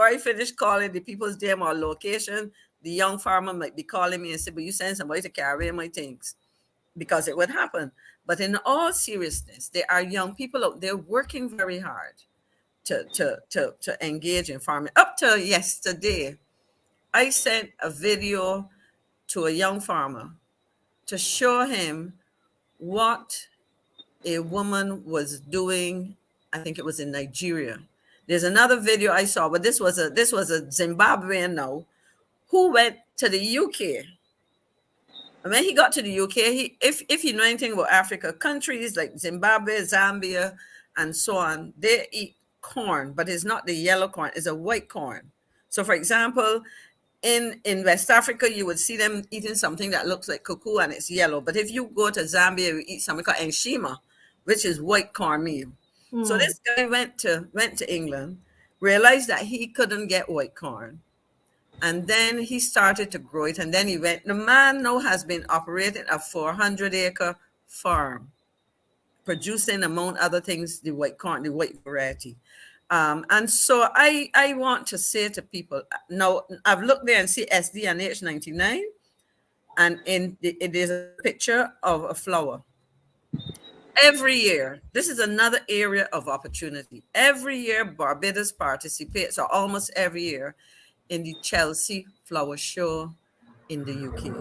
I finish calling the people's name or location, the young farmer might be calling me and say, but you send somebody to carry my things, because it would happen. But in all seriousness, there are young people out there working very hard to engage in farming. Up to yesterday, I sent a video to a young farmer to show him what a woman was doing. I think it was in Nigeria. There's another video I saw, but this was a Zimbabwean now, who went to the UK. And when he got to the UK, if you know anything about Africa, countries like Zimbabwe, Zambia, and so on, they eat corn, but it's not the yellow corn, it's a white corn. So for example, in West Africa, you would see them eating something that looks like cuckoo and it's yellow. But if you go to Zambia, you eat something called enshima, which is white cornmeal. So this guy went to England, realized that he couldn't get white corn, And then he started to grow it. And then he went, the man now has been operating a 400-acre farm, producing among other things, the white corn, the white variety. And so I want to say to people, now I've looked there and see SD and H99, and it is a picture of a flower. Every year, this is another area of opportunity. Every year, Barbados participates, or almost every year, in the Chelsea Flower Show in the UK.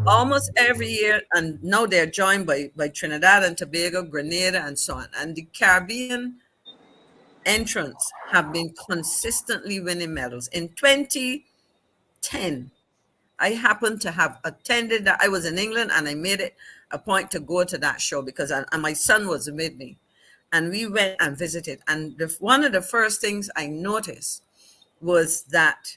Almost every year, and now they're joined by Trinidad and Tobago, Grenada, and so on. And the Caribbean entrants have been consistently winning medals. In 2010, I happened to have attended that. I was in England and I made it a point to go to that show because and my son was with me. And we went and visited. And one of the first things I noticed was that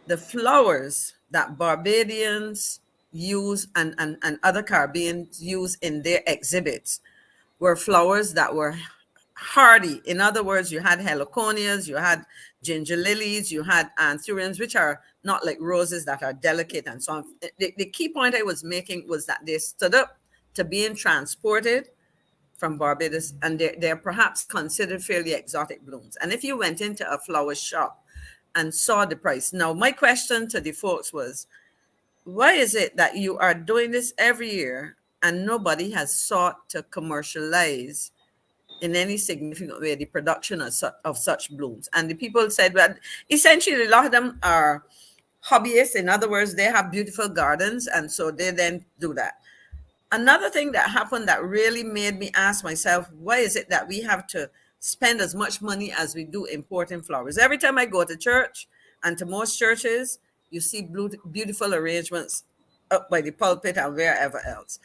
the flowers that Barbadians use and other Caribbeans use in their exhibits were flowers that were hardy. In other words, you had heliconias, you had ginger lilies, you had anthuriums, which are not like roses that are delicate and so on. The key point I was making was that they stood up to being transported from Barbados, and they're perhaps considered fairly exotic blooms. And if you went into a flower shop and saw the price. Now, my question to the folks was, why is it that you are doing this every year and nobody has sought to commercialize in any significant way the production of such blooms? And the people said, well, essentially a lot of them are hobbyists. In other words, they have beautiful gardens, and so they then do that. Another thing that happened that really made me ask myself, why is it that we have to spend as much money as we do importing flowers? Every time I go to church, and to most churches, you see beautiful arrangements up by the pulpit and wherever else.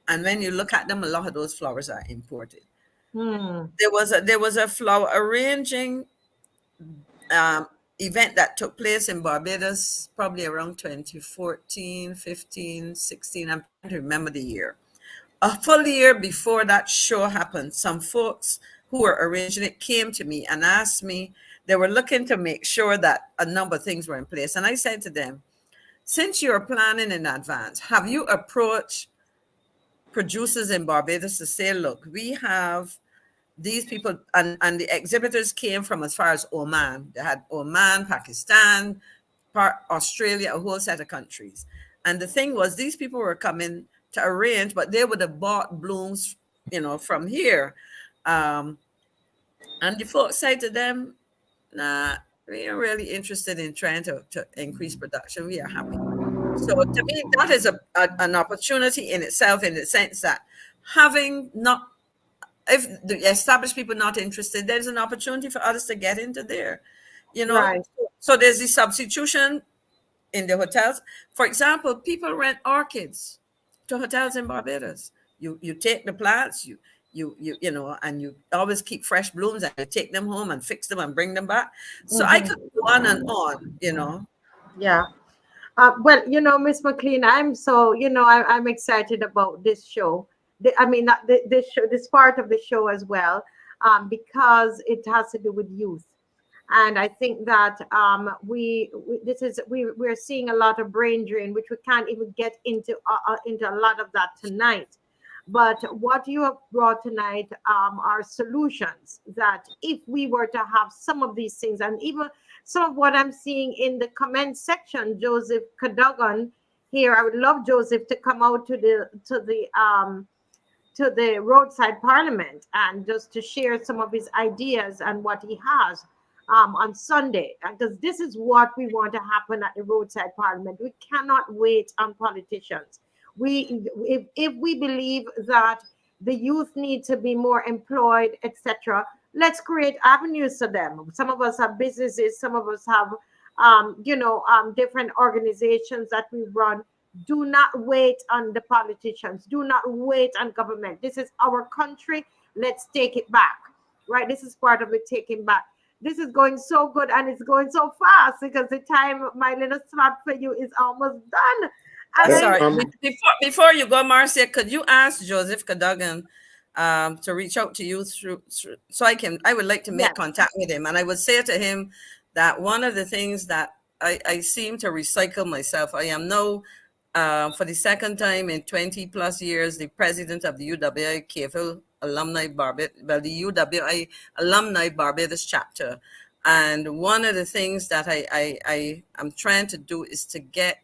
And when you look at them, a lot of those flowers are imported. There was a flower arranging event that took place in Barbados probably around 2014, 15, 16. I'm trying to remember the year. A full year before that show happened, some folks who were arranging it came to me and asked me, they were looking to make sure that a number of things were in place. And I said to them, since you're planning in advance, have you approached producers in Barbados to say, look, we have these people, and the exhibitors came from as far as Oman. They had Oman, Pakistan, Australia, a whole set of countries. And the thing was, these people were coming to arrange, but they would have bought blooms, from here. And the folks said to them, nah, we are really interested in trying to increase production. We are happy. So to me, that is an opportunity in itself, in the sense that if the established people not interested, there's an opportunity for others to get into there, Right. So there's the substitution in the hotels. For example, people rent orchids to hotels in Barbados. You take the plants, and you always keep fresh blooms, and you take them home and fix them and bring them back. So I could go on and on. Yeah. Well, Miss McLean, I'm so, I'm excited about this show. Not this show, this part of the show as well, because it has to do with youth. And I think that we're seeing a lot of brain drain, which we can't even get into a lot of that tonight. But what you have brought tonight are solutions that if we were to have some of these things, and even some of what I'm seeing in the comment section, Joseph Cadogan here, I would love Joseph to come out to the roadside parliament and just to share some of his ideas and what he has on Sunday, because this is what we want to happen at the roadside parliament. We cannot wait on politicians. If we believe that the youth need to be more employed, etc., let's create avenues for them. Some of us have businesses, some of us have different organizations that we run. Do not wait on the politicians. Do not wait on government. This is our country. Let's take it back. Right? This is part of the taking back. This is going so good, and it's going so fast because the time, my little slot for you, is almost done. Sorry. Before you go, Marcia, could you ask Joseph Cadogan to reach out to you through so I would like to make contact with him, and I would say to him that one of the things that I seem to recycle myself. I am now, for the second time in 20 plus years, the president of the UWI CASWELL Alumni Barbados, well, the UWI Alumni Barbados chapter. And one of the things that I am trying to do is to get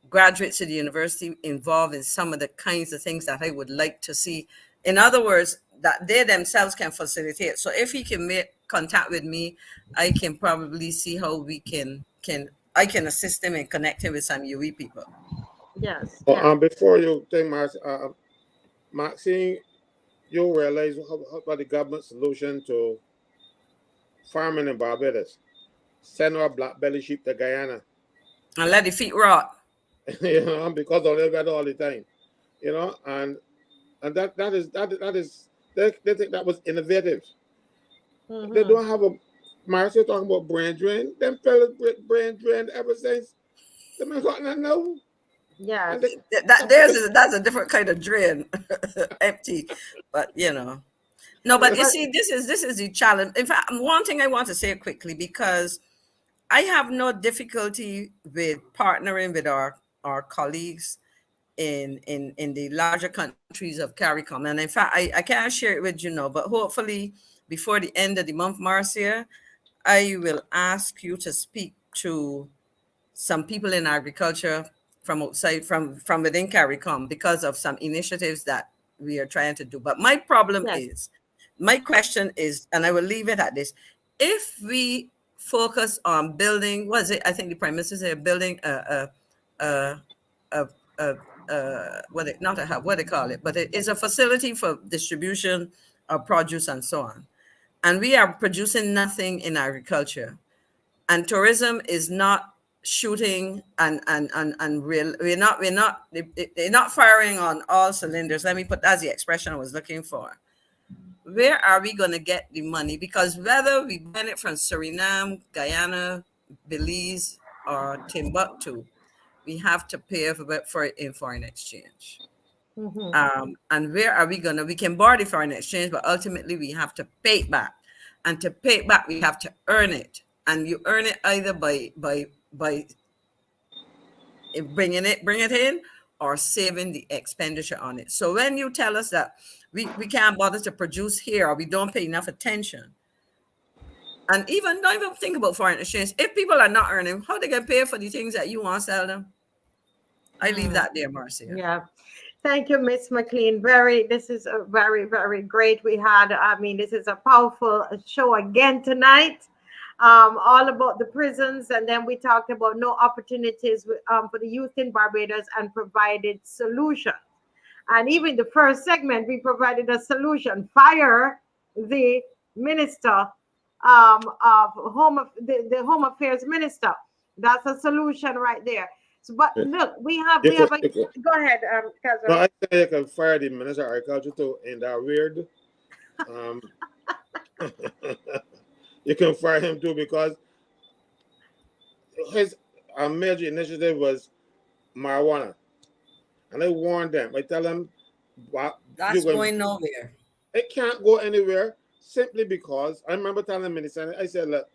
graduates of the university involved in some of the kinds of things that I would like to see. In other words, that they themselves can facilitate. So if he can make contact with me, I can probably see how we can I can assist him in connecting with some UE people. Yes. Well, Yeah. before you think, Maxine, you realize how about the government solution to farming in Barbados? Send our black belly sheep to Guyana. And let the feet rot. Because of that all the time. And that is they think that was innovative. They don't have a Marcia talking about brain drain. Them fellas brain drain ever since. They ain't got nothing now. Yes. That's a different kind of drain, empty. But no. But you see, this is the challenge. In fact, one thing I want to say quickly, because I have no difficulty with partnering with our colleagues in the larger countries of CARICOM. And in fact, I can't share it with but hopefully before the end of the month, Marcia, I will ask you to speak to some people in agriculture from outside, from within CARICOM, because of some initiatives that we are trying to do. But my question is, and I will leave it at this: if we focus on building, I think the Prime Minister said building not a hub, what they call it, but it is a facility for distribution of produce and so on. And we are producing nothing in agriculture, and tourism is not shooting and real. They're not firing on all cylinders. Let me put that's the expression I was looking for. Where are we going to get the money? Because whether we get it from Suriname, Guyana, Belize, or Timbuktu, we have to pay for it in foreign exchange. And where are we we can borrow the foreign exchange, but ultimately we have to pay it back. And to pay it back, we have to earn it. And you earn it either by bring it in, or saving the expenditure on it. So when you tell us that we can't bother to produce here, or we don't pay enough attention, and don't even think about foreign exchange. If people are not earning, how they can pay for the things that you want to sell them? I leave that there, Marcia. Yeah. Thank you, Miss McLean. This is a very, very great. This is a powerful show again tonight. All about the prisons, and then we talked about no opportunities for the youth in Barbados and provided solutions. And even the first segment, we provided a solution: fire the minister of the Home Affairs minister. That's a solution right there. So, but look, go ahead, Caswell. No, I think you can fire the Minister of Agriculture too, and that weird. You can fire him too, because his major initiative was marijuana, and I warned them. I tell them, that's going nowhere. It can't go anywhere, simply because I remember telling him in the Senate, I said, look,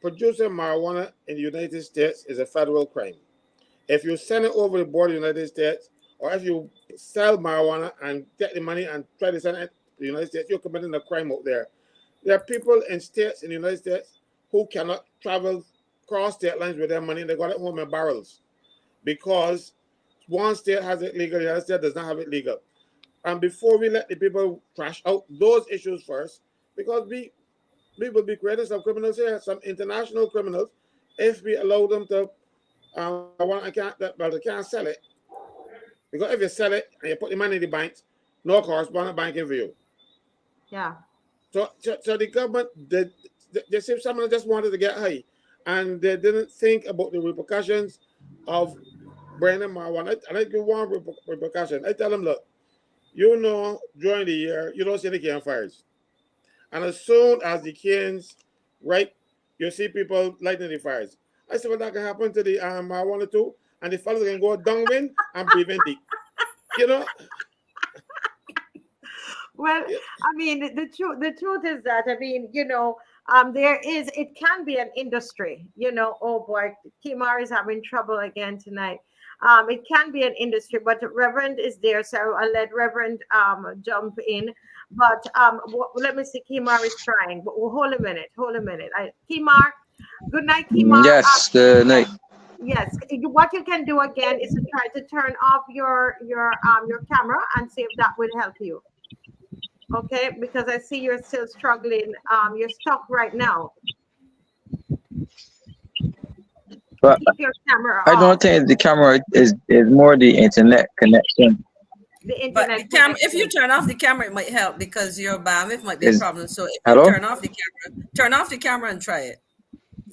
producing marijuana in the United States is a federal crime. If you send it over the border of the United States, or if you sell marijuana and get the money and try to send it to the United States, you're committing a crime out there. There are people in states in the United States who cannot travel cross state lines with their money. They got it home in barrels, because one state has it legal, the other state does not have it legal. And before we let the people trash out those issues first, because we will be creating some criminals here, some international criminals, if we allow them to. They can't sell it, because if you sell it and you put the money in the banks, no correspondent banking for you. Yeah. So the government, they say someone just wanted to get high, and they didn't think about the repercussions of branding marijuana. And I give one repercussion. I tell them, look, during the year, you don't see the campfires. And as soon as the canes ripe, you see people lighting the fires. I said, well, that can happen to the marijuana too, and the fellas can go downwind and breathe in deep. Well, the truth is that It can be an industry, oh boy, Kimar is having trouble again tonight. It can be an industry, but Reverend is there, so I'll let Reverend jump in. But let me see, Kimar is trying. But hold a minute. Kimar, good night, Kimar. Yes, the night. Yes, what you can do again is to try to turn off your camera and see if that would help you. Okay, because I see you're still struggling. You're stuck right now. But Keep your camera I off. don't think the camera is more the internet connection. The But internet if you connection. turn off the camera, it might help because your bandwidth might be a Is problem. So if you hello? turn off the camera and try it,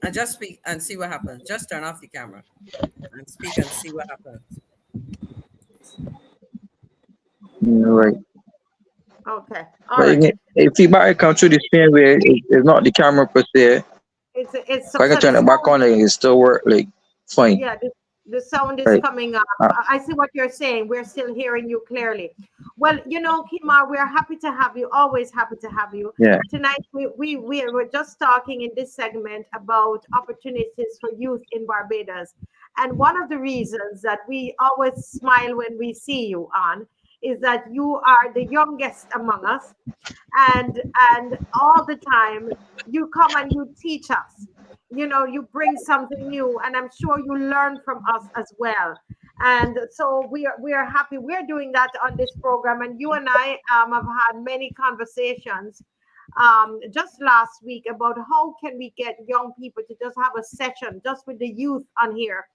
and just speak and see what happens. Just turn off the camera and speak and see what happens. Right. Okay, all But right. if feedback comes through the screen where it's not the camera per se, It's so I can so the turn it back sound. on and it still work like fine. Yeah, the sound is Right. coming up. Uh, I see what you're saying. We're still hearing you clearly. Well, Kima, we're happy to have you. Always happy to have you. yeah. Tonight, we were just talking in this segment about opportunities for youth in Barbados. And one of the reasons that we always smile when we see you on is that you are the youngest among us. And all the time you come and you teach us, you bring something new, and I'm sure you learn from us as well. And so we are happy we're doing that on this program. And you and I have had many conversations just last week about how can we get young people to just have a session just with the youth on here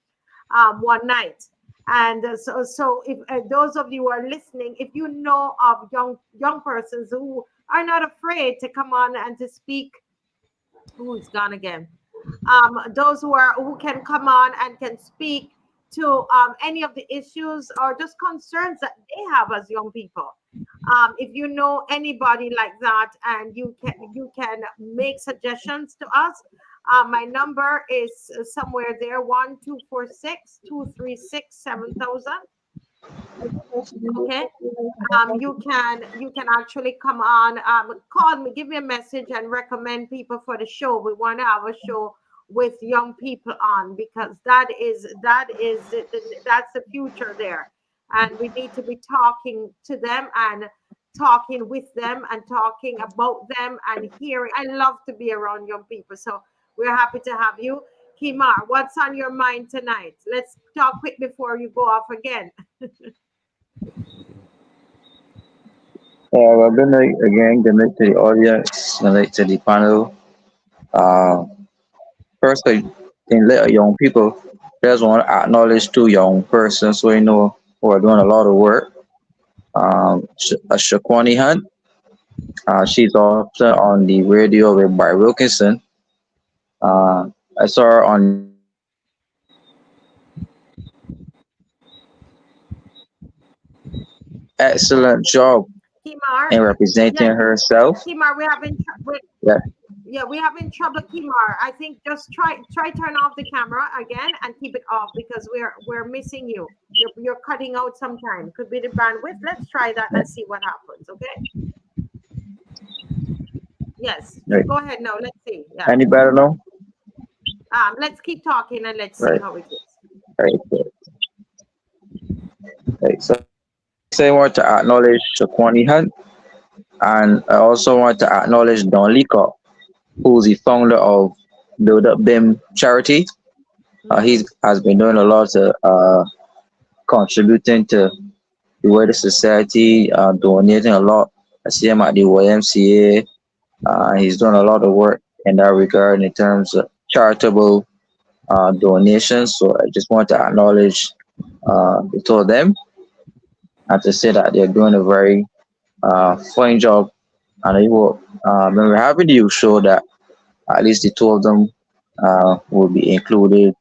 one night. And so if those of you who are listening, if you know of young persons who are not afraid to come on and to speak, who is gone again? Those who can come on and can speak to any of the issues or just concerns that they have as young people. If you know anybody like that, and you can make suggestions to us. My number is somewhere there, 1246 236 7000. Okay. You can actually come on, call me, give me a message, and recommend people for the show. We want to have a show with young people on, because that's the future there. And we need to be talking to them and talking with them and talking about them and hearing. I love to be around young people, so we're happy to have you. Kimar, what's on your mind tonight? Let's talk quick before you go off again. Well, good night again. Good night to the audience. Good night to the panel. Uh, First, I can let young people. Just want to acknowledge two young persons who are doing a lot of work. Shaquani Hunt. She's often on the radio with Barry Wilkinson. Uh, I saw her on the radio with excellent job Kimar, in yeah, representing herself. Kimar, we're having Yeah, yeah, we're having trouble, Kimar. I think just try turn off the camera again and keep it off, because we're missing you. You're cutting out sometime. Could be the bandwidth. Let's try that yeah, and see what happens. Okay. Yes. right. Go ahead now. Let's see. Yeah. Any better now? Let's keep talking and let's see Right, how it is. right, right. So I want to acknowledge Shaquani Hunt, and I also want to acknowledge Don Leacock, who's the founder of Build Up BIM charity. He Mm, has been doing a lot of contributing to the wider society, donating a lot. I see him at the YMCA. He's doing a lot of work in that regard in terms of charitable donations. So I just want to acknowledge the two of them and to say that they're doing a very fine job. And I hope when we're having the show that at least the two of them will be included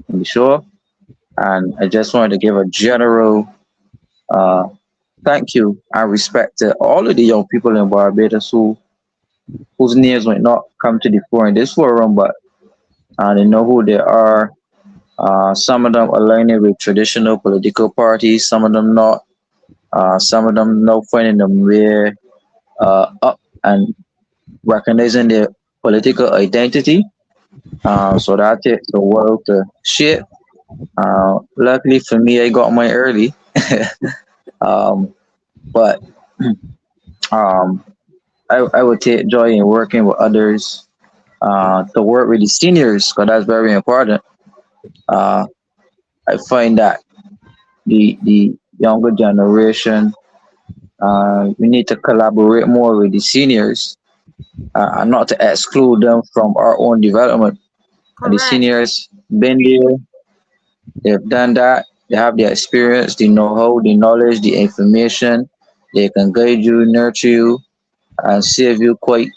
in the show. And I just wanted to give a general uh, thank you and respect to all of the young people in Barbados whose names might not come to the fore in this forum, but they know who they are. Some of them aligning with traditional political parties, some of them not. Some of them now finding them way up and recognizing their political identity. So that takes a while to shape. Luckily for me, I got mine early. um, but um, I would take joy in working with others, to work with the seniors, because that's very important. Uh, I find that the younger generation, we need to collaborate more with the seniors, and not to exclude them from our own development. And the Correct. seniors been there, they've done that, they have the experience, the know-how, the knowledge, the information. They can guide you, nurture you, and save you quite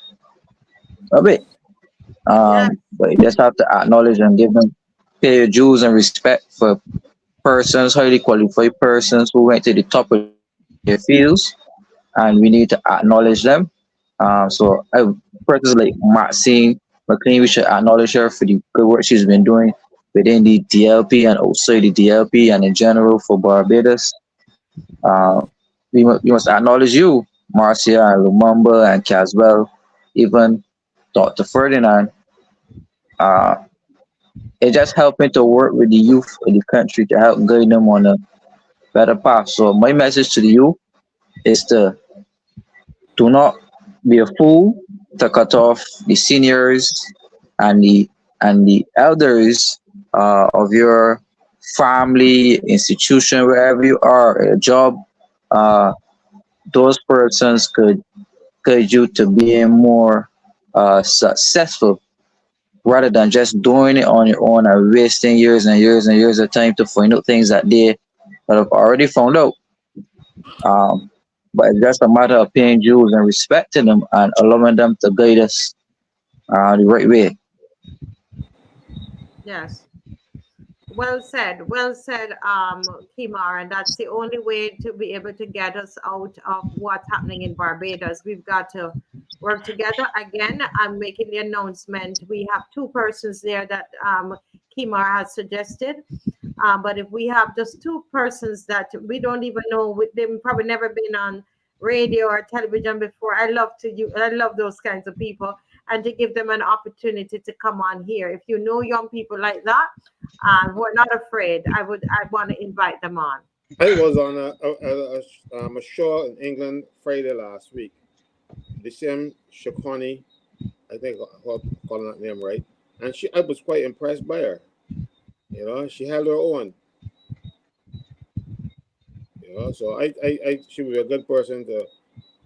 a bit. Yes. But you just have to acknowledge and give them, pay your dues and respect for persons, highly qualified persons who went to the top of their fields, and we need to acknowledge them. So I, persons like Maxine McLean, we should acknowledge her for the good work she's been doing within the DLP and outside the DLP and in general for Barbados. Uh, we must acknowledge you, Marcia and Lumumba and Caswell, even Dr. Ferdinand. Uh, it's just helping to work with the youth of the country to help guide them on a better path. So my message to the youth is to do not be a fool, to cut off the seniors and the elders, of your family, institution, wherever you are, a job. Uh, those persons could guide you to being more successful, rather than just doing it on your own and wasting years and years and years of time to find out things that they have already found out. Um, but it's just a matter of paying dues and respecting them and allowing them to guide us, the right way. Yes. Well said, Kimar, and that's the only way to be able to get us out of what's happening in Barbados. We've got to work together. Again, I'm making the announcement. We have two persons there that Kimar has suggested. But if we have just two persons that we don't even know, they've probably never been on radio or television before. I love those kinds of people, and to give them an opportunity to come on here. If you know young people like that, who are not afraid, I want to invite them on. I was on a show in England Friday last week. The same Shakoni, I think I'm calling that name right, and I was quite impressed by her. She held her own. So she would be a good person to,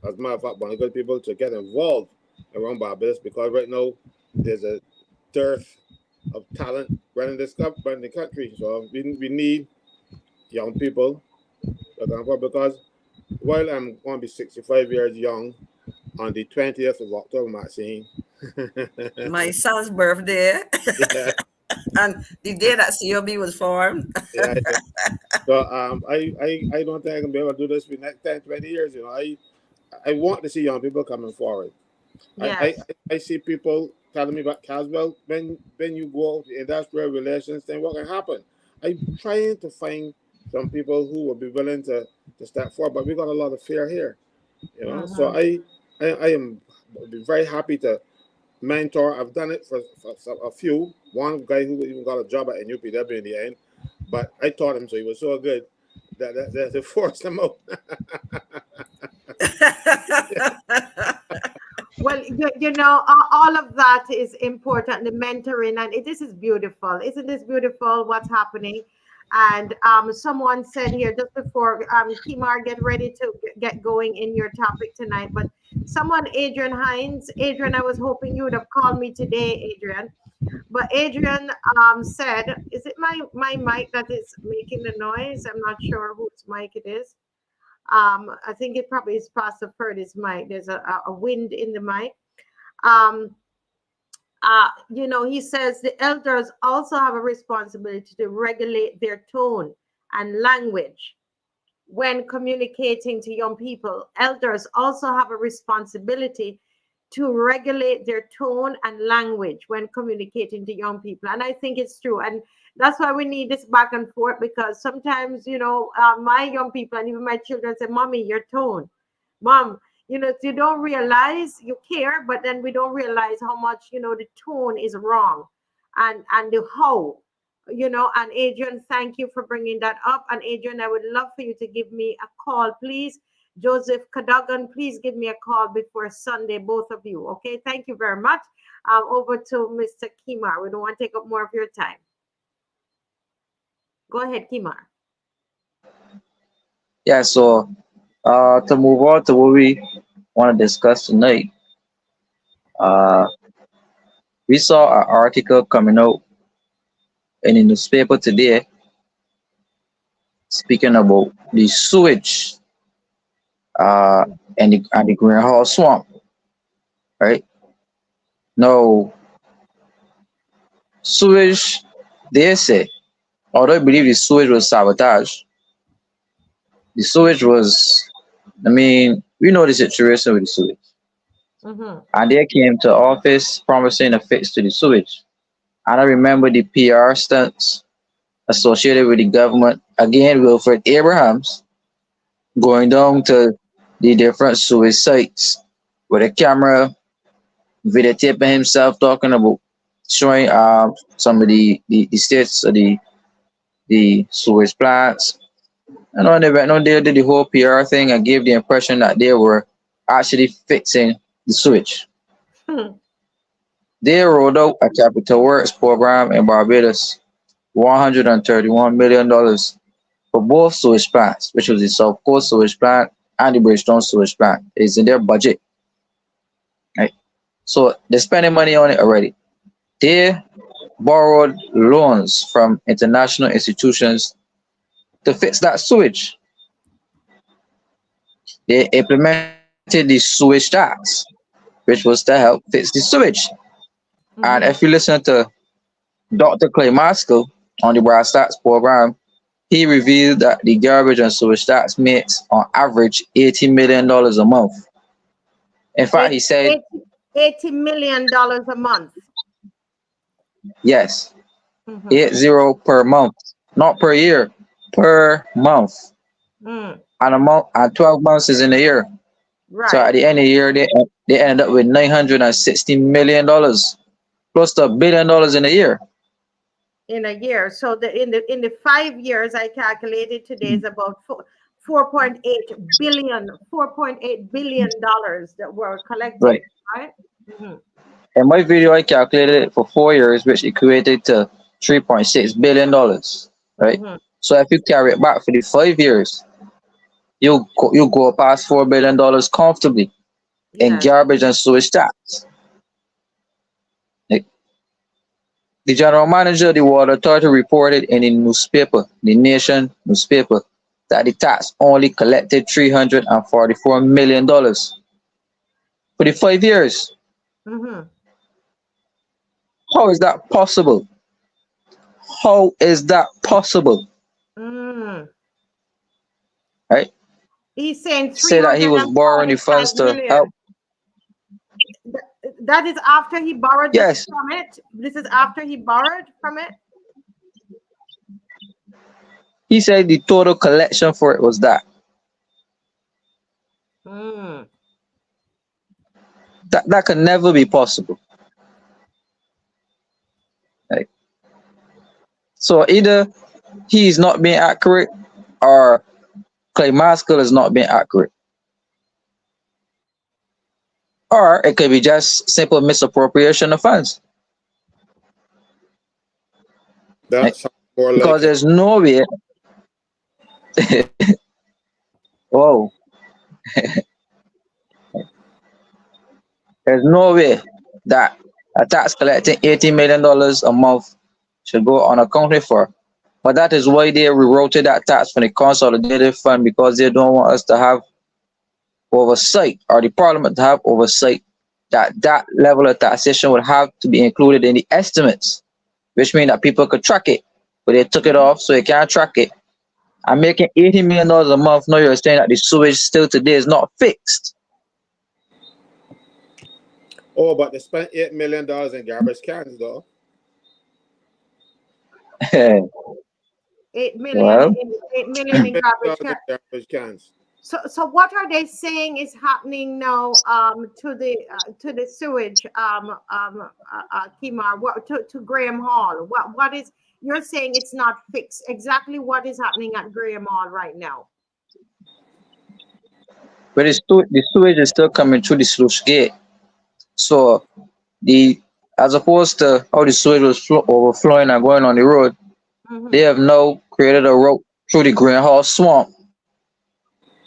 as a matter of fact, one of the good people to get involved around Barbados, because right now there's a dearth of talent running the country. So we need young people because while I'm going to be 65 years young on the 20th of October, Maxine. My son's birthday. Yeah, And the day that COB was formed. yeah. So I don't think I can be able to do this for the next 10, 20 years. I want to see young people coming forward. Yes. I see people telling me about CASWELL, when you go out to industrial relations thing, what can happen? I'm trying to find some people who will be willing to step forward, but we got a lot of fear here. So I am be very happy to mentor. I've done it for a few. One guy who even got a job at NUPW in the end, but I taught him, so he was so good that they forced him out. Well, all of that is important, the mentoring, and this is beautiful. Isn't this beautiful what's happening? And someone said here just before, Kimar, get ready to get going in your topic tonight. But someone, Adrian Hines, Adrian, I was hoping you would have called me today, Adrian. But Adrian said, is it my mic that is making the noise? I'm not sure whose mic it is. I think it probably is Pastor Purdy's mic. There's a wind in the mic. He says the elders also have a responsibility to regulate their tone and language when communicating to young people. Elders also have a responsibility to regulate their tone and language when communicating to young people. And I think it's true. And that's why we need this back and forth, because sometimes, my young people and even my children say, Mommy, your tone. Mom, you don't realize you care, but then we don't realize how much, the tone is wrong, and the how, and Adrian, thank you for bringing that up. And Adrian, I would love for you to give me a call, please. Joseph Cadogan, please give me a call before Sunday, both of you. Okay, thank you very much. Over to Mr. Kimar. We don't want to take up more of your time. Go ahead, Kimar. Yeah, so to move on to what we want to discuss tonight, uh, we saw an article coming out in the newspaper today speaking about the sewage uh, and the greenhouse swamp, right? Now, sewage, they say, although I believe the sewage was sabotage, the sewage was, I mean, we know the situation with the sewage. Mm-hmm. And they came to office promising a fix to the sewage. And I remember the PR stunts associated with the government. Again, Wilfred Abrhamas going down to the different sewage sites with a camera, videotaping himself talking about showing some of the states of the sewage plants. And when they went on there, did the whole PR thing and gave the impression that they were actually fixing the sewage. They rolled out a capital works program in Barbados, $131 million for both sewage plants, which was the South Coast sewage plant and the Bridgetown sewage plant. It's in their budget. Right? So they're spending money on it already. They borrowed loans from international institutions to fix that sewage. They implemented the sewage tax, which was to help fix the sewage. And Mm-hmm. if you listen to Dr. Clay Maskell on the Brass Stats program, he revealed that the garbage and sewage tax makes on average $80 million a month. In fact, he said, $80 million a month. yes, Mm-hmm. 80 per month, not per year, per month. Mm. And a month and 12 months is in a year. So Right. at the end of the year, they ended up with $960 million, close to $1 billion in a year. In a year. So in the 5 years, I calculated today is about 4.8 billion dollars that were collected, Right. right? Mm-hmm. In my video, I calculated it for 4 years, which equated to $3.6 billion. Right. Mm-hmm. So if you carry it back for the 5 years, you go past $4 billion comfortably in Yes. garbage and sewage tax. Like, the general manager of the water authority reported in the newspaper, the Nation newspaper, that the tax only collected $344 million for the 5 years. Mm-hmm. How is that possible? How is that possible? Mm. Right? He's saying Say that he was borrowing the 345 funds to million. help. That is after he borrowed this Yes. from it. This is after he borrowed from it. He said the total collection for it was that. Mm. That can never be possible. Right? So either he's not being accurate or Clay Maskell is not being accurate. Or it could be just simple misappropriation of funds. Right? That's more Because like it. there's no way. Whoa. There's no way that a tax collecting $80 million a month should go unaccounted for. But that is why they rewrote that tax from the consolidated fund, because they don't want us to have oversight, or the parliament to have oversight, that level of taxation would have to be included in the estimates, which means that people could track it. But they took it off so they can't track it. I'm making $80 million a month. Now you're saying that the sewage still today is not fixed. Oh, but they spent $8 million in garbage cans, though. 8 million Well, in 8 million in $8 garbage in can. garbage cans. So what are they saying is happening now to the sewage, Kimar, what to Graham Hall? What is, you're saying it's not fixed? Exactly what is happening at Graham Hall right now? But the sewage is still coming through the sluice gate. So the as opposed to how the sewage was overflowing and going on the road, they Mm-hmm. have now created a route through the Green Hall swamp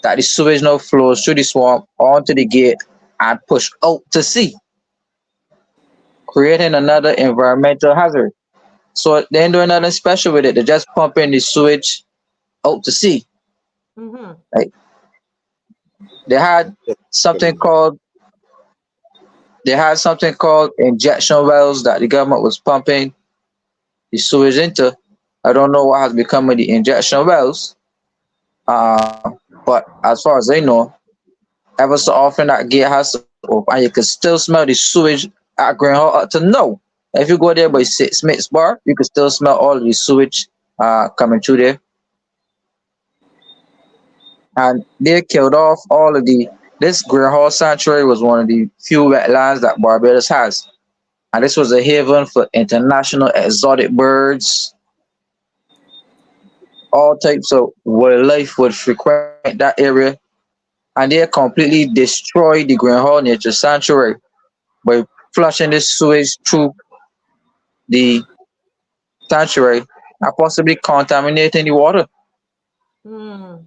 that the sewage now flows through the swamp onto the gate and push out to sea, creating another environmental hazard. So they ain't doing nothing special with it. They're just pumping the sewage out to sea. Mm-hmm. Like they had something called they had something called injection wells that the government was pumping the sewage into. I don't know what has become of the injection wells. But as far as I know, ever so often that gate has to open and you can still smell the sewage at Green Hall up to no. If you go there by 6 minutes bar, you can still smell all of the sewage coming through there. And they killed off all of the this Green Hall Sanctuary was one of the few wetlands that Barbados has. And this was a haven for international exotic birds, all types of wildlife would frequent that area, and they completely destroyed the Green Hall Nature Sanctuary by flushing this sewage through the sanctuary and possibly contaminating the water. Mm.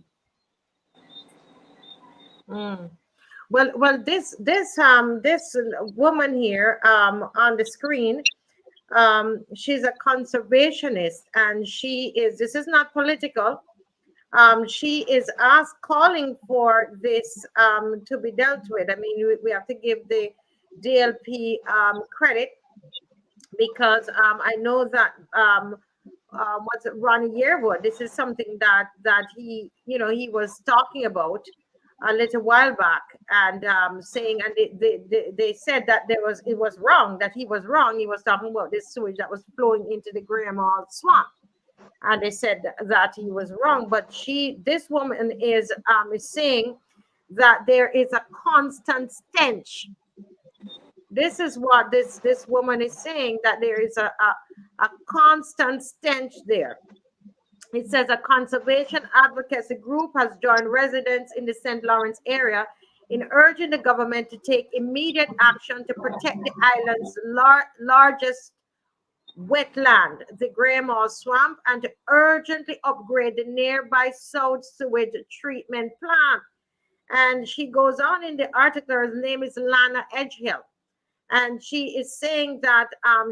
Mm. Well, this woman here on the screen, she's a conservationist, and she is. This is not political. She is calling for this to be dealt with. I mean, we have to give the DLP credit, because I know that what's it, Ronnie Yearwood. This is something that he, he was talking about a little while back, and saying, and they said that it was wrong, that he was wrong. He was talking about this sewage that was flowing into the Graham Hall swamp, and they said that he was wrong. But this woman is saying that there is a constant stench. This is what this woman is saying, that there is a constant stench there. It says a conservation advocacy group has joined residents in the St. Lawrence area in urging the government to take immediate action to protect the island's largest wetland, the Graham Hall Swamp, and to urgently upgrade the nearby South Sewage Treatment Plant. And she goes on in the article, her name is Lana Edgehill, and she is saying that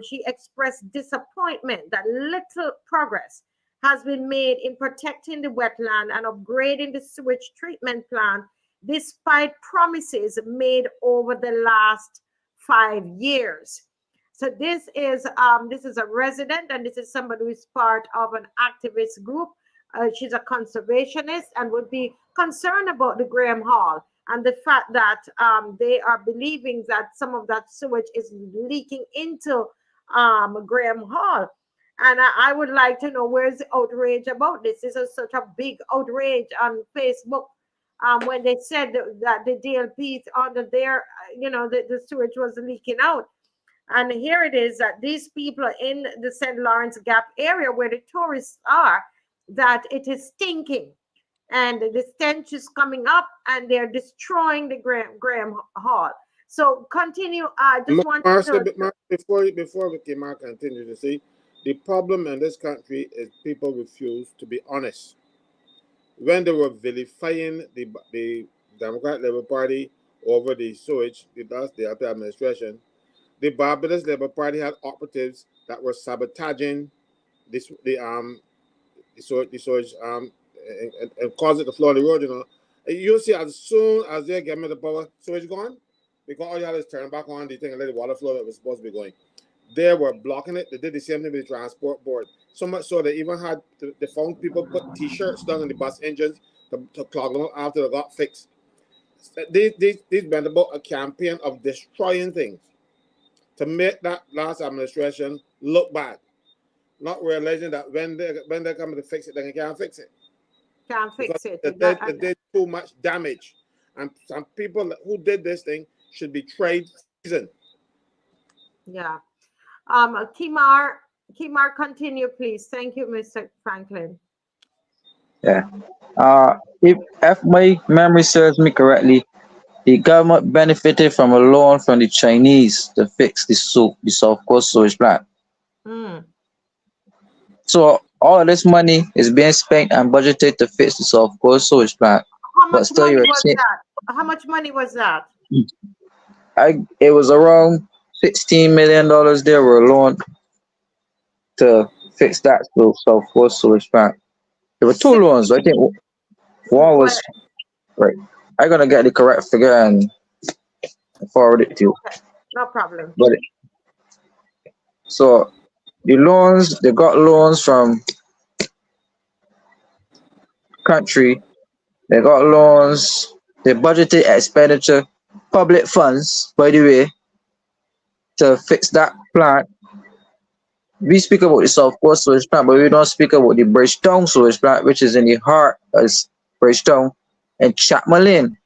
she expressed disappointment that little progress has been made in protecting the wetland and upgrading the sewage treatment plant, despite promises made over the last 5 years. So this is a resident, and this is somebody who is part of an activist group. She's a conservationist and would be concerned about the Graham Hall and the fact that they are believing that some of that sewage is leaking into Graham Hall. And I would like to know, where's the outrage about this? This is such a big outrage on Facebook, when they said that the DLP under there, the sewage was leaking out. And here it is, that these people are in the St. Lawrence Gap area where the tourists are, that it is stinking, and the stench is coming up, and they're destroying the Graham Hall. So continue. I just want Marcia, to. before we can continue to see, the problem in this country is people refuse to be honest. When they were vilifying the Democrat Labour Party over the sewage, the after administration, the Barbados Labour Party had operatives that were sabotaging this the sewage and cause it to flow on the road. You see, as soon as they get me the power, sewage gone, because all you had is turn back on the thing and let the water flow that was supposed to be going. They were blocking it. They did the same thing with the transport board. So much so they even had they found people put T-shirts down in the bus engines to clog them up after they got fixed. These been about a campaign of destroying things to make that last administration look bad, not realizing that when they come to fix it, they can't fix it. Can't because fix it. they did too much damage. And some people who did this thing should be trade seasoned. Yeah. Kimar, continue, please. Thank you, Mr. Franklin. Yeah. If my memory serves me correctly, the government benefited from a loan from the Chinese to fix the South Coast sewage plant. Mm. So all of this money is being spent and budgeted to fix the South Coast sewage plant. How But much still, money you're was saying that? How much money was that? it was around $16 million they were loaned to fix that South Coast sewage plant. There were two loans. I 16. think one Well, was right. I'm gonna get the correct figure and forward it to you. okay, no problem. But so they got loans from country. They got loans. They budgeted expenditure, public funds, by the way, to fix that plant. We speak about the South Coast sewage plant, but we don't speak about the Bridgetown sewage plant, which is in the heart of Bridgetown and Chapman Lane.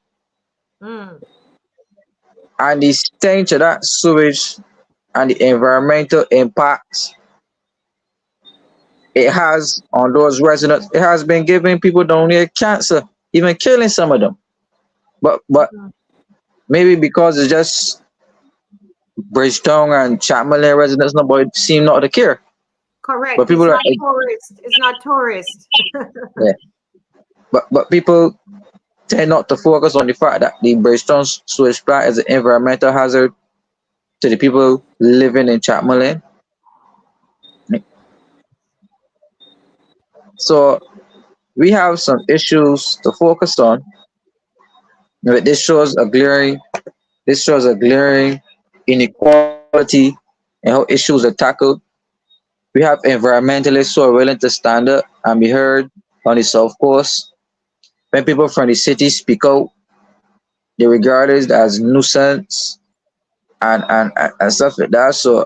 Mm. And the stench of that sewage and the environmental impacts it has on those residents, it has been giving people down there cancer, even killing some of them. But Mm. maybe because it's just Bridgetown and Chapman Lane residents, nobody seem not to care. But Correct. people It's are not tourist. It's not tourist. yeah. But people tend not to focus on the fact that the Bridgetown sewage plant is an environmental hazard to the people living in Chapman Lane. So we have some issues to focus on. But this shows a glaring inequality in how issues are tackled. We have environmentalists who are willing to stand up and be heard on the South Coast. When people from the city speak out, they regard it as nuisance and stuff like that. So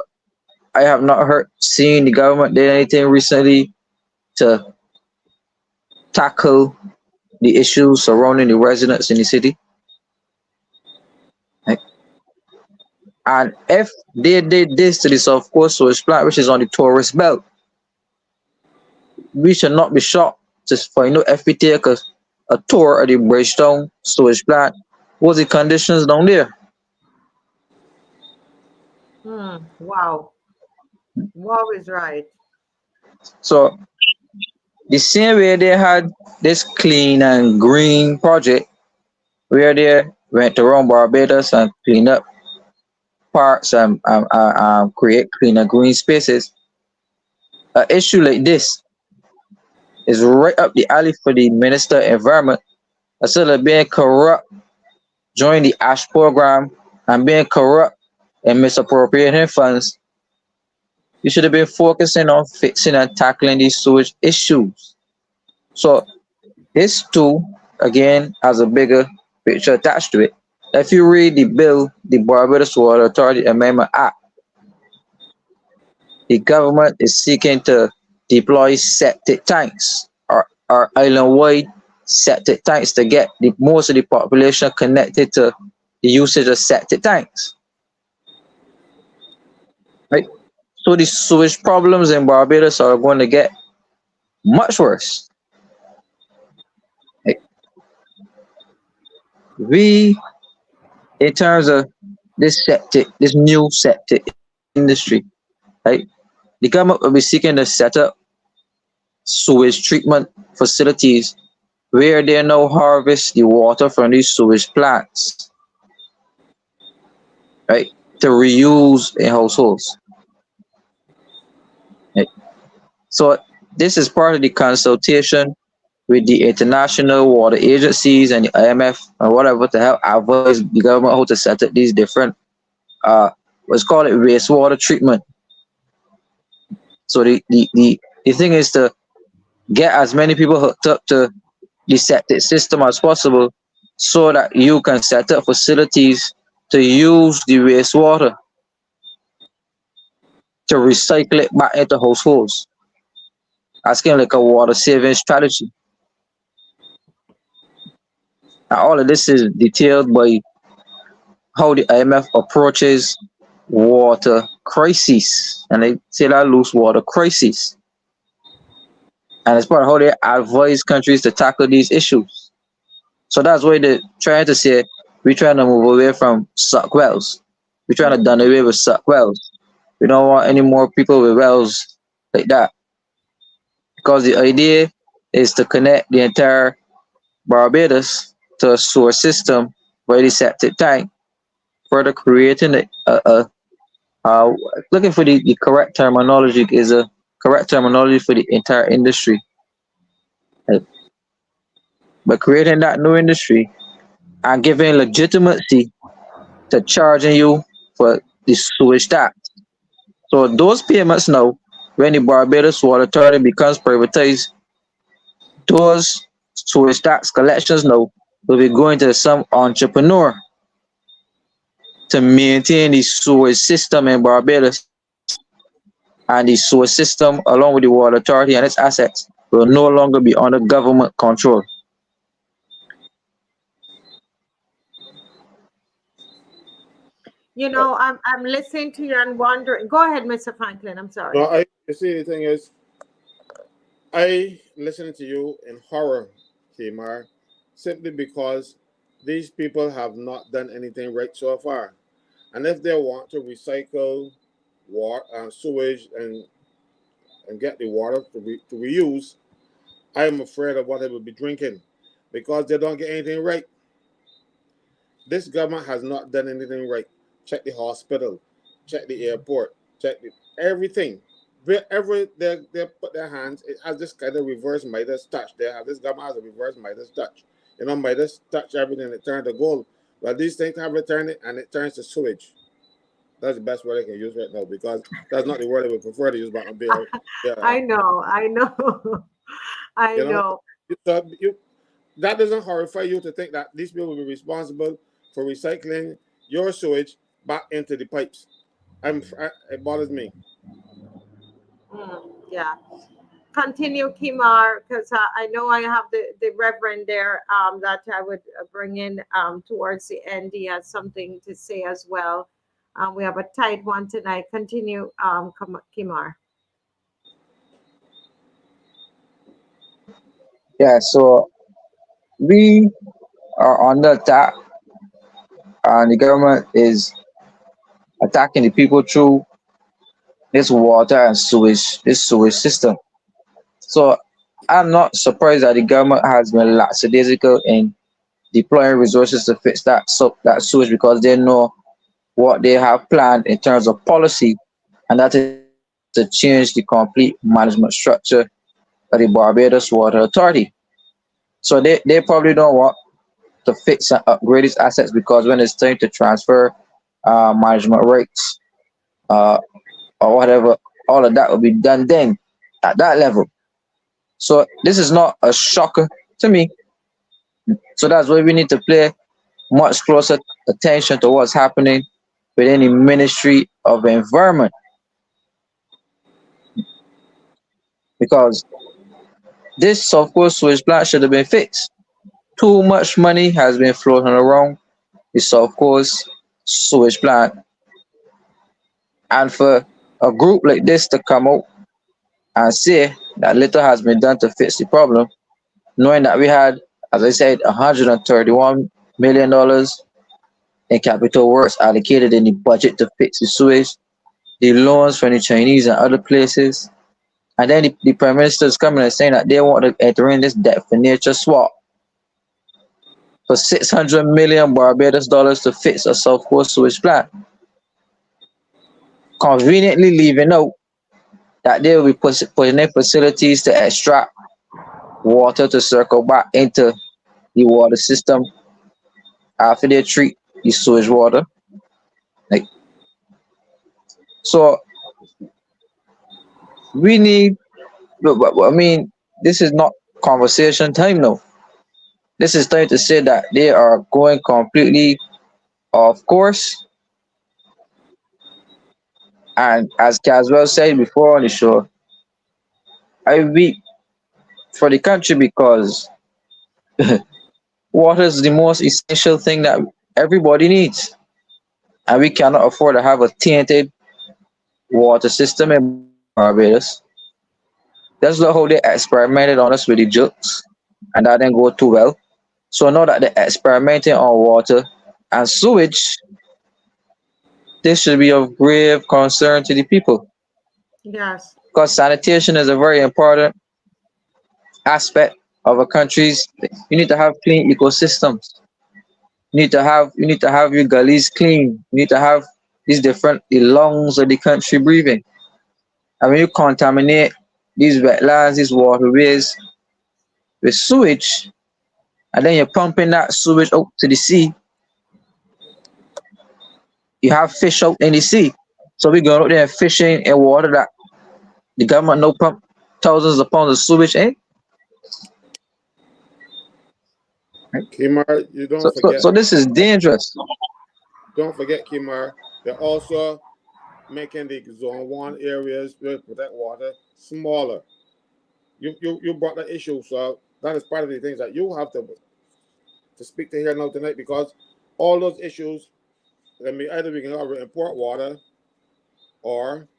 I have not seen the government did anything recently to tackle the issues surrounding the residents in the city. Right? And if they did this to the South Coast sewage plant, which is on the tourist belt, we should not be shocked to find out if we take a tour of the Bridgetown sewage plant. What's the conditions down there? Wow. Wow is right. So the same way they had this clean and green project where they went around Barbados and clean up parks and create clean and green spaces. An issue like this is right up the alley for the Minister of Environment. Instead of being corrupt, join the ASH program and being corrupt and misappropriating funds, you should have been focusing on fixing and tackling these sewage issues. So this too, again, has a bigger picture attached to it. If you read the bill, the Barbados Water Authority Amendment Act, the government is seeking to deploy septic tanks or island-wide septic tanks to get most of the population connected to the usage of septic tanks. Right? So the sewage problems in Barbados are going to get much worse. Right? We, in terms of this new septic industry, right? The government will be seeking to set up sewage treatment facilities where they now harvest the water from these sewage plants, right, to reuse in households. Right? So this is part of the consultation with the international water agencies and the IMF and whatever to help advise the government how to set up these different, let's call it wastewater treatment. So the thing is to get as many people hooked up to the septic system as possible so that you can set up facilities to use the wastewater to recycle it back into households. That's kind of like a water saving strategy. And all of this is detailed by how the IMF approaches water crises, and they say that loose water crisis, and it's part of how they advise countries to tackle these issues. So that's why they're trying to say we're trying to move away from suck wells. We're trying to done away with suck wells. We don't want any more people with wells like that, because the idea is to connect the entire Barbados to a sewer system by the septic tank, further creating uh, looking for the correct terminology is a correct terminology for the entire industry. Uh, But creating that new industry and giving legitimacy to charging you for the sewage tax. So those payments now, when the Barbados Water Authority becomes privatized, those sewage tax collections now will be going to some entrepreneur to maintain the sewage system in Barbados, and the sewage system, along with the water authority and its assets, will no longer be under government control. You know, I'm listening to you and wondering. Go ahead, Mr. Franklin. I'm sorry. No, you see, the thing is, I listen to you in horror, Kimar, simply because these people have not done anything right so far. And if they want to recycle water, sewage, and get the water to reuse, I am afraid of what they will be drinking because they don't get anything right. This government has not done anything right. Check the hospital, check the airport, check everything. Wherever they put their hands, it has this kind of reverse Midas touch. This government has a reverse Midas touch. You know, Midas touch everything, it turns to gold. But these things have returned it, and it turns to sewage. That's the best word I can use right now because that's not the word I would prefer to use. But yeah, I know, I know, I you know, know. that doesn't horrify you to think that these people will be responsible for recycling your sewage back into the pipes. It bothers me. Yeah. Continue, Kimar, because I know I have the Reverend there that I would bring in towards the end. He has something to say as well. We have a tight one tonight. Continue, Kimar. Yeah, so we are under attack, and the government is attacking the people through this water and this sewage system. So I'm not surprised that the government has been lackadaisical in deploying resources to fix that sewage, because they know what they have planned in terms of policy, and that is to change the complete management structure of the Barbados Water Authority. So they probably don't want to fix and upgrade its assets, because when it's time to transfer management rights uh, or whatever, all of that will be done then at that level. So this is not a shocker to me. So that's why we need to pay much closer attention to what's happening within the Ministry of Environment, because this South Coast sewage plant should have been fixed. Too much money has been floating around the South Coast sewage plant, and for a group like this to come out and say that little has been done to fix the problem, knowing that we had, as I said, $131 million in capital works allocated in the budget to fix the sewage, the loans from the Chinese and other places, and then the Prime Minister is coming and saying that they want to enter in this debt for nature swap for 600 million Barbados dollars to fix a South Coast sewage plant, conveniently leaving out that they will be putting in facilities to extract water to circle back into the water system after they treat the sewage water. Like, so we need, I mean, this is not conversation time now. This is time to say that they are going completely off course. And as Caswell said before on the show, I weep for the country because Water is the most essential thing that everybody needs, and we cannot afford to have a tainted water system in Barbados. That's not how they experimented on us with the jokes, and that didn't go too well. So now that they're experimenting on water and sewage, this should be of grave concern to the people, Yes. because sanitation is a very important aspect of a country's. You need to have clean ecosystems. You need to have your gullies clean. You need to have these different the lungs of the country breathing. And when you contaminate these wetlands, these waterways with sewage, and then you're pumping that sewage out to the sea, you have fish out in the sea. So we going out there and fishing in water that the government no pump thousands of pounds of sewage in. Right? Kimar, you So, don't so, forget. so this is dangerous. Don't forget, Kimar. They're also making the zone one areas with protect water smaller. You brought that issue, so that is part of the things that you have to speak to here now tonight, because all those issues, I mean, either we can import water or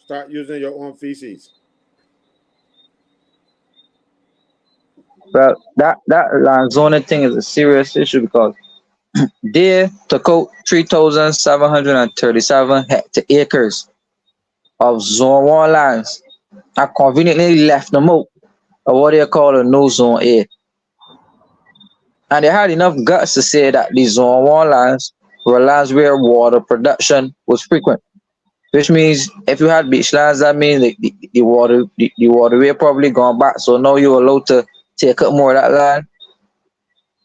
start using your own feces. Well, that land zoning thing is a serious issue because they took out 3,737 acres of Zone 1 lands and conveniently left them out of what they call a no Zone A. And they had enough guts to say that the Zone 1 lands were lands where water production was frequent. Which means if you had beachlands, that means the waterway probably gone back. So now you're allowed to take up more of that land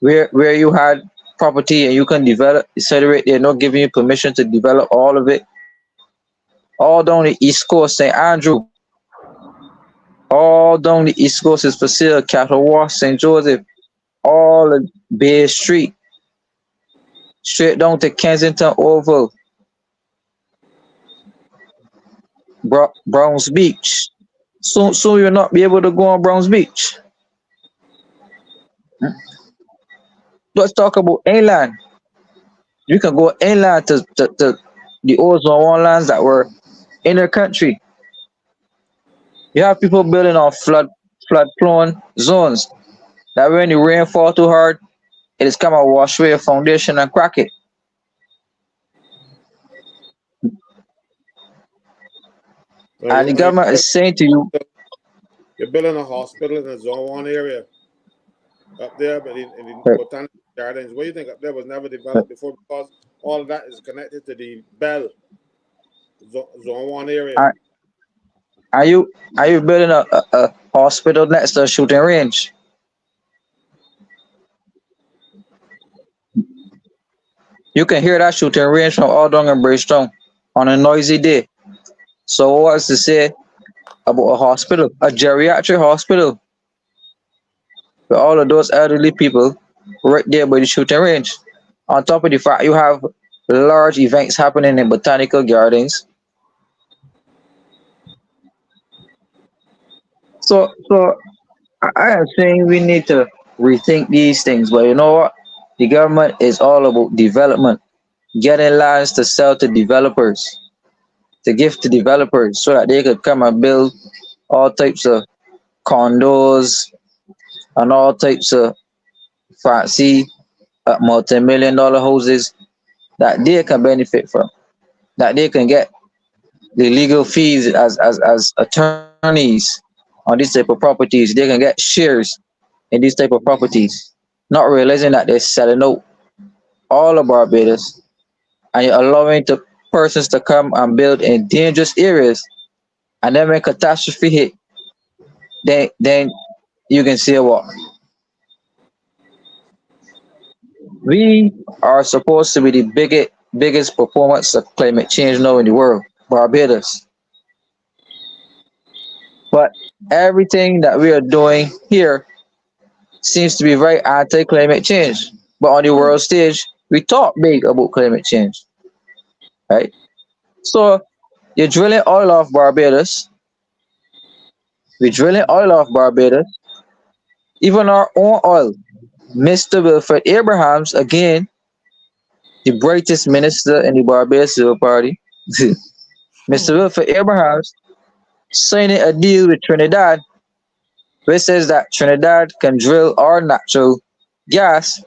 where you had property and you can develop, accelerate. They're not giving you permission to develop all of it. All down the east coast, St. Andrew, all down the east coast is for sale. Cattle Wash, St. Joseph, all of Bay Street, straight down to Kensington Oval, Browns Beach. Soon you'll not be able to go on Browns Beach. Let's talk about inland. You can go inland to the old Zone 1 lands that were in the country. You have people building on flood prone zones that when the rain fall too hard, it is come and wash away your foundation and crack it. So And the government is saying to you, you're building a hospital in the zone one area up there, but in the right, botanical gardens, what do you think up there was never developed before? Because all of that is connected to the Bell zone one area. are, are you building a hospital next to a shooting range? You can hear that shooting range from all down and Bridgetown on a noisy day. So what's to say about a hospital, a geriatric hospital, with all of those elderly people right there by the shooting range? On top of the fact you have large events happening in botanical gardens. So I am saying we need to rethink these things, but you know what? The government is all about development, getting lands to sell to developers, to give to developers so that they could come and build all types of condos and all types of fancy multi-million dollar houses that they can benefit from, that they can get the legal fees as attorneys on these type of properties. They can get shares in these type of properties, not realizing that they're selling out all of Barbados and you're allowing the persons to come and build in dangerous areas. And then when catastrophe hit, then you can say what we are supposed to be the biggest performance of climate change now in the world, Barbados. But everything that we are doing here seems to be very anti-climate change. But on the world stage, we talk big about climate change, right? So you're drilling oil off Barbados. We're drilling oil off Barbados. Even our own oil Mr. Wilfred Abrahams, again, the brightest minister in the Barbados Civil Party, Mr. Wilfred Abrahams, signing a deal with Trinidad, which says that Trinidad can drill our natural gas.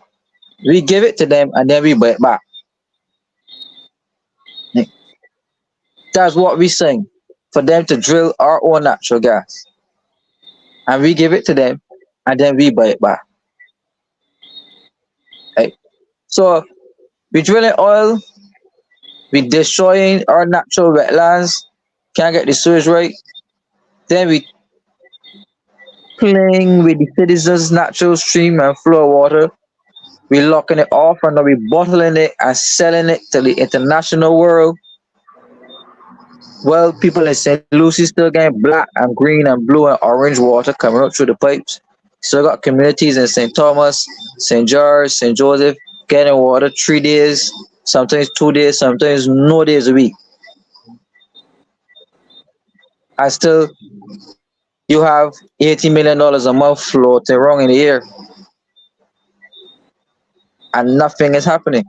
We give it to them and then we buy it back. That's what we saying, for them to drill our own natural gas. And we give it to them and then we buy it back. Right? So we drilling oil, we destroying our natural wetlands, can't get the sewage right. Then we playing with the citizens' natural stream and flow of water. We locking it off and then we bottling it and selling it to the international world. Well, people in St. Lucie still getting black and green and blue and orange water coming up through the pipes. Still got communities in St. Thomas, St. George, St. Joseph getting water 3 days, sometimes 2 days, sometimes no days a week. And still, you have $80 million a month floating around in the air. And nothing is happening.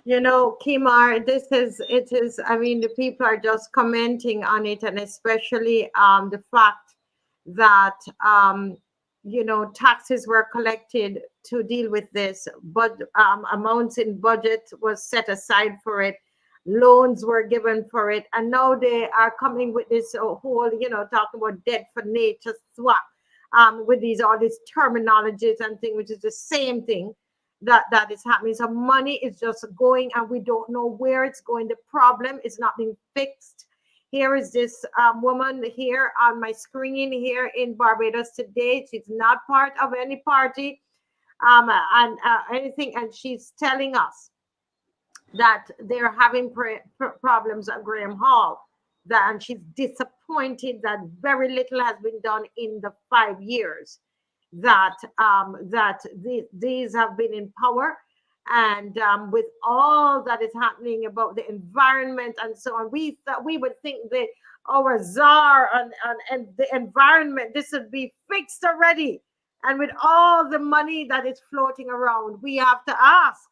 You know, Kimar, it is, I mean, the people are just commenting on it, and especially the fact that, you know, taxes were collected to deal with this, but amounts in budget was set aside for it. Loans were given for it. And now they are coming with this whole, you know, talking about debt for nature swap with all these terminologies and things, which is the same thing that is happening. So money is just going and we don't know where it's going. The problem is not being fixed. Here is this woman here on my screen here in Barbados today. She's not part of any party and anything, and she's telling us that they're having problems at Graham Hall, and she's disappointed that very little has been done in the 5 years that these have been in power, and with all that is happening about the environment and so on, we would think that our czar and the environment, this would be fixed already. And with all the money that is floating around, we have to ask,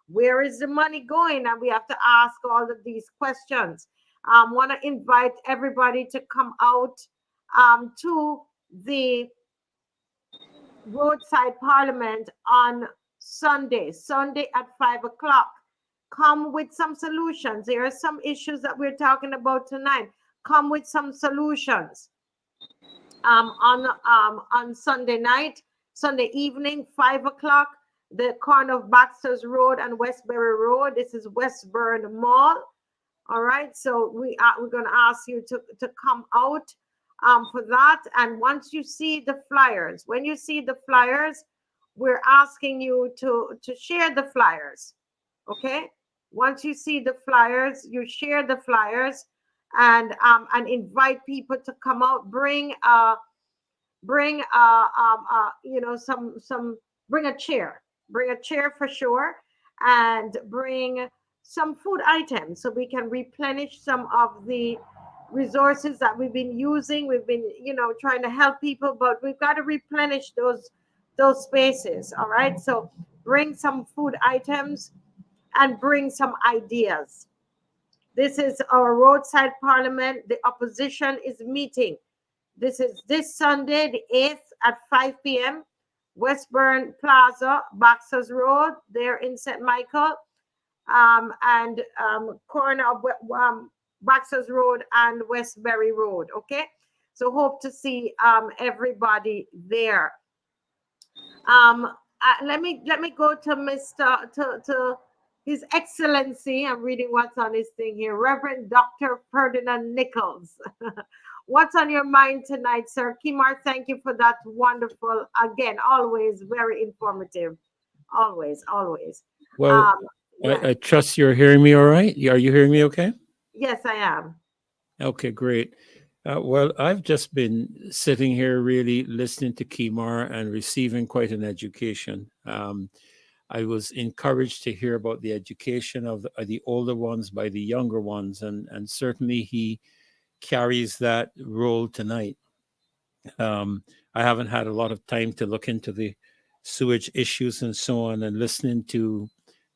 where is the money going? And we have to ask all of these questions. Want to invite everybody to come out to the roadside parliament on Sunday at 5 o'clock. Come with some solutions. There are some issues that we're talking about tonight. Come with some solutions. On Sunday night, Sunday evening, 5 o'clock, the corner of Baxter's Road and Westbury Road. This is Westburn Mall. All right, so we're going to ask you to come out for that. And once you see the flyers, when you see the flyers, we're asking you to share the flyers. Okay, once you see the flyers, you share the flyers and invite people to come out. Bring you know, bring a chair for sure, and bring some food items so we can replenish some of the resources that we've been using. We've been, you know, trying to help people, but we've got to replenish those spaces. All right, so bring some food items and bring some ideas. This is our roadside parliament. The opposition is meeting. This is this Sunday, the 8th at 5 p.m. Westburn Plaza, Baxter's Road, there in St. Michael, and corner of Baxter's Road and Westbury Road. Okay, so hope to see everybody there. Let me go to Mr. to His Excellency. I'm reading what's on his thing here. Reverend Dr. Ferdinand Nichols. What's on your mind tonight, sir? Kimar, thank you for that wonderful, again, always very informative. Always. Well, Yeah. I trust you're hearing me all right. Are you hearing me okay? Yes, I am. Okay, great. Well, I've just been sitting here really listening to Kimar and receiving quite an education. I was encouraged to hear about the education of the older ones by the younger ones, and certainly he carries that role tonight. I haven't had a lot of time to look into the sewage issues and so on, and listening to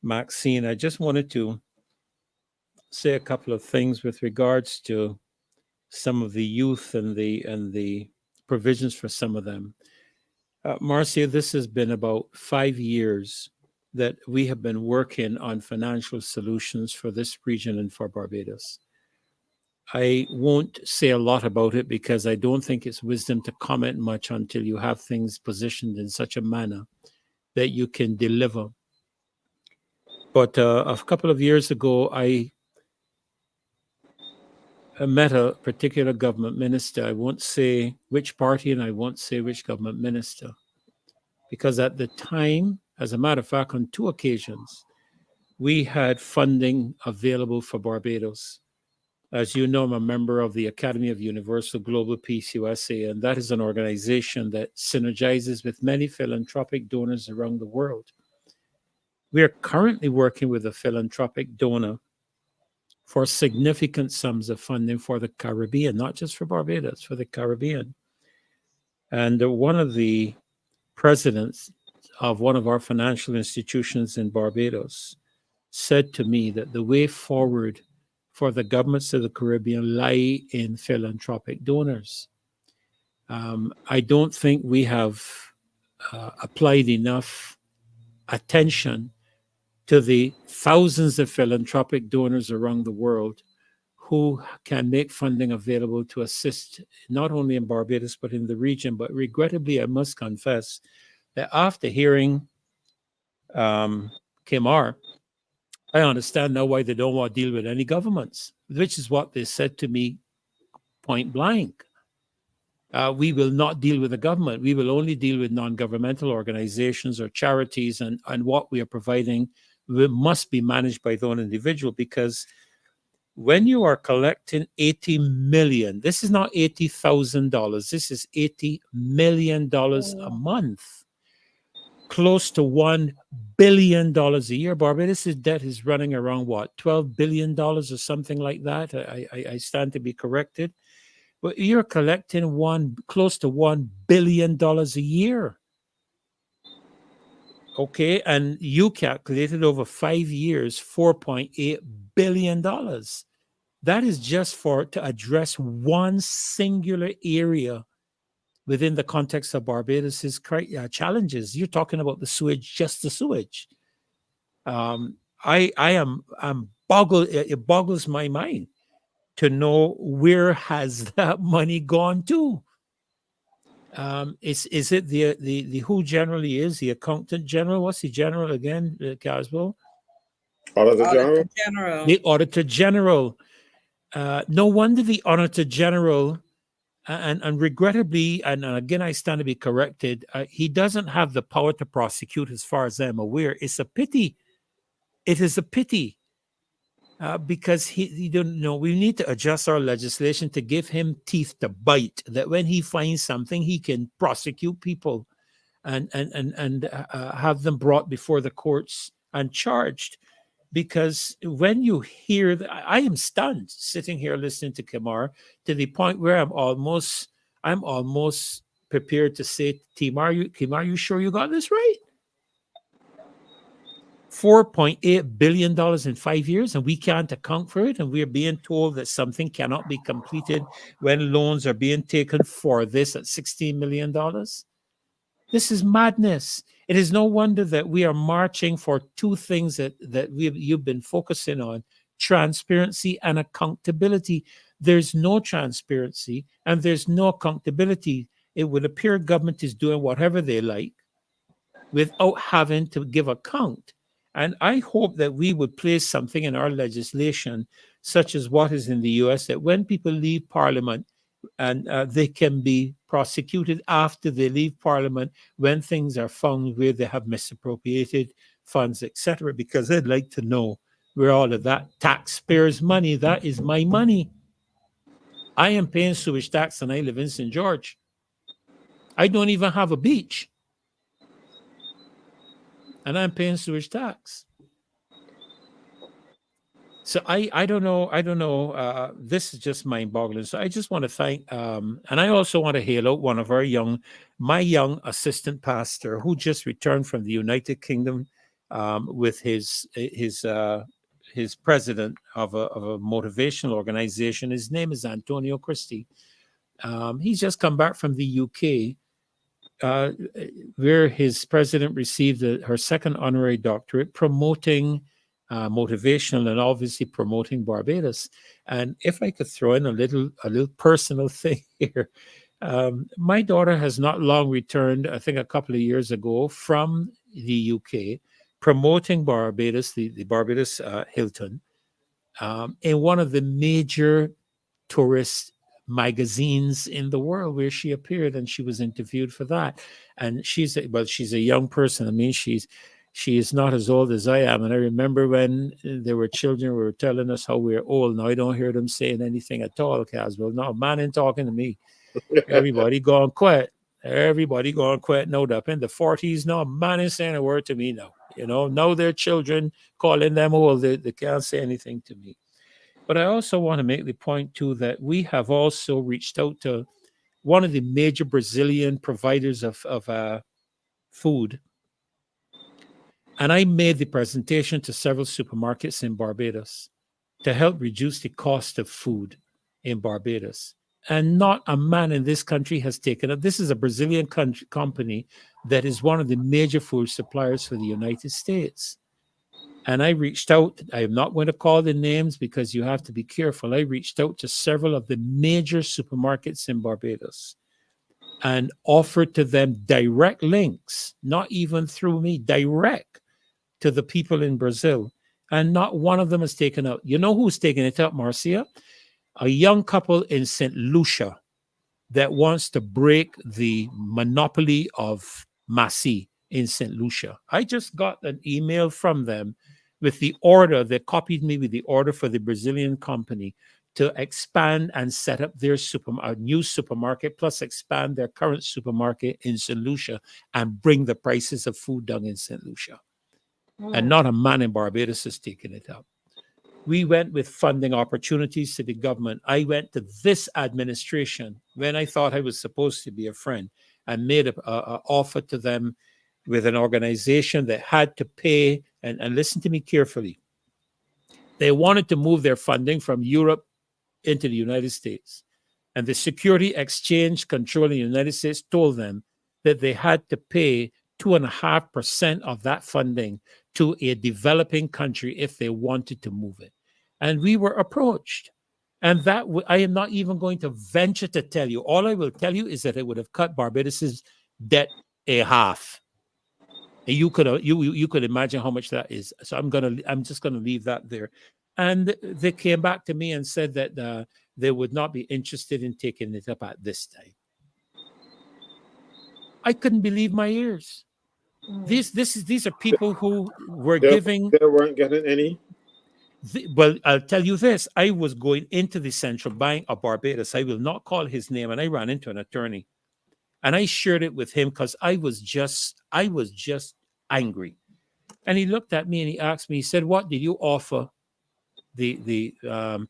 Maxine, I just wanted to say a couple of things with regards to some of the youth and the provisions for some of them. Marcia, this has been about 5 years that we have been working on financial solutions for this region and for Barbados. I won't say a lot about it because I don't think it's wisdom to comment much until you have things positioned in such a manner that you can deliver. But a couple of years ago, I met a particular government minister. I won't say which party and I won't say which government minister, because at the time, as a matter of fact, on 2 occasions, we had funding available for Barbados. As you know, I'm a member of the Academy of Universal Global Peace USA, and that is an organization that synergizes with many philanthropic donors around the world. We are currently working with a philanthropic donor for significant sums of funding for the Caribbean, not just for Barbados, for the Caribbean. And one of the presidents of one of our financial institutions in Barbados said to me that the way forward for the governments of the Caribbean lie in philanthropic donors. I don't think we have applied enough attention to the thousands of philanthropic donors around the world who can make funding available to assist not only in Barbados but in the region. But regrettably, I must confess that after hearing Kimar, I understand now why they don't want to deal with any governments, which is what they said to me point blank. We will not deal with the government. We will only deal with non-governmental organizations or charities, and what we are providing must be managed by their own individual, because when you are collecting 80 million, this is not $80,000, this is $80 million a month, close to $1 billion a year. Barbados' debt is running around what, $12 billion or something like that. I stand to be corrected. But you're collecting close to $1 billion a year. Okay, and you calculated over 5 years, $4.8 billion. That is just to address one singular area within the context of Barbados's challenges. You're talking about the sewage, just the sewage. I'm boggled. It boggles my mind to know where has that money gone to. Is it the who generally is the accountant general? What's the general again, CASWELL? Auditor General. The Auditor General. No wonder the Auditor General, and regrettably, and again I stand to be corrected, he doesn't have the power to prosecute, as far as I'm aware. It's a pity. It is a pity. Because he don't know. We need to adjust our legislation to give him teeth to bite, that when he finds something, he can prosecute people and have them brought before the courts and charged. Because when you hear I am stunned sitting here listening to Kimar, to the point where I'm almost prepared to say, Kimar, you sure you got this right? $4.8 billion in 5 years, and we can't account for it, and we're being told that something cannot be completed when loans are being taken for this at $16 million. This is madness. It is no wonder that we are marching for 2 things that you've been focusing on: transparency and accountability. There's no transparency and there's no accountability. It would appear government is doing whatever they like without having to give account. And I hope that we would place something in our legislation, such as what is in the US, that when people leave Parliament, and they can be prosecuted after they leave Parliament when things are found where they have misappropriated funds, etc. Because I'd like to know where all of that taxpayers' money, that is my money. I am paying sewage tax and I live in St. George. I don't even have a beach. And I'm paying sewage tax. So I don't know. This is just mind-boggling. So I just want to thank, and I also want to hail out one of my young assistant pastor who just returned from the United Kingdom, with his president of a motivational organization. His name is Antonio Christie. He's just come back from the UK, where his president received her second honorary doctorate, promoting motivational and obviously promoting Barbados. And if I could throw in a little personal thing here, my daughter has not long returned, I think a couple of years ago, from the UK, promoting Barbados, the Barbados Hilton, in one of the major tourist magazines in the world, where she appeared, and she was interviewed for that. And she's a young person. I mean, she is not as old as I am. And I remember when there were children who were telling us how we're old. Now I don't hear them saying anything at all, Caswell. No, man ain't talking to me. Everybody gone quiet. Everybody gone quiet. No, up in the 40s now, man ain't saying a word to me now. Now their children calling them old. They can't say anything to me. But I also want to make the point, too, that we have also reached out to one of the major Brazilian providers of food. And I made the presentation to several supermarkets in Barbados to help reduce the cost of food in Barbados. And not a man in this country has taken it. This is a Brazilian company that is one of the major food suppliers for the United States. And I reached out. I am not going to call the names because you have to be careful. I reached out to several of the major supermarkets in Barbados and offered to them direct links, not even through me, direct to the people in Brazil. And not one of them has taken up. You know who's taking it up, Marcia? A young couple in St. Lucia that wants to break the monopoly of Massy in St. Lucia. I just got an email from them with the order. They copied me with the order for the Brazilian company to expand and set up their new supermarket, plus expand their current supermarket in St. Lucia and bring the prices of food down in St. Lucia. And not a man in Barbados is taking it up. We went with funding opportunities to the government. I went to this administration when I thought I was supposed to be a friend and made an offer to them with an organization that had to pay, and listen to me carefully. They wanted to move their funding from Europe into the United States. And the Security Exchange Control in the United States told them that they had to pay 2.5% of that funding to a developing country if they wanted to move it. And we were approached. And that I am not even going to venture to tell you. All I will tell you is that it would have cut Barbados's debt in half. And you could imagine how much that is. So I'm just gonna leave that there. And they came back to me and said that they would not be interested in taking it up at this time. I couldn't believe my ears. These are people who were giving. They weren't getting any. Well, I'll tell you this. I was going into the central bank of Barbados. I will not call his name, and I ran into an attorney, and I shared it with him because I was just angry. And he looked at me and he asked me. He said, "What did you offer the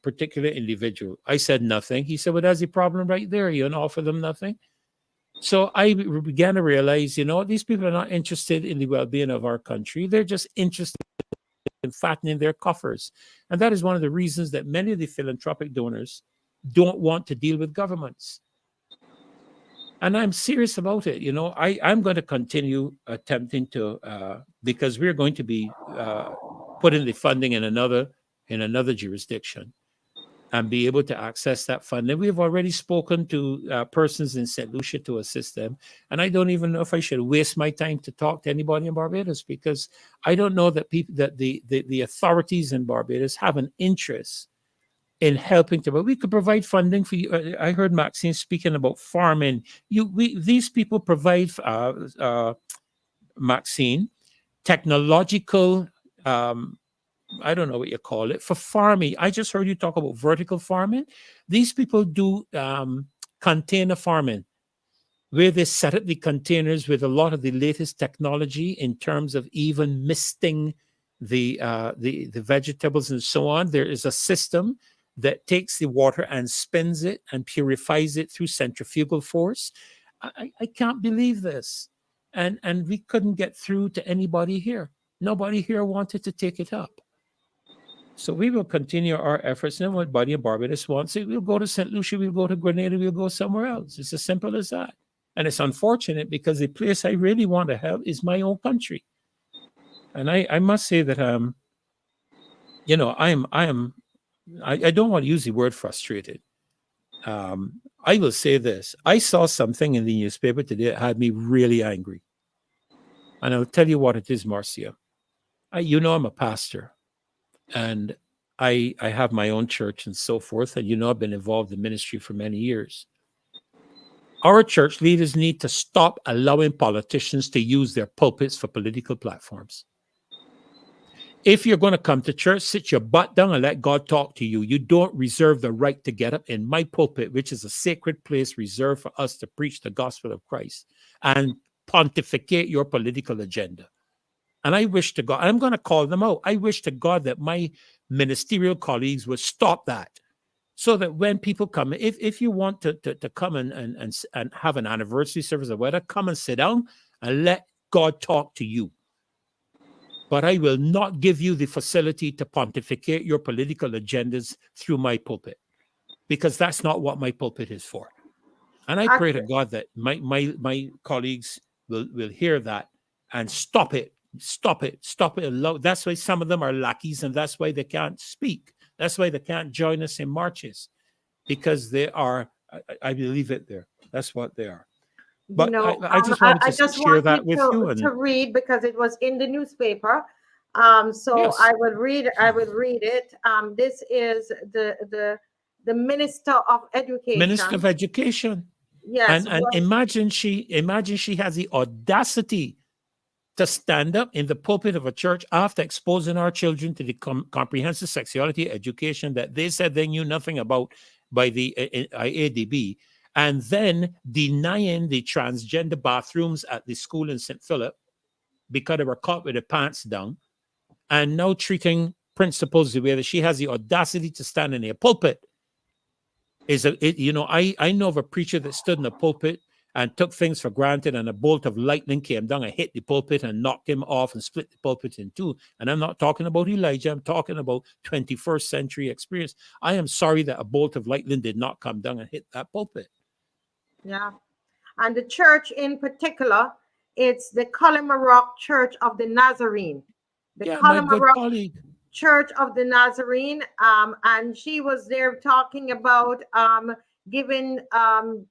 particular individual?" I said, "Nothing." He said, "Well, that's the problem right there. You don't offer them nothing." So I began to realize, these people are not interested in the well-being of our country. They're just interested in fattening their coffers. And that is one of the reasons that many of the philanthropic donors don't want to deal with governments. And I'm serious about it. I'm going to continue attempting to, because we're going to be putting the funding in another jurisdiction and be able to access that funding. We have already spoken to persons in St. Lucia to assist them. And I don't even know if I should waste my time to talk to anybody in Barbados, because I don't know that the authorities in Barbados have an interest in helping to, but we could provide funding for you. I heard Maxine speaking about farming. These people provide, Maxine, technological, I don't know what you call it, for farming. I just heard you talk about vertical farming. These people do container farming, where they set up the containers with a lot of the latest technology in terms of even misting the vegetables and so on. There is a system that takes the water and spins it and purifies it through centrifugal force. I can't believe this. And we couldn't get through to anybody here. Nobody here wanted to take it up. So we will continue our efforts. And what Buddy and Barbados wants, we'll go to St. Lucia, we'll go to Grenada, we'll go somewhere else. It's as simple as that. And it's unfortunate because the place I really want to help is my own country. And I must say that you know, I don't want to use the word frustrated. I will say this. I saw something in the newspaper today that had me really angry. And I'll tell you what it is, Marcia. You know, I'm a pastor. And I have my own church and so forth. And you know, I've been involved in ministry for many years. Our church leaders need to stop allowing politicians to use their pulpits for political platforms. If you're going to come to church, sit your butt down and let God talk to you. You don't reserve the right to get up in my pulpit, which is a sacred place reserved for us to preach the gospel of Christ, and pontificate your political agenda. And I wish to God, I'm going to call them out. I wish to God that my ministerial colleagues would stop that, so that when people come, if you want to come and have an anniversary service or whatever, come and sit down and let God talk to you. But I will not give you the facility to pontificate your political agendas through my pulpit, because that's not what my pulpit is for. And I pray to God that my colleagues will hear that and stop it. That's why some of them are lackeys, and that's why they can't speak. That's why they can't join us in marches, because they are, I believe it there. That's what they are. But You know, I just wanted to just share want that with you. to read, because it was in the newspaper. So Yes. I will read it. This is the Minister of Education. Minister of Education. Yes. And imagine she has the audacity to stand up in the pulpit of a church after exposing our children to the comprehensive sexuality education that they said they knew nothing about by the IADB, and then denying the transgender bathrooms at the school in St. Philip because they were caught with their pants down, and now treating principals the way that she has the audacity to stand in a pulpit. I know of a preacher that stood in the pulpit and took things for granted, and a bolt of lightning came down and hit the pulpit and knocked him off and split the pulpit in two. And I'm not talking about Elijah. I'm talking about 21st century experience. I am sorry that a bolt of lightning did not come down and hit that pulpit. Yeah. And the church in particular, it's the Rock Church of the Nazarene. My good colleague. Church of the Nazarene. And she was there talking about giving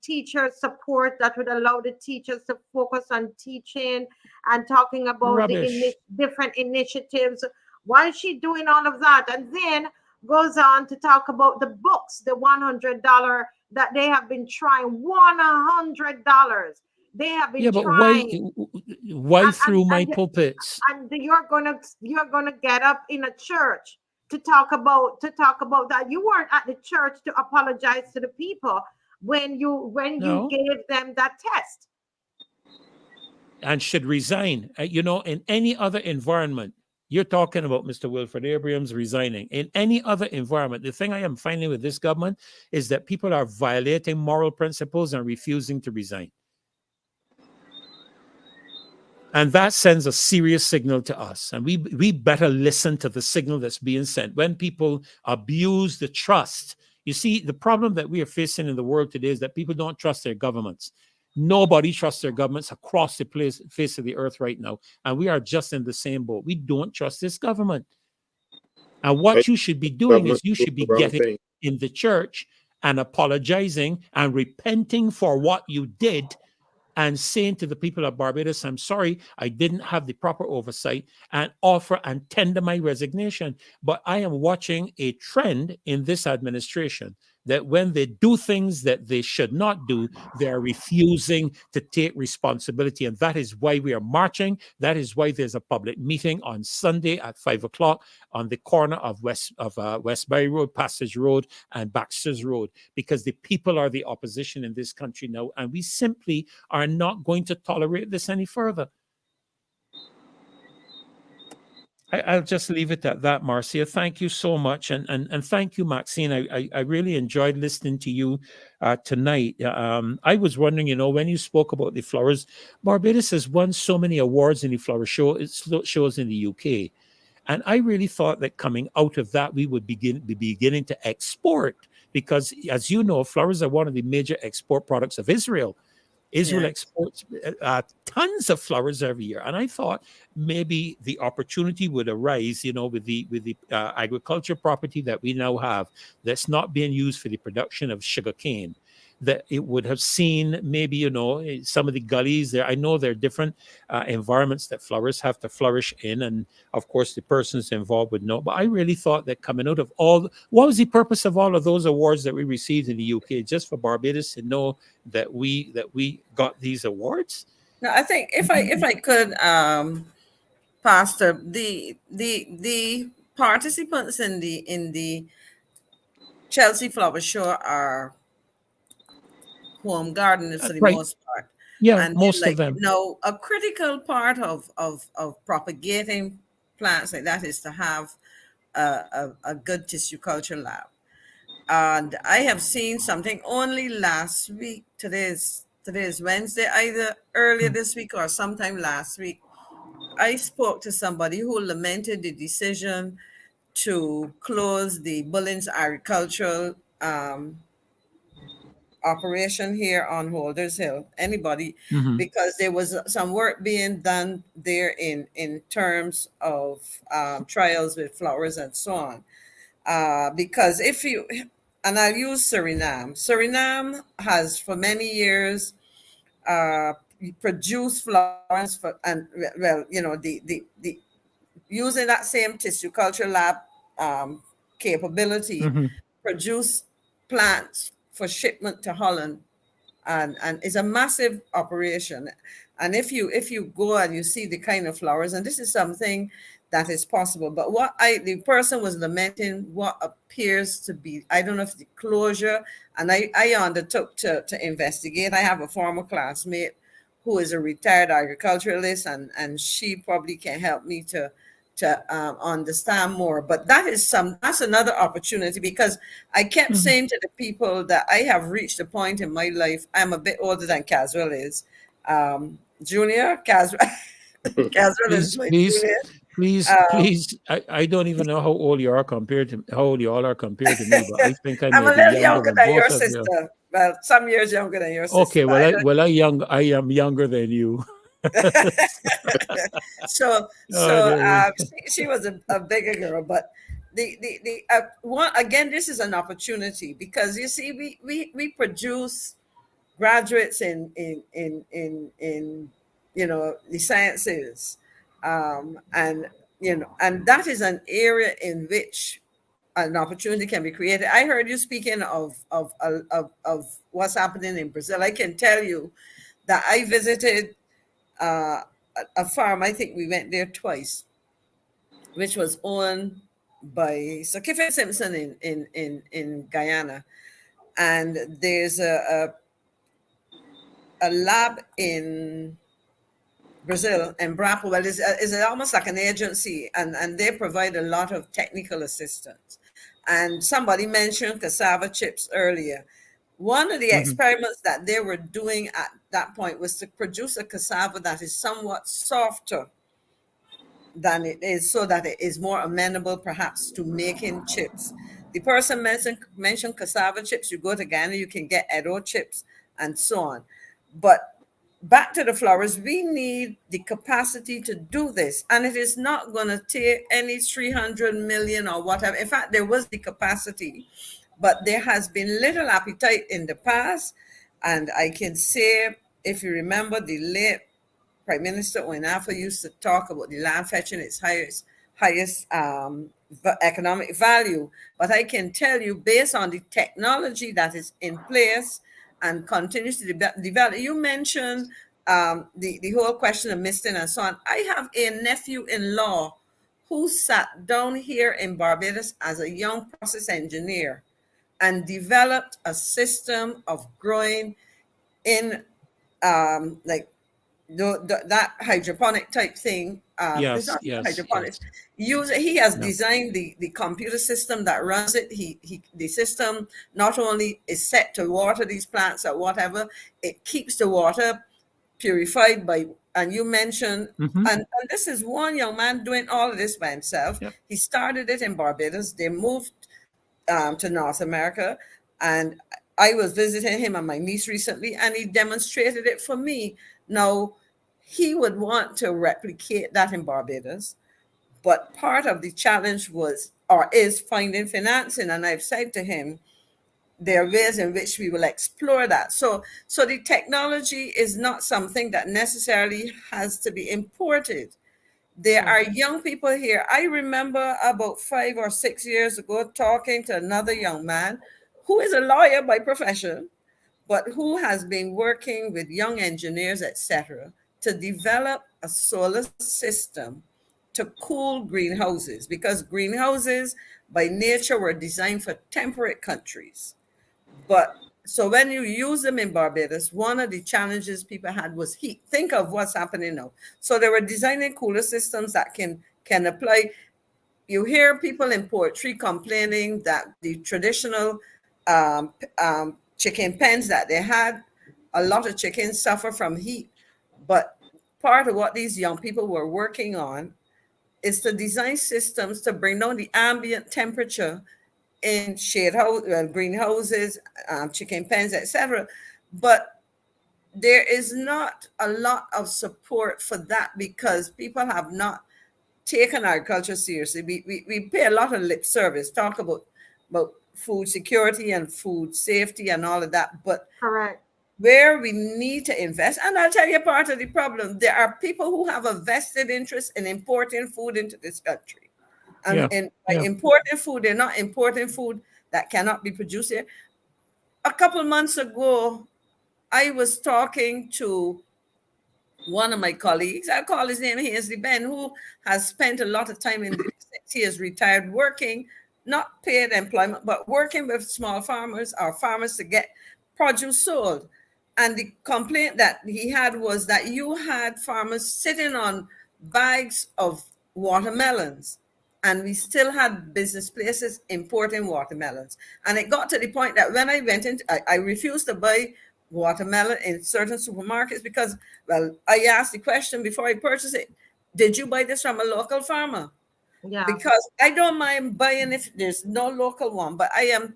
teachers support that would allow the teachers to focus on teaching, and talking about the different initiatives. Why is she doing all of that? And then goes on to talk about the books, the $100 that they have been trying. $100. They have been trying. Why through my pulpits? And you're gonna get up in a church to talk about that. You weren't at the church to apologize to the people when you gave them that test. And should resign. In any other environment, you're talking about Mr. Wilfred Abrhamas resigning. In any other environment, the thing I am finding with this government is that people are violating moral principles and refusing to resign. And that sends a serious signal to us. And we better listen to the signal that's being sent. When people abuse the trust, you see, the problem that we are facing in the world today is that people don't trust their governments. Nobody trusts their governments across the face of the earth right now. And we are just in the same boat. We don't trust this government. And what you should be doing is you should be getting in the church and apologizing and repenting for what you did, and saying to the people of Barbados, I'm sorry, I didn't have the proper oversight, and offer and tender my resignation. But I am watching a trend in this administration that when they do things that they should not do, they're refusing to take responsibility. And that is why we are marching. That is why there's a public meeting on Sunday at 5:00 on the corner of Westbury Road, Passage Road, and Baxter's Road, because the people are the opposition in this country now. And we simply are not going to tolerate this any further. I'll just leave it at that, Marcia. Thank you so much. And thank you, Maxine. I really enjoyed listening to you tonight. I was wondering, when you spoke about the flowers, Barbados has won so many awards in the flower show. It shows in the UK. And I really thought that coming out of that, we would be beginning to export, because, as you know, flowers are one of the major export products of Israel. Israel Yeah. exports tons of flowers every year, and I thought maybe the opportunity would arise, with the agriculture property that we now have that's not being used for the production of sugarcane, that it would have seen maybe, some of the gullies there. I know there are different environments that flowers have to flourish in, and of course the persons involved would know. But I really thought that coming out of what was the purpose of all of those awards that we received in the UK, just for Barbados to know that we got these awards? No, I think if I could, Pastor, the participants in the Chelsea Flower Show are home gardeners for the Right. most part. Yeah, And most of them. a critical part of propagating plants like that is to have a good tissue culture lab. And I have seen something only last week. Today's Wednesday, either earlier this week or sometime last week. I spoke to somebody who lamented the decision to close the Bullins Agricultural operation here on Holders Hill. Anybody, Mhm. because there was some work being done there in terms of trials with flowers and so on. Because if you, and I'll use Suriname. Suriname has for many years produced flowers for, and well, the using that same tissue culture lab capability, Mhm. produce plants for shipment to Holland, and it's a massive operation. And if you go and you see the kind of flowers, and this is something that is possible, but the person was lamenting what appears to be, I don't know if the closure, and I undertook to investigate. I have a former classmate who is a retired agriculturalist, and she probably can help me to understand more. But that's another opportunity, because I kept Mhm. saying to the people that I have reached a point in my life. I'm a bit older than CASWELL is. Junior CASWELL, CASWELL is Please, my please, junior. please, Um, please. I don't even know how old you are compared to how old you all are compared to me, but I think I I'm may a be little younger younger than than your both of you. sister. Well, some years younger than your sister, Okay, but I don't. I am younger than you. Oh, dear. She was a bigger girl, but the one again, this is an opportunity, because you see, we produce graduates in the sciences, and and that is an area in which an opportunity can be created. I heard you speaking of what's happening in Brazil. I can tell you that I visited uh, a farm. I think we went there twice, which was owned by Sir Kiffin Simpson in Guyana. And there's a lab in Brazil, and Brapa. Well, is almost like an agency, and they provide a lot of technical assistance. And somebody mentioned cassava chips earlier. One of the Mhm. experiments that they were doing at that point was to produce a cassava that is somewhat softer than it is, so that it is more amenable perhaps to making chips. The person mentioned cassava chips. You go to Ghana, you can get Edo chips and so on. But back to the flowers, we need the capacity to do this. And it is not going to take any 300 million or whatever. In fact, there was the capacity, but there has been little appetite in the past. And I can say, if you remember, the late Prime Minister Oinafa used to talk about the land fetching its highest economic value. But I can tell you, based on the technology that is in place and continues to develop, you mentioned the whole question of misting and so on. I have a nephew-in-law who sat down here in Barbados as a young process engineer and developed a system of growing in like that hydroponic type thing. It's Yes, not yes, hydroponics. yes. He has No. designed the computer system that runs it. The system not only is set to water these plants or whatever, it keeps the water purified by. And you mentioned, Hmm. and this is one young man doing all of this by himself. Yep. He started it in Barbados. They moved to North America, and I was visiting him and my niece recently, and he demonstrated it for me. Now, he would want to replicate that in Barbados, but part of the challenge was or is finding financing. And I've said to him, there are ways in which we will explore that. So the technology is not something that necessarily has to be imported. There are young people here. I remember about 5 or 6 years ago talking to another young man who is a lawyer by profession, but who has been working with young engineers, etc., to develop a solar system to cool greenhouses, because greenhouses by nature were designed for temperate countries. But so when you use them in Barbados, one of the challenges people had was heat. Think of what's happening now. So they were designing cooler systems that can apply. You hear people in poetry complaining that the traditional chicken pens that they had, a lot of chickens suffer from heat. But part of what these young people were working on is to design systems to bring down the ambient temperature in greenhouses, chicken pens, etc. But there is not a lot of support for that because people have not taken agriculture seriously. We pay a lot of lip service, talk about food security and food safety and all of that. But Correct. where we need to invest, and I'll tell you part of the problem, there are people who have a vested interest in importing food into this country. Yeah. And by Yeah. importing food, they're not importing food that cannot be produced here. A couple months ago, I was talking to one of my colleagues. I'll call his name Hazley Ben, who has spent a lot of time since he is retired working, not paid employment, but working with small farmers or farmers to get produce sold. And the complaint that he had was that you had farmers sitting on bags of watermelons, and we still had business places importing watermelons. And it got to the point that when I went in, I refused to buy watermelon in certain supermarkets because, well, I asked the question before I purchased it, did you buy this from a local farmer? Yeah. Because I don't mind buying if there's no local one, but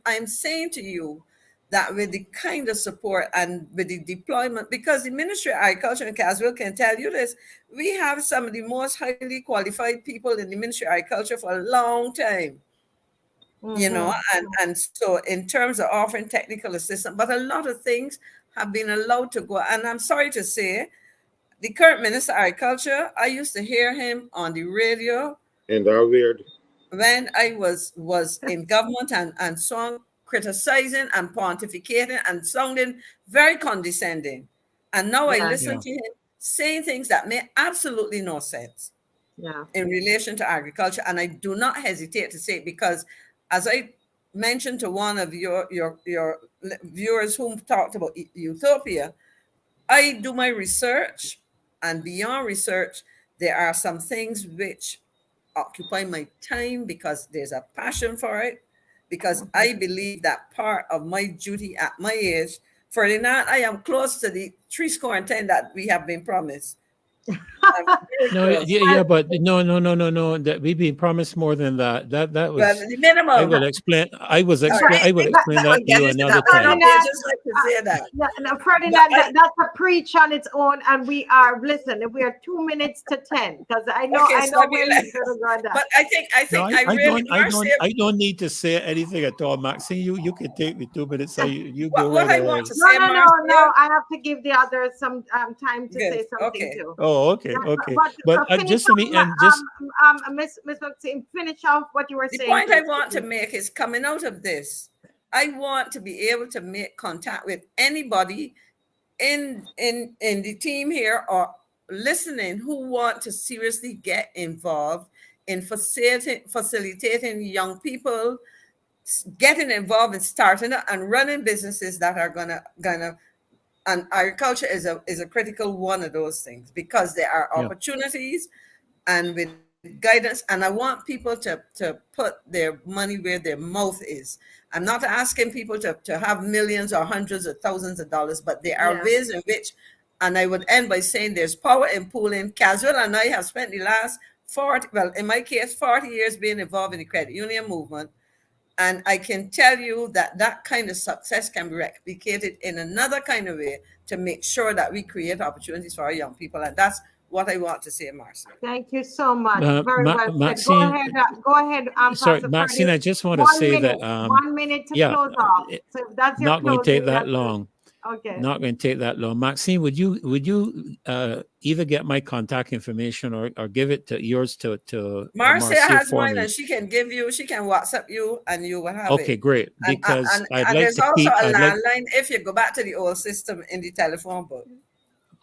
I'm saying to you that with the kind of support and with the deployment, because the Ministry of Agriculture and CASWELL can tell you this, we have some of the most highly qualified people in the Ministry of Agriculture for a long time. You know, and so in terms of offering technical assistance, but a lot of things have been allowed to go. And I'm sorry to say, the current Minister of Agriculture, I used to hear him on the radio And they're weird. when I was in government and so on, criticizing and pontificating and sounding very condescending. And now I Yeah. listen Yeah. to him saying things that make absolutely no sense Yeah. in relation to agriculture. And I do not hesitate to say it because, as I mentioned to one of your viewers who talked about utopia, I do my research, and beyond research, there are some things which occupy my time because there's a passion for it, because I believe that part of my duty at my age, Ferdinand, I am close to the 70 that we have been promised. I'm very No, close. yeah, but no. That we've been promised more than that. That Well, was. the I minimum. will explain. I was All explain. right. I will explain that to you another time. They just like to say that. No, Ferdinand, that's a preach on its own, and we are we are 2 minutes to 10 because I know Okay, so where Fabiola, you're gonna go on that. but I think No, I really I don't need to say anything at all, Maxine. You can take the 2 minutes. You go what right I want ahead. to say, No. I have to give the others some time to Good. say something Okay. too. Oh, okay, okay. But Finish just let me off, and just Miss Maxine, finish off what you were The saying. point I please. want to make is coming out of this, I want to be able to make contact with anybody in the team here or listening who want to seriously get involved in facilitating young people getting involved in starting and running businesses that are gonna and agriculture is a critical one of those things, because there are Yeah. opportunities and with guidance. And I want people to put their money where their mouth is. I'm not asking people to have millions or hundreds of thousands of dollars, but there are Yeah. ways in which, and I would end by saying there's power in pooling. CASWELL and I have spent the last 40, well, in my case, 40 years being involved in the credit union movement. And I can tell you that that kind of success can be replicated in another kind of way to make sure that we create opportunities for our young people. And that's what I want to say, Marcy. Thank you so much. Very well said. Maxine, Go ahead, sorry, Pastor Maxine, Freddie. I just want to 1 say minute, that 1 minute to yeah, close off. So if that's your not going to take closing, that that's it. long. Okay. Not going to take that long. Maxine, would you either get my contact information or give it to yours to Marcia Marcia has for mine, me? and she can WhatsApp you, and you will have Okay, it. great. And, Because I'd like there's to also keep. a I'd like. landline if you go back to the old system in the telephone book.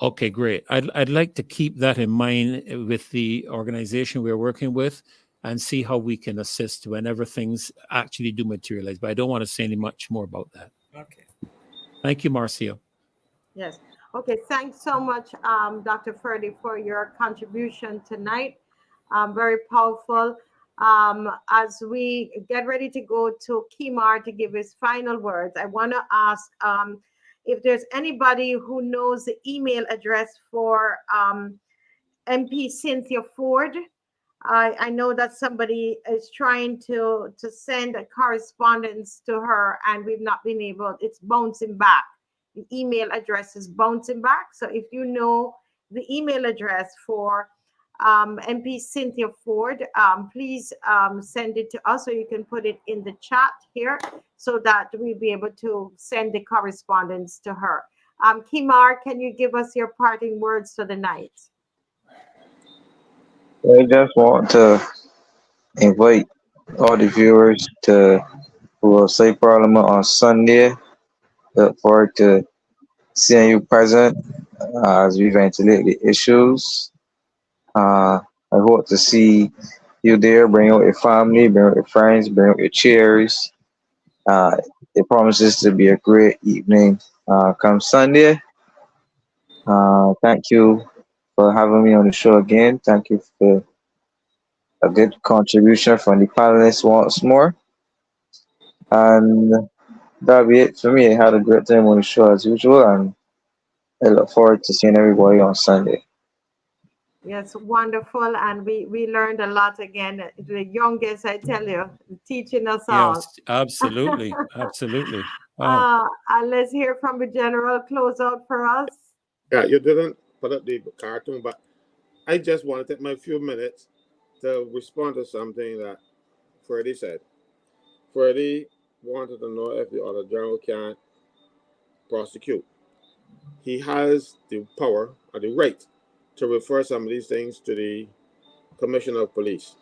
Okay, great. I'd like to keep that in mind with the organization we're working with, and see how we can assist whenever things actually do materialize. But I don't want to say any much more about that. Okay. Thank you, Marcia. Yes. Okay. Thanks so much, Dr. Freddie, for your contribution tonight. Very powerful. As we get ready to go to Kimar to give his final words, I want to ask if there's anybody who knows the email address for MP Cynthia Ford. I know that somebody is trying to send a correspondence to her, and we've not been able. It's bouncing back. The email address is bouncing back. So if you know the email address for MP Cynthia Ford, please send it to us, or you can put it in the chat here so that we'll be able to send the correspondence to her. Kimar, can you give us your parting words for the night? I just want to invite all the viewers to who will say Parliament on Sunday. Look forward to seeing you present as we ventilate the issues. I hope to see you there. Bring out your family, bring out your friends, bring out your chairs. It promises to be a great evening come Sunday. Thank you for having me on the show again. Thank you for a good contribution from the panelists once more. And that'll be it for me. I had a great time on the show as usual, and I look forward to seeing everybody on Sunday. Yes, wonderful. And we learned a lot again. The youngest, I tell you, teaching us all. Yes, absolutely. Absolutely. Wow. Let's hear from the general closeout for us. Yeah, you didn't put up the cartoon, but I just want to take my few minutes to respond to something that Freddie said. Freddie wanted to know if the other general can prosecute. He has the power or the right to refer some of these things to the Commissioner of Police.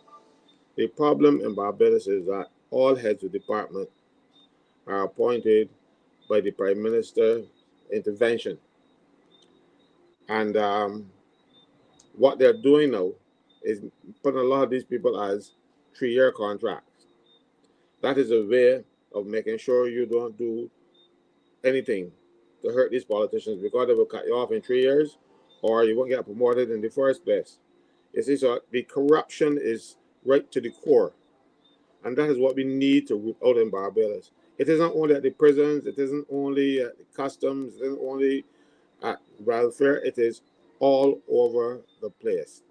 The problem in Barbados is that all heads of department are appointed by the Prime Minister intervention. And what they're doing now is putting a lot of these people as 3-year contracts. That is a way of making sure you don't do anything to hurt these politicians, because they will cut you off in 3 years, or you won't get promoted in the first place. You see, so the corruption is right to the core. And that is what we need to root out in Barbados. It isn't only at the prisons, it isn't only at the customs, it isn't only at welfare, it is all over the place.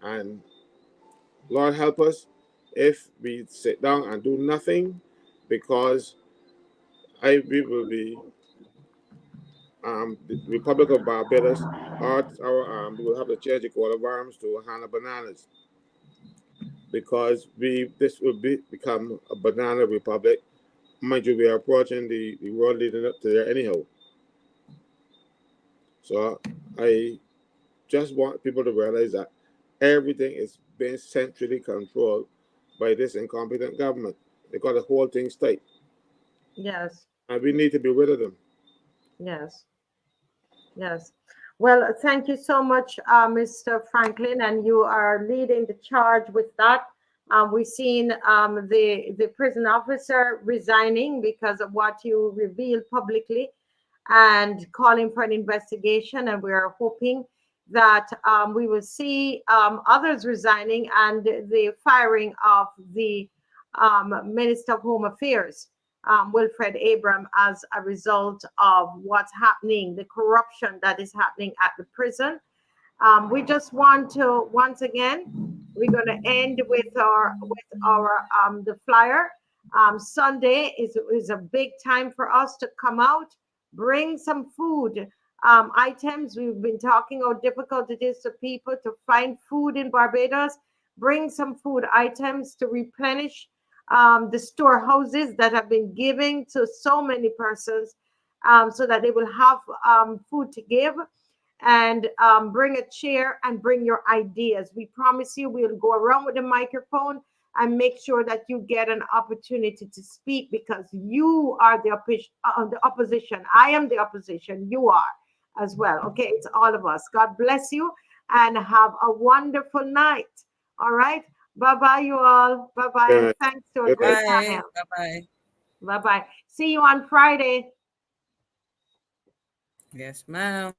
And Lord help us if we sit down and do nothing, because we will be the Republic of Barbados, we will have to change the coat of arms to a hand of bananas, because this will become a banana republic. Mind you, we are approaching the world leading up to there anyhow. So I just want people to realize that everything is being centrally controlled by this incompetent government. They got the whole thing tight. Yes. And we need to be rid of them. Yes. Yes. Well, thank you so much, Mr. Franklin, and you are leading the charge with that. We've seen the prison officer resigning because of what you revealed publicly. and calling for an investigation. And we are hoping that we will see others resigning and the firing of the Minister of Home Affairs, Wilfred Abraham, as a result of what's happening, the corruption that is happening at the prison. We just want to, once again, we're going to end with our the flyer. Sunday is a big time for us to come out, bring some food items. We've been talking how difficult it is to people to find food in Barbados. Bring some food items to replenish the storehouses that have been giving to so many persons, so that they will have food to give. And bring a chair and bring your ideas. We promise you we'll go around with the microphone and make sure that you get an opportunity to speak, because you are the opposition. I am the opposition. You are as well. Okay, it's all of us. God bless you and have a wonderful night. All right. Bye-bye, you all. Bye-bye. Good And night. thanks to a Good great Bye. panel. Bye-bye. Bye-bye. See you on Friday. Yes, ma'am.